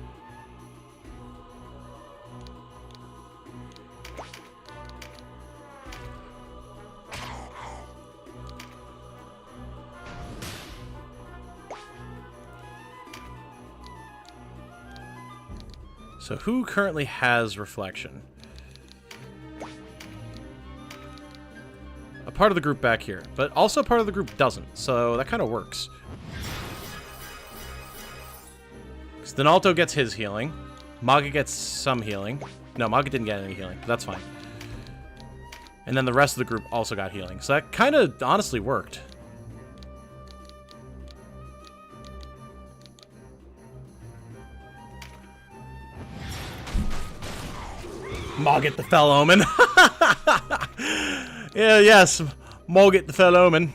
[SPEAKER 1] So who currently has reflection? A part of the group back here, but also part of the group doesn't, so that kind of works. Because Donalto gets his healing. Maga gets some healing. No, Maga didn't get any healing, but that's fine. And then the rest of the group also got healing, so that kind of honestly worked. Mogget the Fell Omen. Yeah, yes. Mogget the Fell Omen.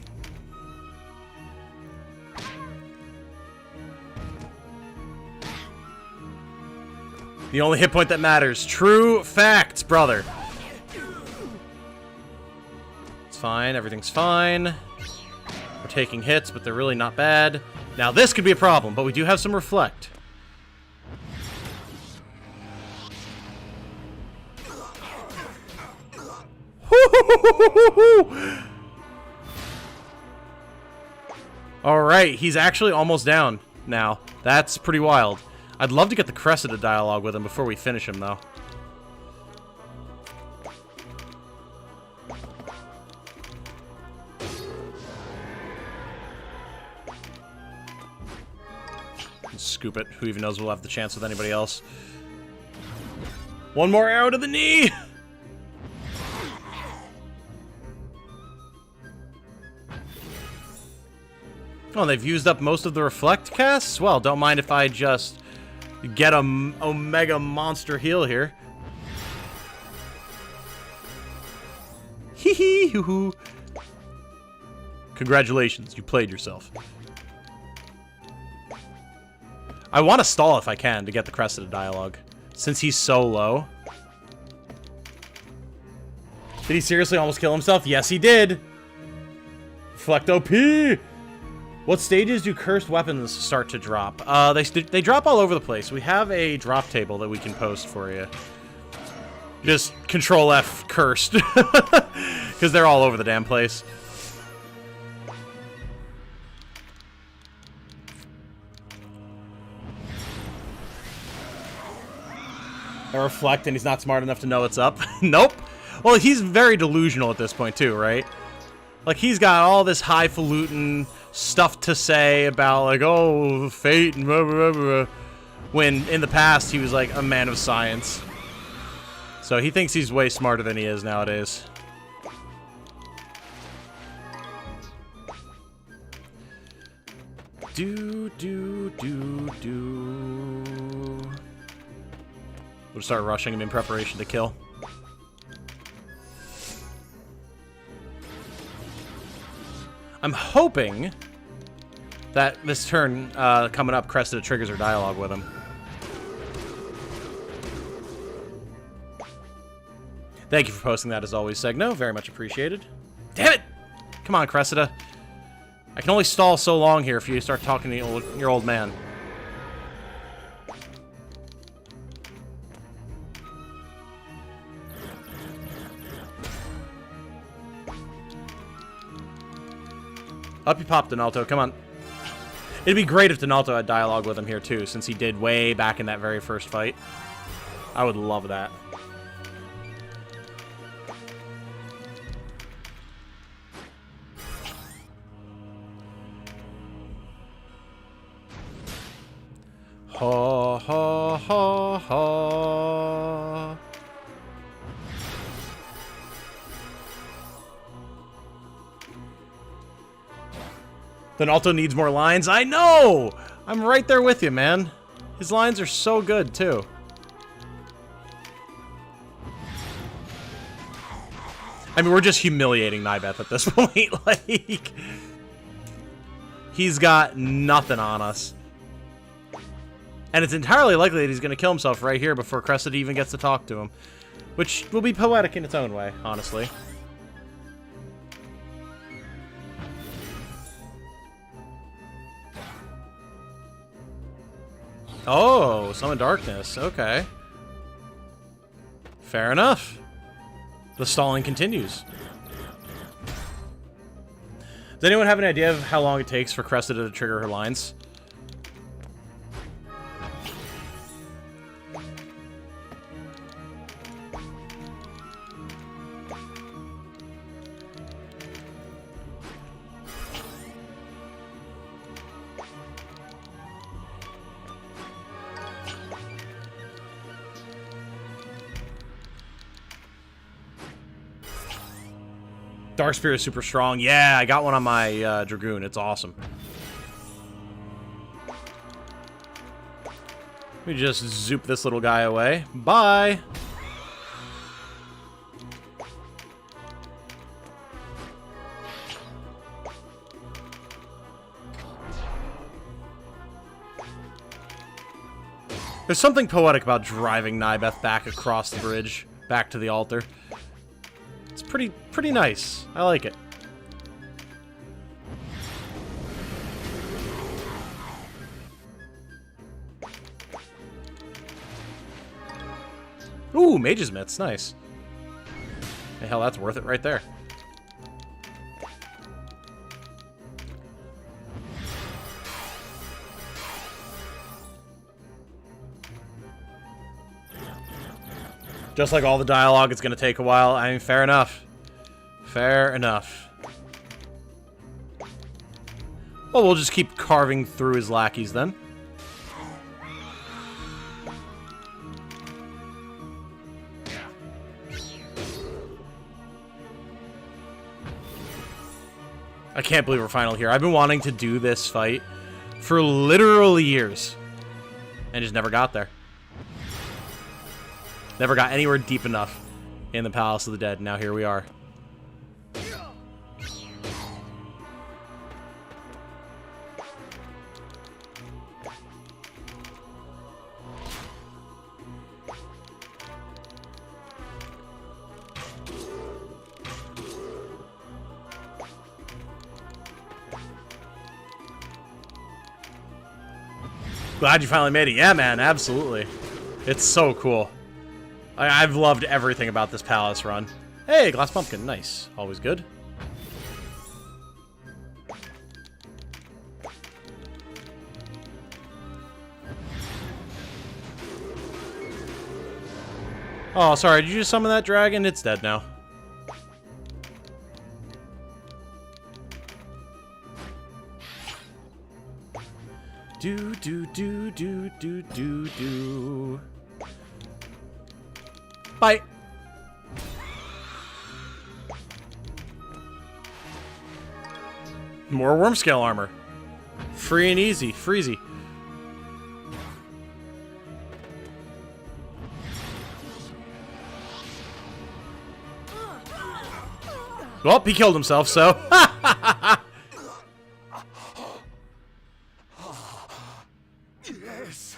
[SPEAKER 1] The only hit point that matters. True facts, brother. It's fine. Everything's fine. We're taking hits, but they're really not bad. Now, this could be a problem, but we do have some reflect. Alright, he's actually almost down now. That's pretty wild. I'd love to get the Cressida dialogue with him before we finish him, though. Scoop it. Who even knows we'll have the chance with anybody else. One more arrow to the knee! Oh, they've used up most of the reflect casts? Well, don't mind if I just get a Omega monster heal here. Hee hee hoo hoo. Congratulations, you played yourself. I want to stall if I can to get the Cressida dialogue, since he's so low. Did he seriously almost kill himself? Yes, he did! Reflect OP! What stages do cursed weapons start to drop? They drop all over the place. We have a drop table that we can post for you. Just Control F cursed. Because they're all over the damn place. I reflect and he's not smart enough to know what's up. Nope. Well, he's very delusional at this point too, right? Like, he's got all this highfalutin stuff to say about, like, oh, fate and blah, blah, blah, blah, when in the past he was, like, a man of science. So he thinks he's way smarter than he is nowadays. We'll start rushing him in preparation to kill. I'm hoping that this turn coming up, Cressida triggers her dialogue with him. Thank you for posting that as always, Segno. Very much appreciated. Damn it! Come on, Cressida. I can only stall so long here if you start talking to your old man. Up you pop, Donalto. Come on. It'd be great if Donalto had dialogue with him here, too, since he did way back in that very first fight. I would love that. Ha, ha, ha, ha. Donalto needs more lines. I know! I'm right there with you, man. His lines are so good, too. I mean, we're just humiliating Nybeth at this point. Like, he's got nothing on us. And it's entirely likely that he's going to kill himself right here before Cressida even gets to talk to him. Which will be poetic in its own way, honestly. Oh, Summon Darkness. Okay. Fair enough. The stalling continues. Does anyone have an idea of how long it takes for Cressida to trigger her lines? Dark Spear is super strong. Yeah, I got one on my Dragoon. It's awesome. Let me just zoop this little guy away. Bye! There's something poetic about driving Nybeth back across the bridge, back to the altar. It's pretty nice. I like it. Ooh, Mage's Mitts. Nice. The hell, that's worth it right there. Just like all the dialogue, it's going to take a while. I mean, fair enough. Fair enough. Well, we'll just keep carving through his lackeys then. I can't believe we're final here. I've been wanting to do this fight for literally years. And just never got there. Never got anywhere deep enough in the Palace of the Dead. Now here we are. Glad you finally made it. Yeah, man, absolutely. It's so cool. I've loved everything about this palace run. Hey, glass pumpkin. Nice. Always good. Oh, sorry. Did you just summon that dragon? It's dead now. Do, do, do, do, do, do, do. Bye. More worm scale armor. Free and easy. Freezy. Well, he killed himself, so.
[SPEAKER 2] Yes.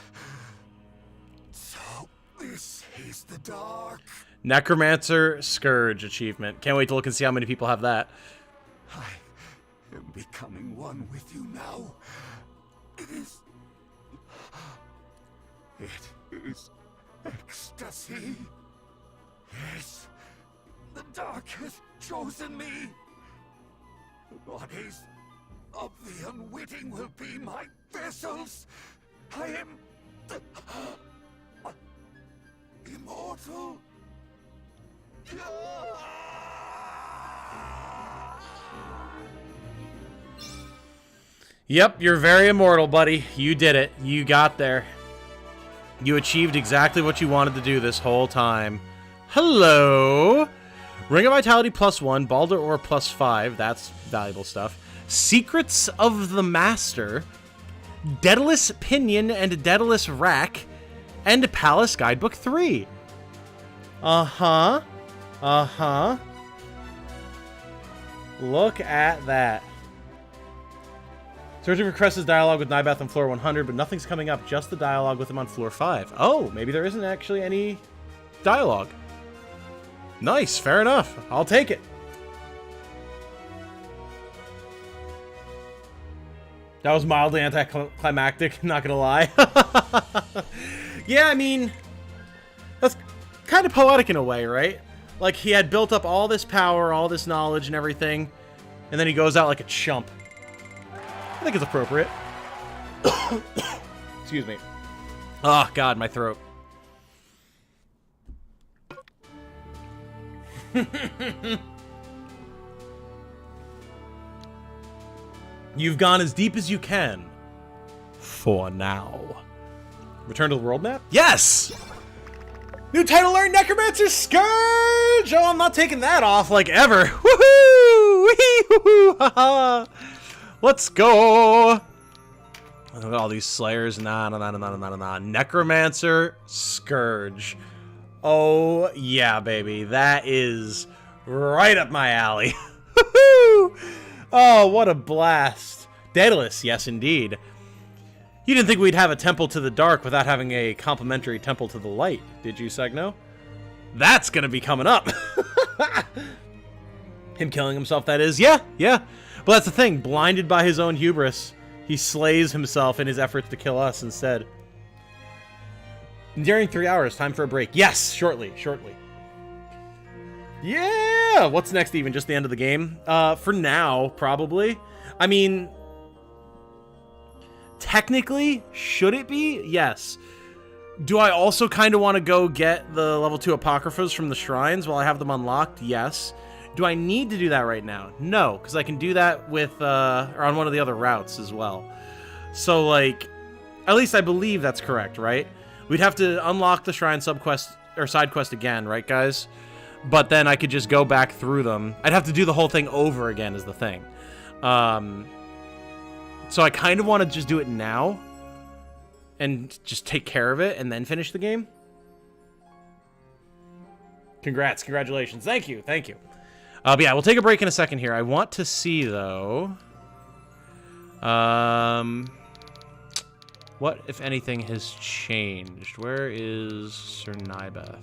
[SPEAKER 2] So this is the dark.
[SPEAKER 1] Necromancer Scourge achievement. Can't wait to look and see how many people have that.
[SPEAKER 2] I am becoming one with you now. It is ecstasy. Yes, the dark has chosen me. The bodies of the unwitting will be my vessels. I am immortal.
[SPEAKER 1] Yep, you're very immortal, buddy. You did it. You got there. You achieved exactly what you wanted to do this whole time. Hello! Ring of Vitality +1, Baldur Ore +5. That's valuable stuff. Secrets of the Master. Daedalus Pinion and Daedalus Rack, and Palace Guidebook 3. Uh-huh. Uh-huh. Look at that. Searching for Cress's dialogue with Nybeth on floor 100, but nothing's coming up, just the dialogue with him on floor 5. Oh, maybe there isn't actually any dialogue. Nice, fair enough. I'll take it. That was mildly anticlimactic, not gonna lie. Yeah, I mean, that's kind of poetic in a way, right? Like, he had built up all this power, all this knowledge and everything, and then he goes out like a chump. I think it's appropriate. Excuse me. Oh, God, my throat. You've gone as deep as you can. For now. Return to the world map? Yes! New title learned, Necromancer Scourge! Oh, I'm not taking that off like ever. Woohoo! Wee-hoo-hoo! Ha-ha! Let's go! Look at all these slayers. Nah. Necromancer Scourge. Oh, yeah, baby. That is right up my alley. Woohoo! Oh, what a blast. Daedalus, yes, indeed. You didn't think we'd have a temple to the dark without having a complementary temple to the light, did you, Segno? That's gonna be coming up. Him killing himself, that is. Yeah. But that's the thing. Blinded by his own hubris, he slays himself in his efforts to kill us instead. During 3 hours, time for a break. Yes, shortly. Yeah! What's next, even? Just the end of the game? For now, probably. I mean, technically, should it be? Yes. Do I also kind of want to go get the level 2 Apocryphas from the shrines while I have them unlocked? Yes. Do I need to do that right now? No, because I can do that with, or on one of the other routes as well. So, like, at least I believe that's correct, right? We'd have to unlock the shrine subquest, or side quest again, right, guys? But then I could just go back through them. I'd have to do the whole thing over again is the thing. So I kind of want to just do it now and just take care of it and then finish the game. Congratulations. Thank you. But yeah, we'll take a break in a second here. I want to see, though, what, if anything, has changed? Where is Sir Nybeth?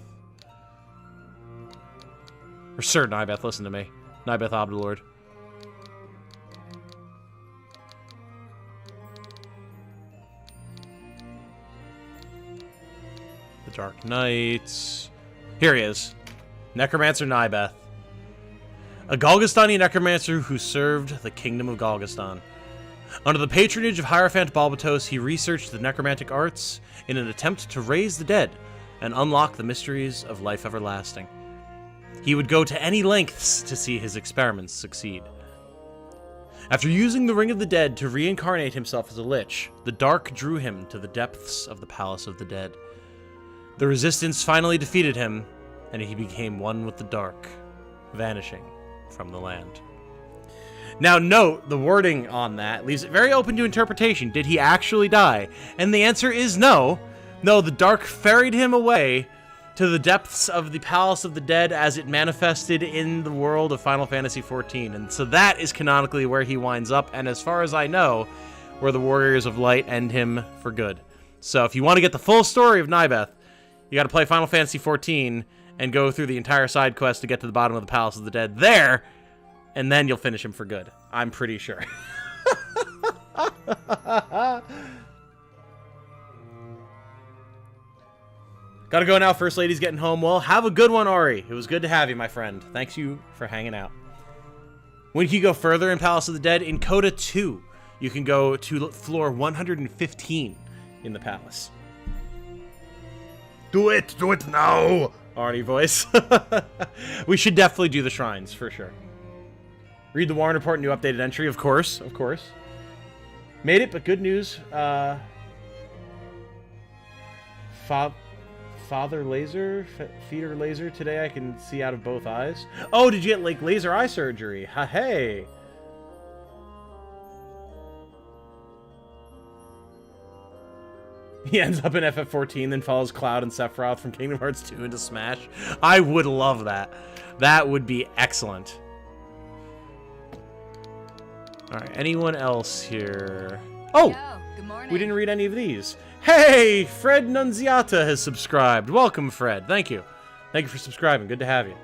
[SPEAKER 1] Or Sir Nybeth, listen to me. Nybeth Obdulord. The Dark Knights. Here he is. Necromancer Nybeth. A Golgostani necromancer who served the kingdom of Golgostan. Under the patronage of Hierophant Balbatos, he researched the necromantic arts in an attempt to raise the dead and unlock the mysteries of life everlasting. He would go to any lengths to see his experiments succeed. After using the Ring of the Dead to reincarnate himself as a lich, the dark drew him to the depths of the Palace of the Dead. The resistance finally defeated him, and he became one with the dark, vanishing from the land. Now note, the wording on that leaves it very open to interpretation. Did he actually die? And the answer is no. No, the dark ferried him away to the depths of the Palace of the Dead as it manifested in the world of Final Fantasy XIV. And so that is canonically where he winds up, and as far as I know, where the Warriors of Light end him for good. So if you want to get the full story of Nybeth, you got to play Final Fantasy XIV and go through the entire side quest to get to the bottom of the Palace of the Dead there, and then you'll finish him for good. I'm pretty sure. Gotta go now. First Lady's getting home. Well, have a good one, Ari. It was good to have you, my friend. Thanks you for hanging out. When can you go further in Palace of the Dead? In Coda 2, you can go to floor 115 in the palace. Do it now! Arnie voice. We should definitely do the shrines, for sure. Read the Warren Report, new updated entry, of course. Made it, but good news. Father Laser? Feeder Laser today I can see out of both eyes. Oh, did you get, like, laser eye surgery? Ha-hey! He ends up in FF14, then follows Cloud and Sephiroth from Kingdom Hearts 2 into Smash. I would love that. That would be excellent. Alright, anyone else here? Oh!
[SPEAKER 3] Yo, good morning.
[SPEAKER 1] We didn't read any of these. Hey! Fred Nunziata has subscribed. Welcome, Fred. Thank you. Thank you for subscribing. Good to have you.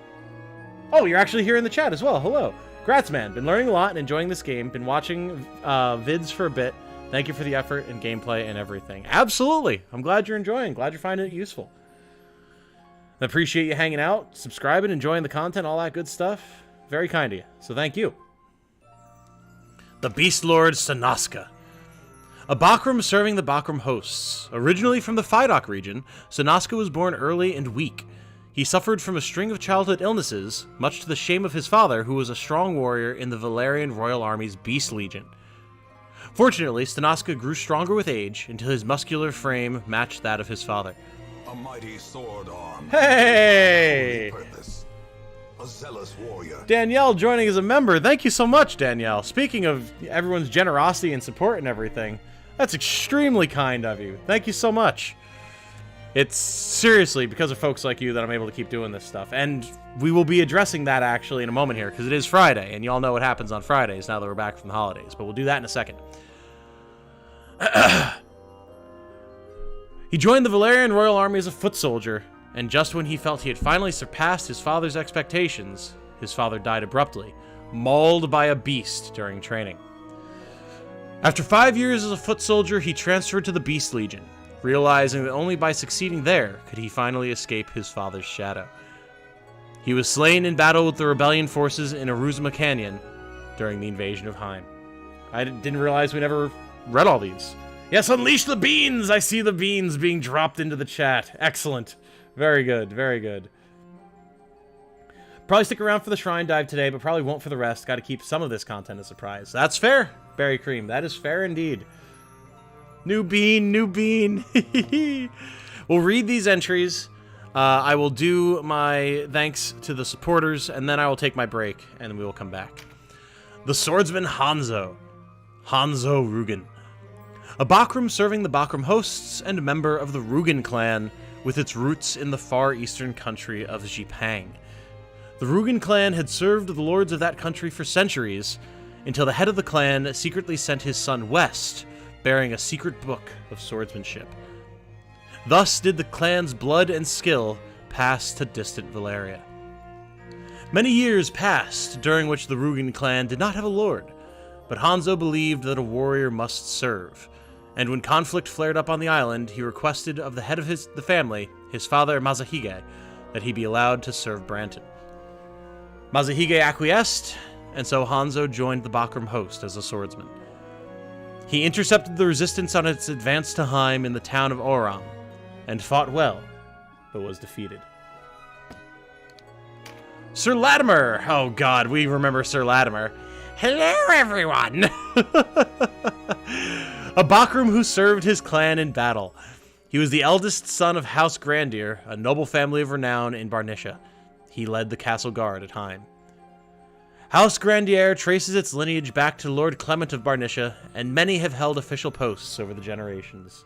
[SPEAKER 1] Oh, you're actually here in the chat as well. Hello. Grats, man. Been learning a lot and enjoying this game. Been watching vids for a bit. Thank you for the effort and gameplay and everything. Absolutely. I'm glad you're enjoying. Glad you're finding it useful. I appreciate you hanging out, subscribing, enjoying the content, all that good stuff. Very kind of you. So thank you. The Beast Lord Sonoska. A Bakram serving the Bakram hosts. Originally from the Fidok region, Sonoska was born early and weak. He suffered from a string of childhood illnesses, much to the shame of his father, who was a strong warrior in the Valerian Royal Army's Beast Legion. Fortunately, Sonoska grew stronger with age until his muscular frame matched that of his father.
[SPEAKER 4] A mighty sword arm.
[SPEAKER 1] Hey!
[SPEAKER 4] Purpose. A zealous warrior.
[SPEAKER 1] Danielle joining as a member. Thank you so much, Danielle. Speaking of everyone's generosity and support and everything, that's extremely kind of you. Thank you so much. It's seriously because of folks like you that I'm able to keep doing this stuff. And we will be addressing that actually in a moment here, because it is Friday, and you all know what happens on Fridays now that we're back from the holidays. But we'll do that in a second. He joined the Valerian Royal Army as a foot soldier, and just when he felt he had finally surpassed his father's expectations, his father died abruptly, mauled by a beast during training. After 5 years as a foot soldier, he transferred to the Beast Legion, realizing that only by succeeding there could he finally escape his father's shadow. He was slain in battle with the rebellion forces in Aruzma Canyon during the invasion of Heim. I didn't realize we never read all these. Yes, unleash the beans! I see the beans being dropped into the chat. Excellent. Very good, very good. Probably stick around for the Shrine Dive today, but probably won't for the rest. Got to keep some of this content a surprise. That's fair, Berry Cream. That is fair indeed. New bean, new bean. We'll read these entries. I will do my thanks to the supporters, and then I will take my break, and we will come back. The Swordsman Hanzo. Hanzo Rugen. A Bakram serving the Bakram hosts and a member of the Rugen clan with its roots in the far eastern country of Xipang. The Rugen clan had served the lords of that country for centuries until the head of the clan secretly sent his son west, bearing a secret book of swordsmanship. Thus did the clan's blood and skill pass to distant Valeria. Many years passed, during which the Rugen clan did not have a lord, but Hanzo believed that a warrior must serve, and when conflict flared up on the island, he requested of the head of the family, his father Mazahige, that he be allowed to serve Branton. Mazahige acquiesced, and so Hanzo joined the Bakram host as a swordsman. He intercepted the resistance on its advance to Heim in the town of Oram, and fought well, but was defeated. Sir Latimer! Oh god, we remember Sir Latimer. Hello, everyone! A Bakram who served his clan in battle. He was the eldest son of House Grandier, a noble family of renown in Barnisha. He led the castle guard at Heim. House Grandier traces its lineage back to Lord Clement of Barnisha, and many have held official posts over the generations.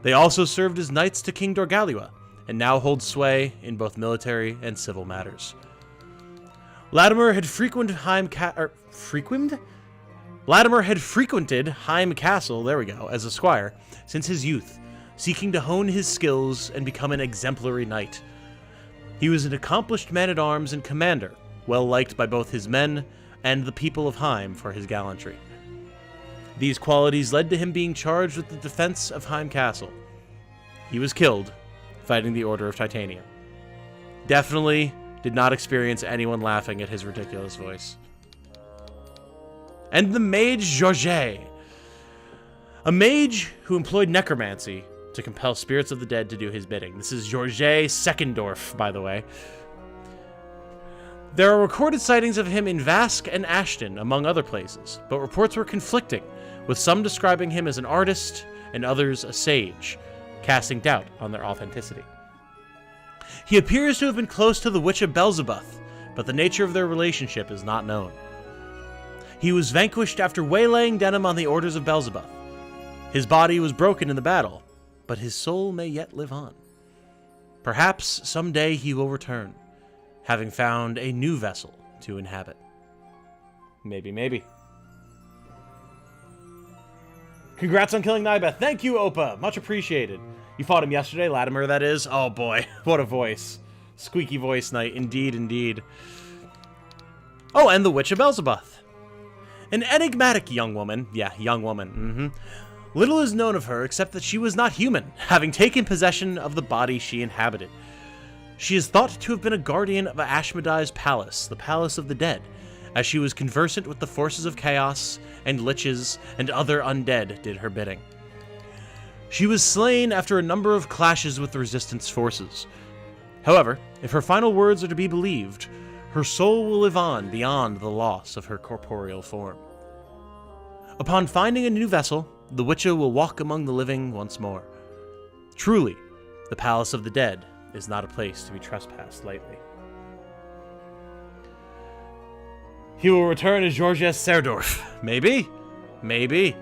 [SPEAKER 1] They also served as knights to King Dorgaliwa, and now hold sway in both military and civil matters. Latimer had frequented Heim Castle, there we go, as a squire, since his youth, seeking to hone his skills and become an exemplary knight. He was an accomplished man-at-arms and commander, well liked by both his men and the people of Heim for his gallantry. These qualities led to him being charged with the defense of Heim Castle. He was killed, fighting the Order of Titanium. Definitely did not experience anyone laughing at his ridiculous voice. And the mage Georget. A mage who employed necromancy to compel spirits of the dead to do his bidding. This is Georget Seckendorf, by the way. There are recorded sightings of him in Vask and Ashton, among other places, but reports were conflicting, with some describing him as an artist and others a sage, casting doubt on their authenticity. He appears to have been close to the Witch of Belzebuth, but the nature of their relationship is not known. He was vanquished after waylaying Denim on the orders of Belzebuth. His body was broken in the battle, but his soul may yet live on. Perhaps someday he will return, having found a new vessel to inhabit. Maybe, maybe. Congrats on killing Nybeth. Thank you, Opa. Much appreciated. You fought him yesterday, Latimer, that is. Oh, boy. What a voice. Squeaky voice night. Indeed, indeed. Oh, and the Witch of Belzebuth. An enigmatic young woman. Yeah, young woman. Little is known of her except that she was not human, having taken possession of the body she inhabited. She is thought to have been a guardian of Ashmedai's palace, the Palace of the Dead, as she was conversant with the forces of chaos, and liches and other undead did her bidding. She was slain after a number of clashes with the resistance forces. However, if her final words are to be believed, her soul will live on beyond the loss of her corporeal form. Upon finding a new vessel, the Witcher will walk among the living once more. Truly, the Palace of the Dead is not a place to be trespassed lightly. He will return as Georges Serdorf. Maybe? Maybe.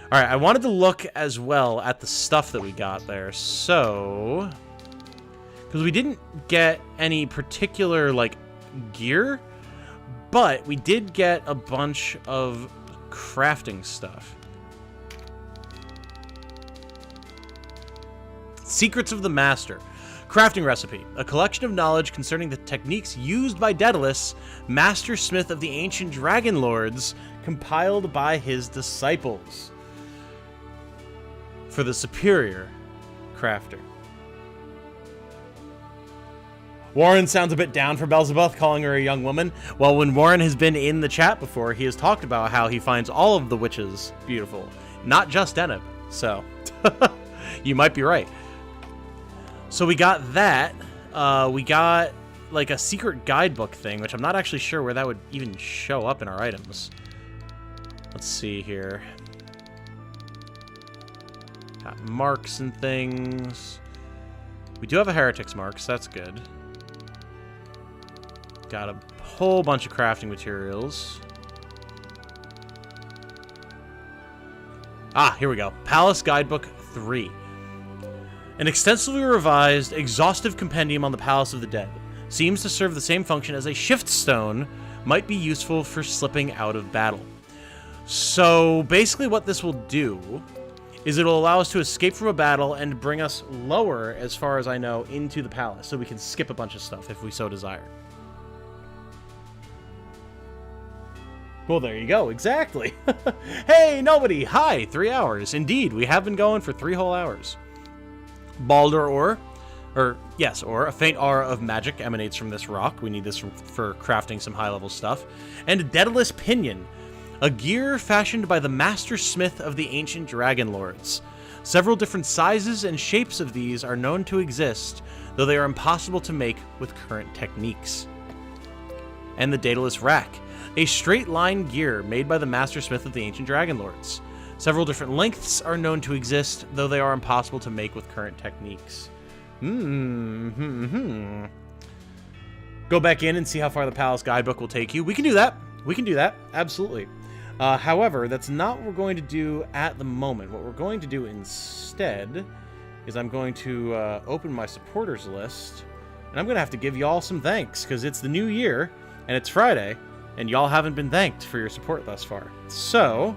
[SPEAKER 1] Alright, I wanted to look as well at the stuff that we got there, so... because we didn't get any particular, like, gear, but we did get a bunch of crafting stuff. Secrets of the Master. Crafting recipe. A collection of knowledge concerning the techniques used by Daedalus, master smith of the ancient dragon lords, compiled by his disciples. For the superior crafter. Warren sounds a bit down for Belzebuth, calling her a young woman. Well, when Warren has been in the chat before, he has talked about how he finds all of the witches beautiful. Not just Deneb. So, you might be right. So we got that. We got like a secret guidebook thing, which I'm not actually sure where that would even show up in our items. Let's see here. Got marks and things. We do have a heretic's mark, so that's good. Got a whole bunch of crafting materials. Ah, here we go. Palace Guidebook 3. An extensively revised, exhaustive compendium on the Palace of the Dead. Seems to serve the same function as a shift stone, might be useful for slipping out of battle. So basically what this will do is it'll allow us to escape from a battle and bring us lower, as far as I know, into the palace, so we can skip a bunch of stuff if we so desire. Well, there you go. Exactly. Hey, nobody. Hi, 3 hours. Indeed, we have been going for 3 whole hours. Balder ore, or a faint aura of magic emanates from this rock. We need this for crafting some high-level stuff. And Daedalus Pinion, a gear fashioned by the master smith of the ancient dragon lords. Several different sizes and shapes of these are known to exist, though they are impossible to make with current techniques. And the Daedalus Rack, a straight-line gear made by the master smith of the ancient dragon lords. Several different lengths are known to exist, though they are impossible to make with current techniques. Go back in and see how far the Palace Guidebook will take you. We can do that. We can do that. Absolutely. However, that's not what we're going to do at the moment. What we're going to do instead is I'm going to open my supporters list, and I'm going to have to give y'all some thanks, because it's the new year, and it's Friday, and y'all haven't been thanked for your support thus far. So...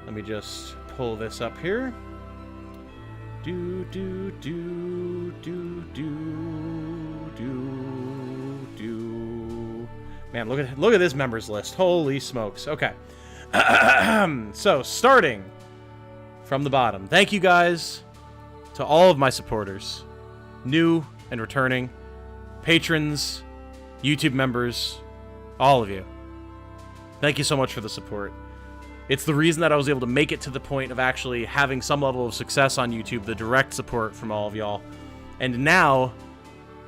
[SPEAKER 1] let me just pull this up here. Man, look at this members list. Holy smokes. Okay. So, starting from the bottom. Thank you guys to all of my supporters, new and returning, patrons, YouTube members, all of you. Thank you so much for the support. It's the reason that I was able to make it to the point of actually having some level of success on YouTube, the direct support from all of y'all. And now,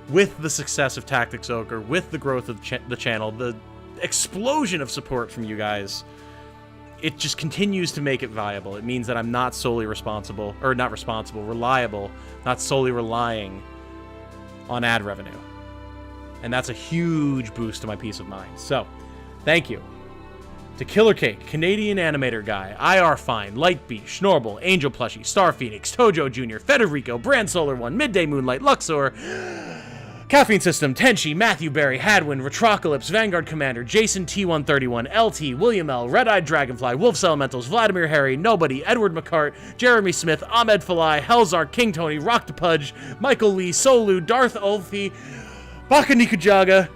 [SPEAKER 1] with the success of Tactics Ogre, with the growth of the channel, the explosion of support from you guys, it just continues to make it viable. It means that I'm not solely reliable, not solely relying on ad revenue. And that's a huge boost to my peace of mind. So, thank you. To Killer Cake, Canadian Animator Guy, IR Fine, Lightbeat, Schnorble, Angel Plushie, Star Phoenix, Tojo Jr., Federico, Brand Solar One, Midday Moonlight, Luxor, Caffeine System, Tenchi, Matthew Berry, Hadwin, Retrocalypse, Vanguard Commander, Jason T131, LT, William L, Red-Eyed Dragonfly, Wolf's Elementals, Vladimir Harry, Nobody, Edward McCart, Jeremy Smith, Ahmed Falai, Helzar, King Tony, Rock the Pudge, Michael Lee, Solu, Darth Ulfi, Baka Nikujaga,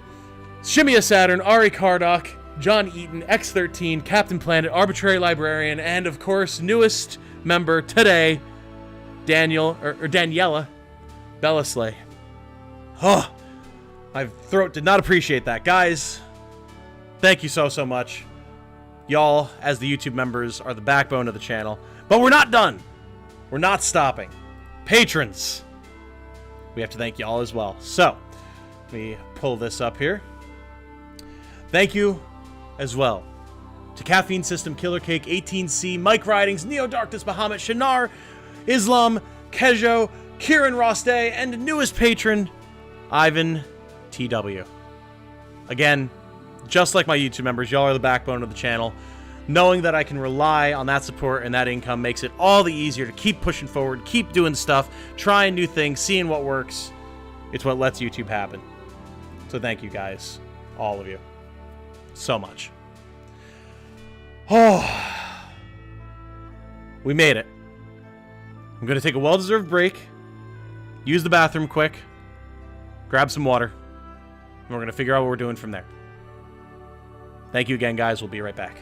[SPEAKER 1] Shimia Saturn, Ari Kardok, John Eaton, X13, Captain Planet, Arbitrary Librarian, and of course, newest member today, Daniela Bellasley. Oh, my throat did not appreciate that. Guys, thank you so much. Y'all, as the YouTube members, are the backbone of the channel. But we're not done. We're not stopping. Patrons, we have to thank y'all as well. So, let me pull this up here. Thank you as well to Caffeine System, Killer Cake, 18C, Mike Ridings, Neo Darkness, Bahamut, Shinar, Islam, Kejo, Kieran Roste, and newest patron, Ivan TW. Again, just like my YouTube members, y'all are the backbone of the channel. Knowing that I can rely on that support and that income makes it all the easier to keep pushing forward, keep doing stuff, trying new things, seeing what works. It's what lets YouTube happen. So thank you guys, all of you, so much. Oh, we made it. I'm going to take a well-deserved break, use the bathroom quick, grab some water, and we're going to figure out what we're doing from there. Thank you again, guys. We'll be right back.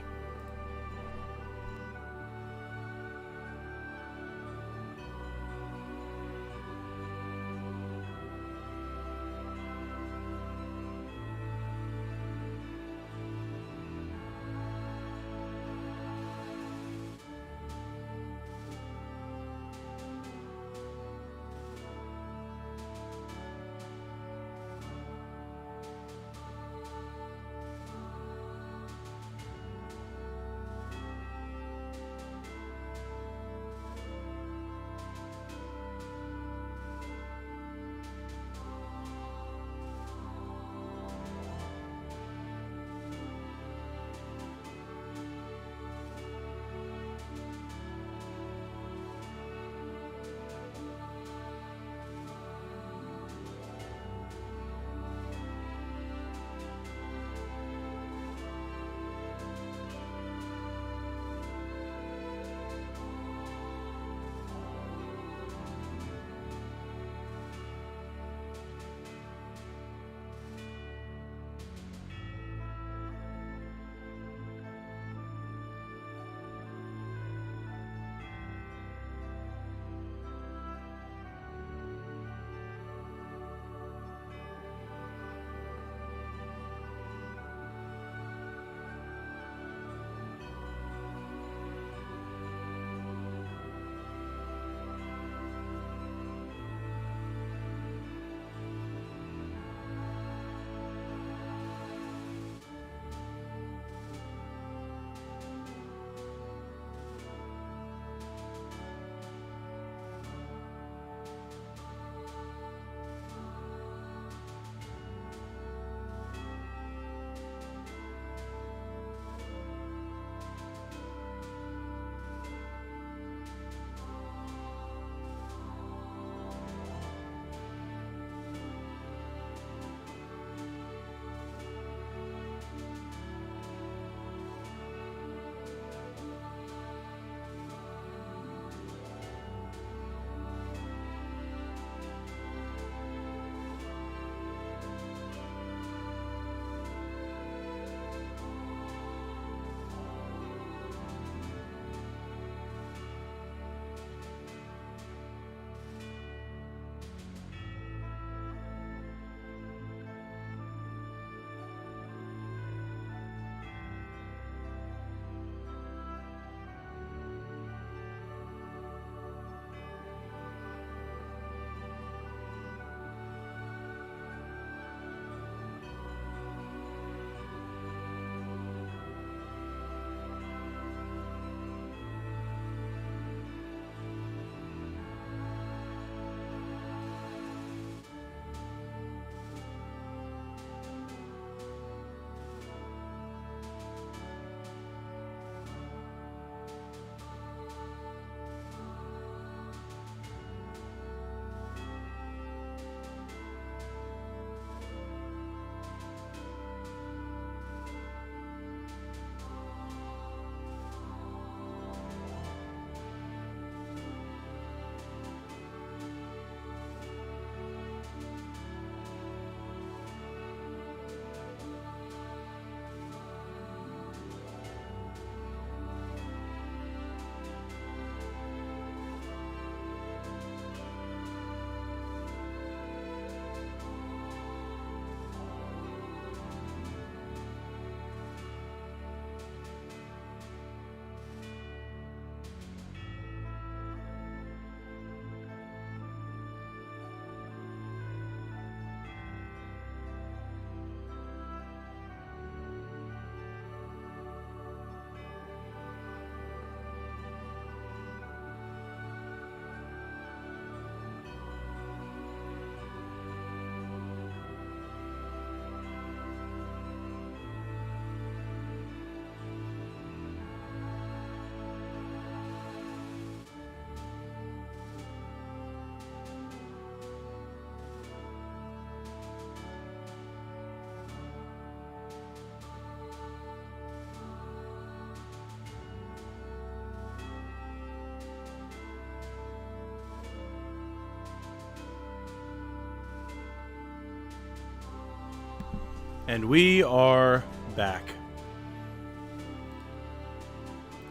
[SPEAKER 1] And we are back.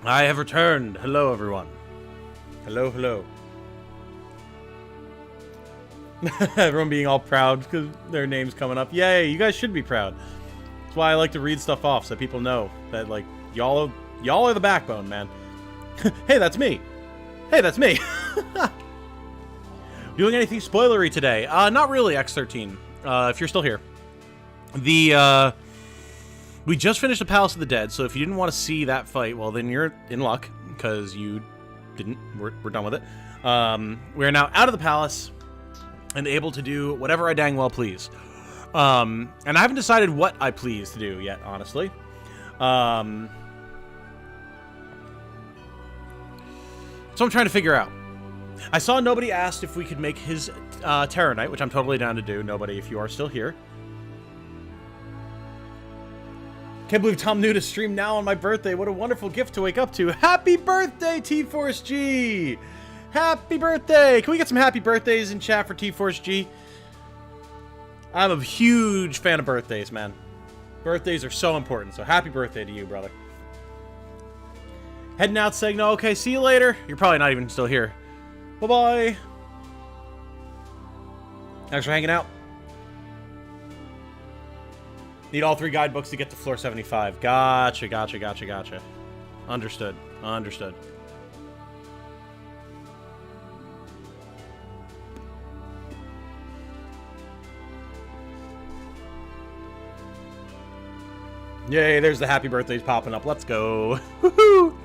[SPEAKER 1] I have returned. Hello, everyone. Hello, hello. Everyone being all proud because their name's coming up. Yay, you guys should be proud. That's why I like to read stuff off so people know that, like, y'all are the backbone, man. Hey, that's me. Hey, that's me. Doing anything spoilery today? Not really, X13. If you're still here. We just finished the Palace of the Dead, so if you didn't want to see that fight, well, then you're in luck, because you didn't. We're done with it. We're now out of the palace, and able to do whatever I dang well please. And I haven't decided what I please to do yet, honestly. So I'm trying to figure out. I saw nobody asked if we could make his Terror Knight, which I'm totally down to do. Nobody, if you are still here. Can't believe Tom knew to stream now on my birthday. What a wonderful gift to wake up to. Happy birthday, T-Force G! Happy birthday! Can we get some happy birthdays in chat for T-Force G? I'm a huge fan of birthdays, man. Birthdays are so important, so happy birthday to you, brother. Heading out, Segno. Okay, see you later. You're probably not even still here. Bye-bye. Thanks for hanging out. Need all 3 guidebooks to get to floor 75. Gotcha, gotcha, gotcha, gotcha. Understood. Understood. Yay, there's the happy birthdays popping up. Let's go. Woohoo!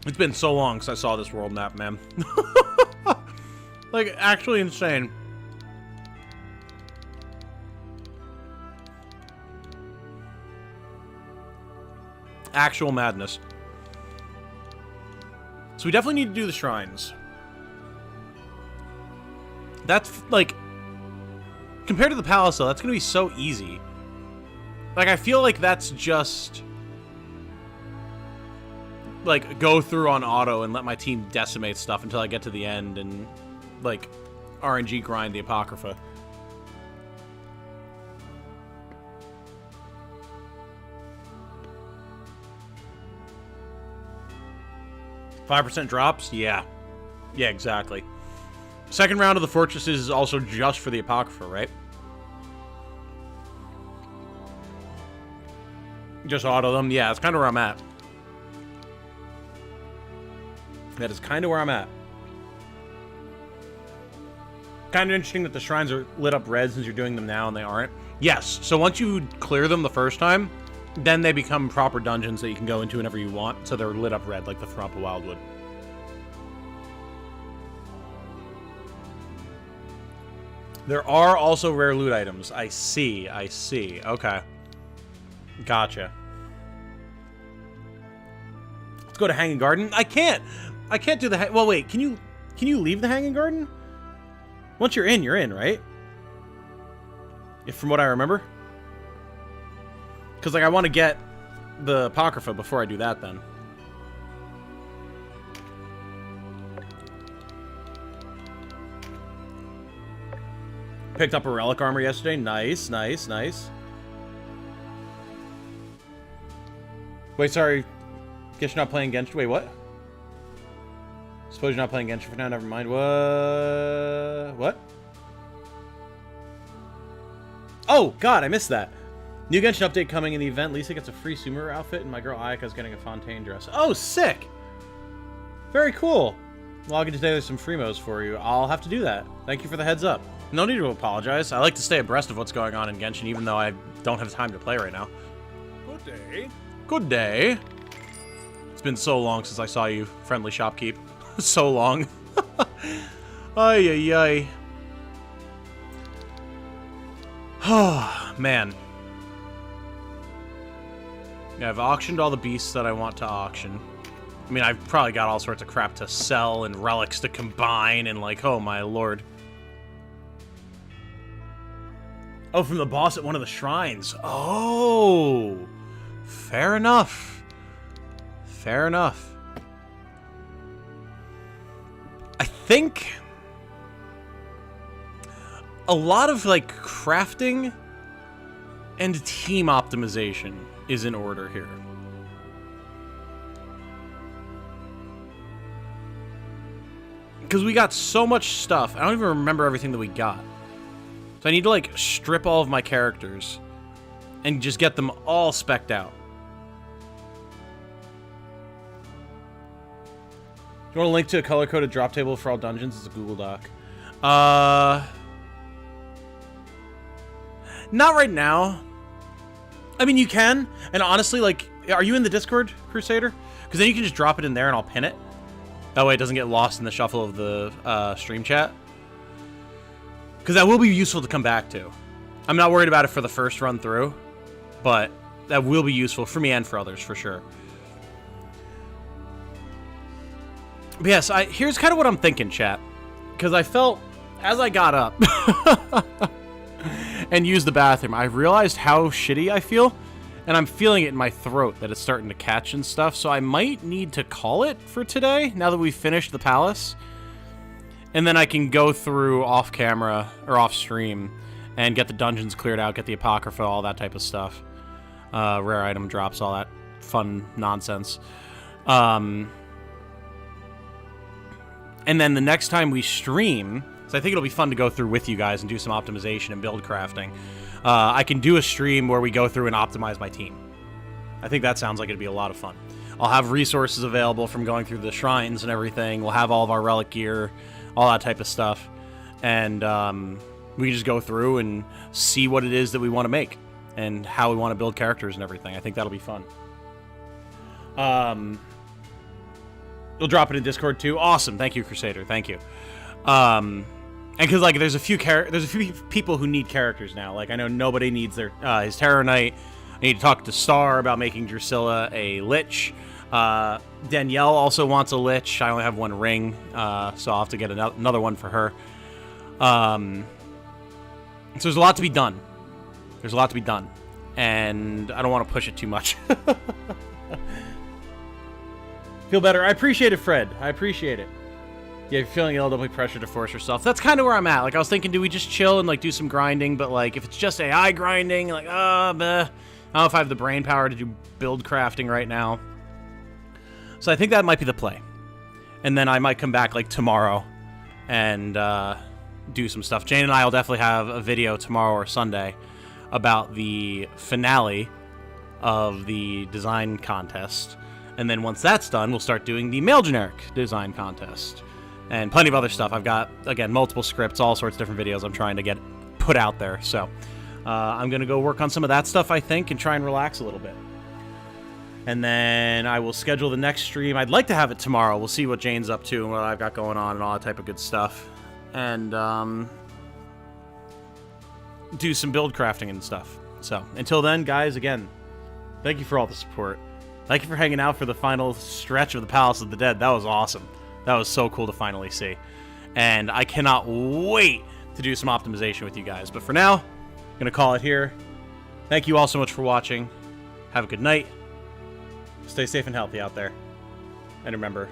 [SPEAKER 1] It's been so long since I saw this world map, man. Like, actually insane. Actual madness. So we definitely need to do the shrines. That's, like... Compared to the palace, though, that's gonna be so easy. Like, I feel like that's just... like, go through on auto and let my team decimate stuff until I get to the end and, like, RNG grind the Apocrypha. %5 drops? Yeah. Yeah, exactly. Second round of the Fortresses is also just for the Apocrypha, right? Just auto them? Yeah, that's kind of where I'm at. That is kind of where I'm at. Kind of interesting that the shrines are lit up red since you're doing them now and they aren't. Yes, so once you clear them the first time, then they become proper dungeons that you can go into whenever you want, so they're lit up red like the Thrump of Wildwood. There are also rare loot items. I see, I see. Okay. Gotcha. Let's go to Hanging Garden. I can't do the... Well, wait. Can you leave the Hanging Garden? Once you're in, right? If from what I remember. Because, like, I want to get the Apocrypha before I do that, then. Picked up a relic armor yesterday. Nice, nice, nice. Wait, sorry. Guess you're not playing Genshin. Wait, what? Suppose you're not playing Genshin for now. Never mind. What? Oh, God, I missed that. New Genshin update coming in the event. Lisa gets a free Sumeru outfit, and my girl Ayaka's getting a Fontaine dress. Oh, sick! Very cool. Logging today, there's some Fremos for you. I'll have to do that. Thank you for the heads up. No need to apologize. I like to stay abreast of what's going on in Genshin, even though I don't have time to play right now.
[SPEAKER 4] Good day.
[SPEAKER 1] Good day. It's been so long since I saw you, friendly shopkeep. So long. Ay, ay, ay. Oh, man. Yeah, I've auctioned all the beasts that I want to auction. I mean, I've probably got all sorts of crap to sell and relics to combine and, like, oh my lord. Oh, from the boss at one of the shrines. Oh! Fair enough. Fair enough. think a lot of like crafting and team optimization is in order here. Because we got so much stuff. I don't even remember everything that we got. So I need to like strip all of my characters and just get them all spec'd out. You want a link to a color-coded drop table for all dungeons? It's a Google Doc. Not right now. I mean, you can. And honestly, like, are you in the Discord, Crusader? Because then you can just drop it in there and I'll pin it. That way it doesn't get lost in the shuffle of the stream chat. Because that will be useful to come back to. I'm not worried about it for the first run through. But that will be useful for me and for others, for sure. But yes, here's kind of what I'm thinking, chat. Because I felt, as I got up and used the bathroom, I realized how shitty I feel. And I'm feeling it in my throat that it's starting to catch and stuff. So I might need to call it for today, now that we've finished the palace. And then I can go through off camera, or off stream, and get the dungeons cleared out, get the Apocrypha, all that type of stuff. Rare item drops, all that fun nonsense. And then the next time we stream, so I think it'll be fun to go through with you guys and do some optimization and build crafting. I can do a stream where we go through and optimize my team. I think that sounds like it'd be a lot of fun. I'll have resources available from going through the shrines and everything. We'll have all of our relic gear, all that type of stuff. And we can just go through and see what it is that we want to make and how we want to build characters and everything. I think that'll be fun. You'll drop it in Discord too. Awesome. Thank you, Crusader. Thank you. And because like there's a few people who need characters now. Like I know nobody needs his Terror Knight. I need to talk to Star about making Drusilla a Lich. Danielle also wants a Lich. I only have one ring, so I'll have to get another one for her. So there's a lot to be done. There's a lot to be done, and I don't want to push it too much. Feel better. I appreciate it, Fred. I appreciate it. Yeah, if you're feeling ill, don't be pressured to force yourself. That's kind of where I'm at. Like, I was thinking, do we just chill and, like, do some grinding? But, like, if it's just AI grinding, like, I don't know if I have the brain power to do build crafting right now. So I think that might be the play. And then I might come back, like, tomorrow and do some stuff. Jane and I will definitely have a video tomorrow or Sunday about the finale of the design contest. And then once that's done, we'll start doing the male generic design contest. And plenty of other stuff. I've got, again, multiple scripts, all sorts of different videos I'm trying to get put out there. So I'm going to go work on some of that stuff, I think, and try and relax a little bit. And then I will schedule the next stream. I'd like to have it tomorrow. We'll see what Jane's up to and what I've got going on and all that type of good stuff. And do some build crafting and stuff. So until then, guys, again, thank you for all the support. Thank you for hanging out for the final stretch of the Palace of the Dead. That was awesome. That was so cool to finally see. And I cannot wait to do some optimization with you guys. But for now, I'm going to call it here. Thank you all so much for watching. Have a good night. Stay safe and healthy out there. And remember,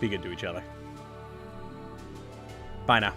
[SPEAKER 1] be good to each other. Bye now.